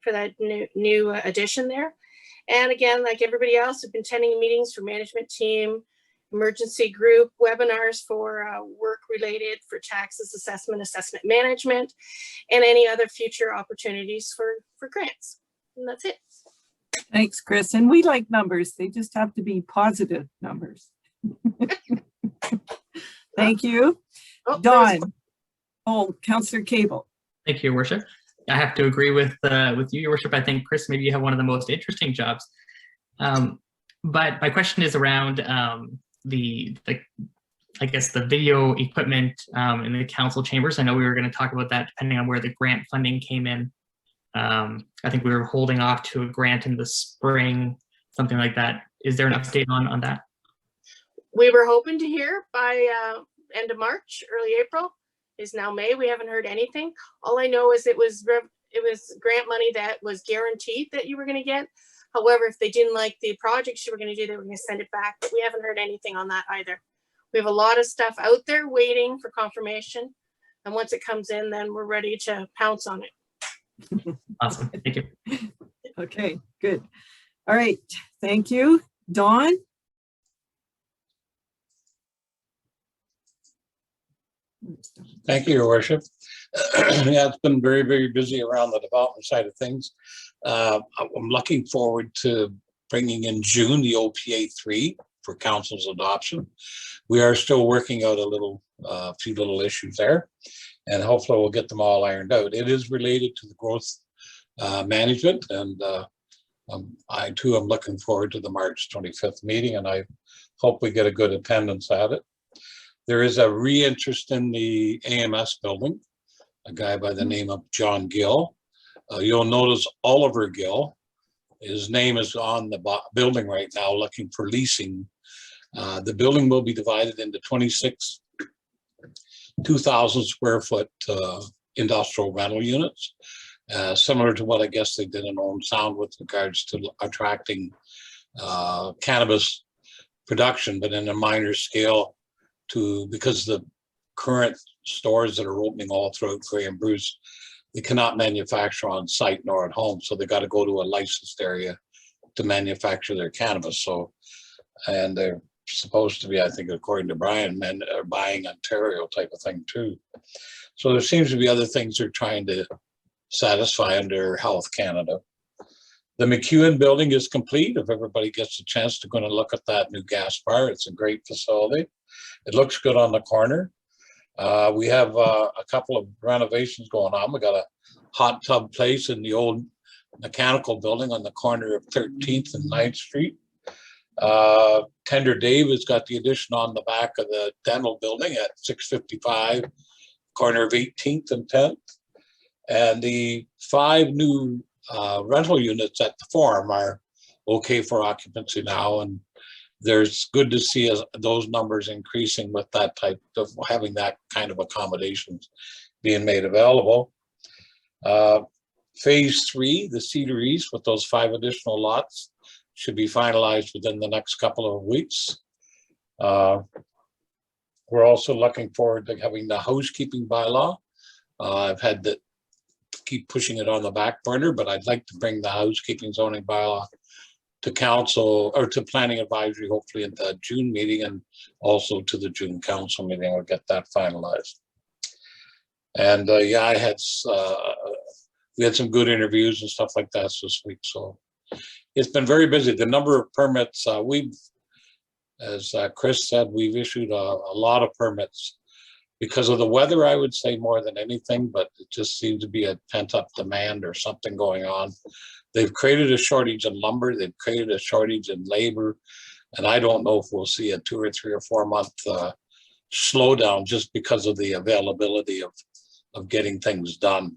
for that new addition there. And again, like everybody else, I've been attending meetings for management team, emergency group, webinars for work related for taxes, assessment management, and any other future opportunities for grants. And that's it. Thanks, Chris. And we like numbers. They just have to be positive numbers. Thank you. Dawn. Oh, Councillor Cable. Thank you, Your Worship. I have to agree with you, Your Worship. I think, Chris, maybe you have one of the most interesting jobs. But my question is around I guess the video equipment in the council chambers. I know we were going to talk about that depending on where the grant funding came in. I think we were holding off to a grant in the spring, something like that. Is there an update on that? We were hoping to hear by end of March, early April. Is now May. We haven't heard anything. All I know is it was grant money that was guaranteed that you were going to get. However, if they didn't like the projects you were going to do, they were going to send it back. But we haven't heard anything on that either. We have a lot of stuff out there waiting for confirmation. And once it comes in, then we're ready to pounce on it. Awesome. Thank you. Okay, good. All right. Thank you. Dawn? Thank you, Your Worship. Yeah, it's been very, very busy around the development side of things. I'm looking forward to bringing in June the OPA 3 for council's adoption. We are still working out a few little issues there, and hopefully we'll get them all ironed out. It is related to the growth management, and I too am looking forward to the March 25th meeting, and I hope we get a good attendance at it. There is a re-interest in the AMS building, a guy by the name of John Gill. You'll notice Oliver Gill, his name is on the building right now looking for leasing. The building will be divided into 26 2,000 square foot industrial rental units, similar to what I guess they did in Old Sound with regards to attracting cannabis production, but in a minor scale because the current stores that are opening all throughout Grey and Bruce, they cannot manufacture on site nor at home. So they got to go to a licensed area to manufacture their cannabis. So, and they're supposed to be, I think, according to Brian, men are buying Ontario type of thing too. So there seems to be other things they're trying to satisfy under Health Canada. The McEwen building is complete. If everybody gets a chance to go and look at that new gas bar, it's a great facility. It looks good on the corner. We have a couple of renovations going on. We got a hot tub place in the old mechanical building on the corner of 13th and 9th Street. Tender Dave has got the addition on the back of the dental building at 655, corner of 18th and 10th. And the 5 new rental units at the Forum are okay for occupancy now. And there's good to see those numbers increasing with that type of having that kind of accommodations being made available. Phase 3, the Cedar East with those 5 additional lots should be finalized within the next couple of weeks. We're also looking forward to having the housekeeping bylaw. I've had to keep pushing it on the back burner, but I'd like to bring the housekeeping zoning bylaw to council or to planning advisory, hopefully at the June meeting, and also to the June council meeting. We'll get that finalized. And yeah, we had some good interviews and stuff like that this week. So it's been very busy. The number of permits as Chris said, we've issued a lot of permits because of the weather, I would say more than anything, but it just seems to be a pent up demand or something going on. They've created a shortage in lumber, they've created a shortage in labor, and I don't know if we'll see a 2 or 3 or 4 month slowdown just because of the availability of getting things done.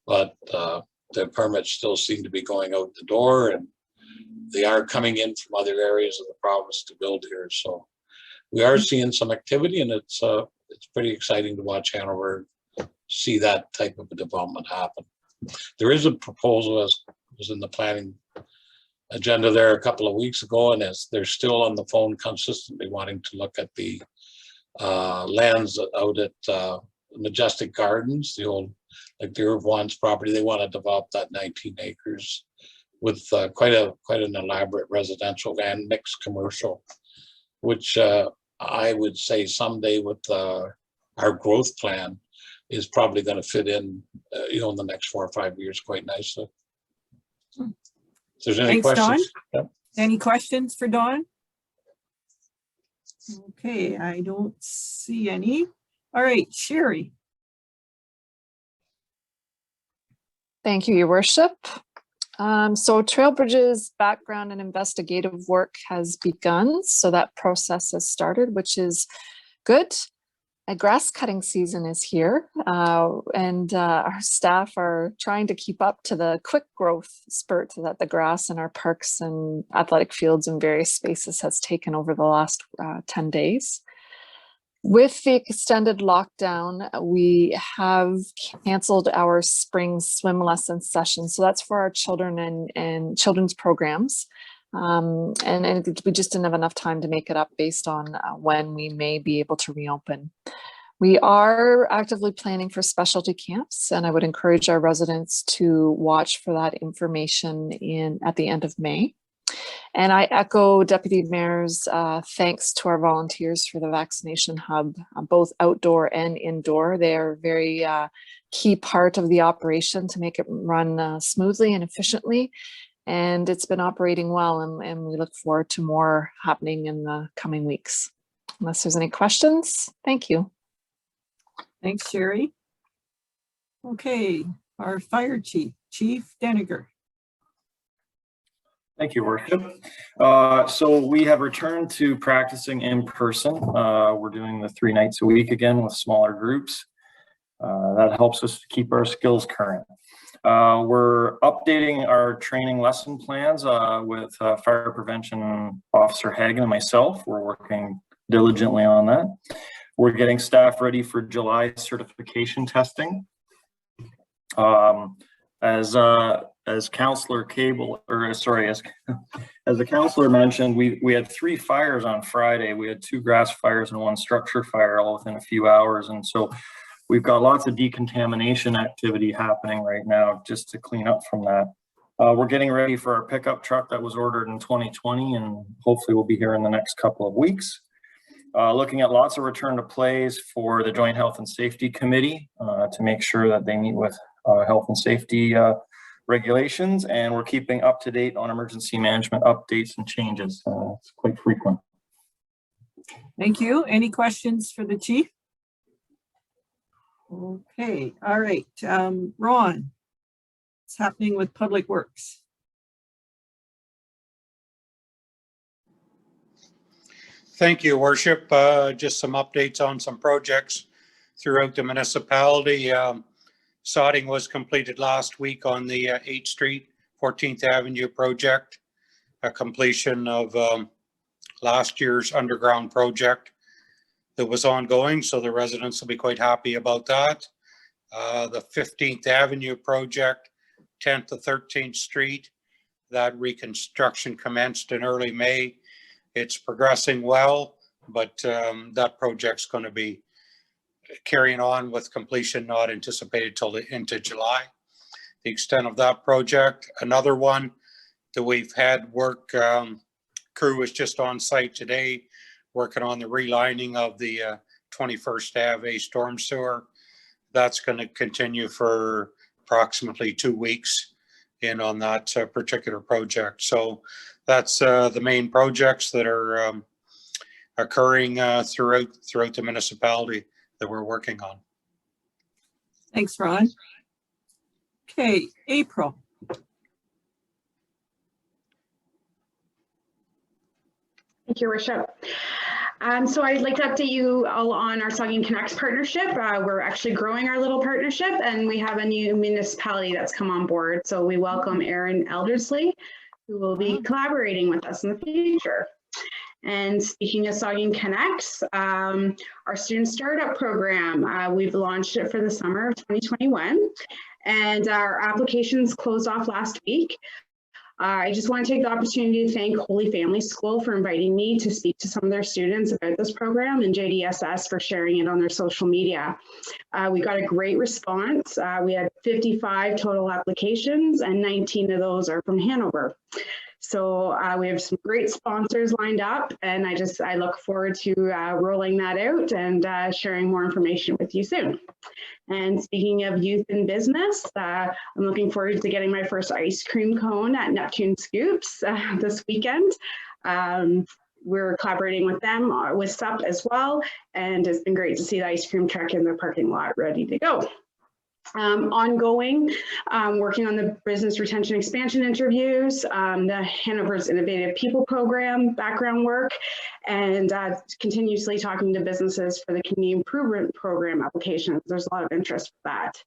But the permits still seem to be going out the door, and they are coming in from other areas of the province to build here. So we are seeing some activity, and it's pretty exciting to watch Hanover see that type of a development happen. There is a proposal, as was in the planning agenda there a couple of weeks ago, and as they're still on the phone consistently wanting to look at the lands out at Majestic Gardens, the old, like the Irvine's property. They want to develop that 19 acres with quite an elaborate residential and mixed commercial, which I would say someday with our growth plan is probably going to fit in, in the next 4 or 5 years quite nicely. If there's any Thanks, questions. Don. Yeah. Any questions for Don? Okay, I don't see any. All right, Sherry. Thank you, Your Worship. So Trailbridge's background and investigative work has begun. So that process has started, which is good. A grass cutting season is here, and our staff are trying to keep up to the quick growth spurt that the grass in our parks and athletic fields and various spaces has taken over the last 10 days. With the extended lockdown, we have canceled our spring swim lesson session. So that's for our children and children's programs. And we just didn't have enough time to make it up based on when we may be able to reopen. We are actively planning for specialty camps, and I would encourage our residents to watch for that information at the end of May. And I echo Deputy Mayor's thanks to our volunteers for the vaccination hub, both outdoor and indoor. They are a very key part of the operation to make it run smoothly and efficiently. And it's been operating well, and we look forward to more happening in the coming weeks. Unless there's any questions, thank you. Thanks, Sherry. Okay, our fire chief, Chief Deniger. Thank you, Worship. So we have returned to practicing in person. We're doing the 3 nights a week again with smaller groups. That helps us to keep our skills current. We're updating our training lesson plans with Fire Prevention Officer Hagen and myself. We're working diligently on that. We're getting staff ready for July certification testing. As Councillor Cable, or sorry, as the councillor mentioned, we had 3 fires on Friday. We had 2 grass fires and 1 structure fire all within a few hours, and so we've got lots of decontamination activity happening right now just to clean up from that. We're getting ready for our pickup truck that was ordered in 2020, and hopefully will be here in the next couple of weeks. Looking at lots of return to plays for the Joint Health and Safety Committee to make sure that they meet with health and safety regulations, and we're keeping up to date on emergency management updates and changes. It's quite frequent. Thank you. Any questions for the chief? Okay, all right. Ron, what's happening with Public Works? Thank you, Worship. Just some updates on some projects throughout the municipality. Sodding was completed last week on the 8th Street, 14th Avenue project, a completion of last year's underground project that was ongoing, so the residents will be quite happy about that. The 15th Avenue project, 10th to 13th Street, that reconstruction commenced in early May. It's progressing well, but that project's going to be carrying on with completion not anticipated till into July. The extent of that project. Another one that we've had work, crew was just on site today working on the relining of the 21st Ave storm sewer. That's going to continue for approximately 2 weeks in on that particular project. So that's the main projects that are occurring throughout the municipality that we're working on. Thanks, Ron. Okay, April. Thank you, Your Worship. So I'd like to update you all on our Saugeen Connects partnership. We're actually growing our little partnership, and we have a new municipality that's come on board. So we welcome Aaron Eldersley, who will be collaborating with us in the future. And speaking of Saugeen Connects, our student startup program, we've launched it for the summer of 2021, and our applications closed off last week. I just want to take the opportunity to thank Holy Family School for inviting me to speak to some of their students about this program, and JDSS for sharing it on their social media. We got a great response. We had 55 total applications, and 19 of those are from Hanover. So we have some great sponsors lined up, and I look forward to rolling that out and sharing more information with you soon. And speaking of youth in business, I'm looking forward to getting my first ice cream cone at Neptune Scoops this weekend. We're collaborating with them, with SUP as well, and it's been great to see the ice cream truck in the parking lot ready to go. Ongoing, working on the business retention expansion interviews, the Hanover's Innovative People Program background work, and continuously talking to businesses for the Community Improvement Program applications. There's a lot of interest for that.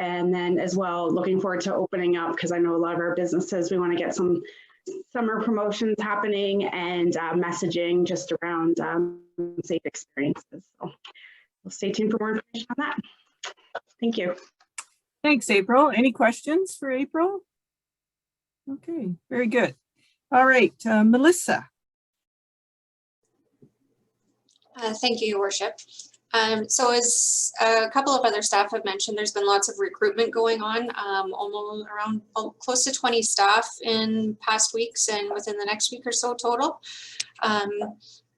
And then as well, looking forward to opening up, because I know a lot of our businesses, we want to get some summer promotions happening and messaging just around safe experiences. So we'll stay tuned for more information on that. Thank you. Thanks, April. Any questions for April? Okay, very good. All right, Melissa. Thank you, Your Worship. So as a couple of other staff have mentioned, there's been lots of recruitment going on, almost around close to 20 staff in past weeks and within the next week or so total.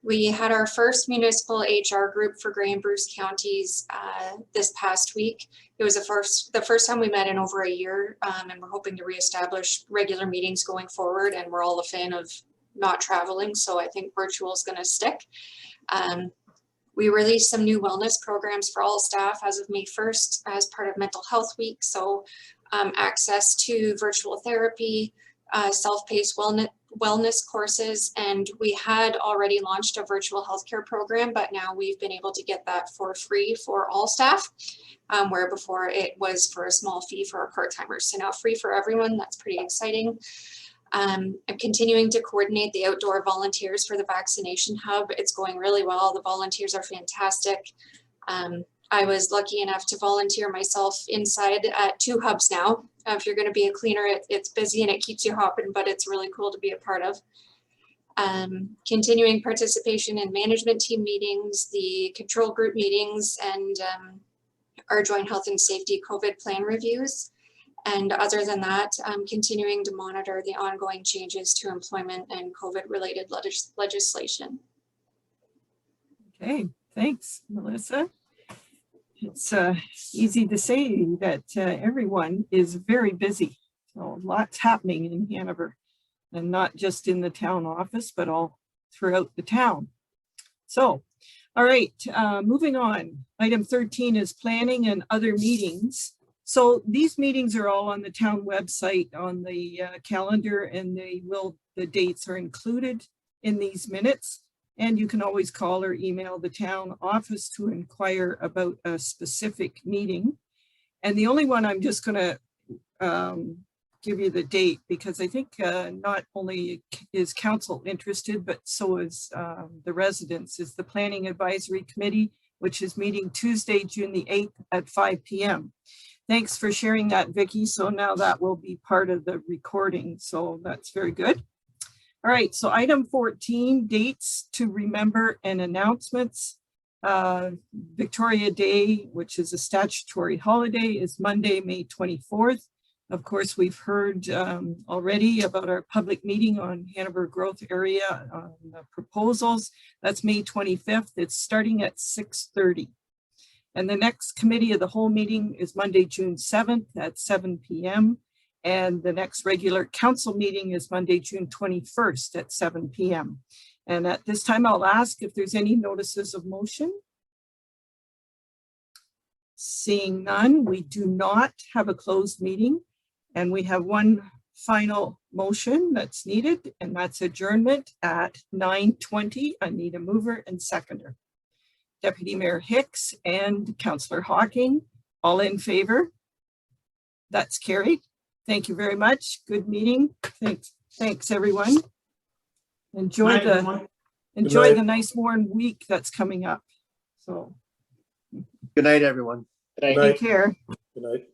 We had our first municipal HR group for Grey and Bruce counties this past week. It was the first time we met in over a year, and we're hoping to reestablish regular meetings going forward. And we're all a fan of not traveling, so I think virtual is going to stick. We released some new wellness programs for all staff as of May 1st as part of Mental Health Week. So access to virtual therapy, self-paced wellness courses, and we had already launched a virtual healthcare program, but now we've been able to get that for free for all staff, where before it was for a small fee for our part-timers. So now free for everyone. That's pretty exciting. I'm continuing to coordinate the outdoor volunteers for the vaccination hub. It's going really well. The volunteers are fantastic. I was lucky enough to volunteer myself inside at 2 hubs now. If you're going to be a cleaner, it's busy and it keeps you hopping, but it's really cool to be a part of. Continuing participation in management team meetings, the control group meetings, and our joint health and safety COVID plan reviews. And other than that, I'm continuing to monitor the ongoing changes to employment and COVID-related legislation. Okay, thanks, Melissa. It's easy to say that everyone is very busy. So lots happening in Hanover, and not just in the town office, but all throughout the town. So, all right, moving on. Item 13 is planning and other meetings. So these meetings are all on the town website on the calendar, and the dates are included in these minutes. And you can always call or email the town office to inquire about a specific meeting. And the only one I'm just going to give you the date, because I think not only is council interested, but so is the residents, is the Planning Advisory Committee, which is meeting Tuesday, June the 8th at 5 p.m. Thanks for sharing that, Vicki. So now that will be part of the recording. So that's very good. All right, so item 14, dates to remember and announcements. Victoria Day, which is a statutory holiday, is Monday, May 24th. Of course, we've heard already about our public meeting on Hanover Growth Area proposals. That's May 25th. It's starting at 6:30. And the next committee of the whole meeting is Monday, June 7th at 7 p.m. And the next regular council meeting is Monday, June 21st at 7 p.m. And at this time, I'll ask if there's any notices of motion. Seeing none, we do not have a closed meeting, and we have one final motion that's needed, and that's adjournment at 9:20. I need a mover and seconder. Deputy Mayor Hicks and Councillor Hawking, all in favor? That's carried. Thank you very much. Good meeting. Thanks everyone. Enjoy Night, everyone. enjoy the nice warm week that's coming up. So Good night, everyone. Good night. take care. Good night.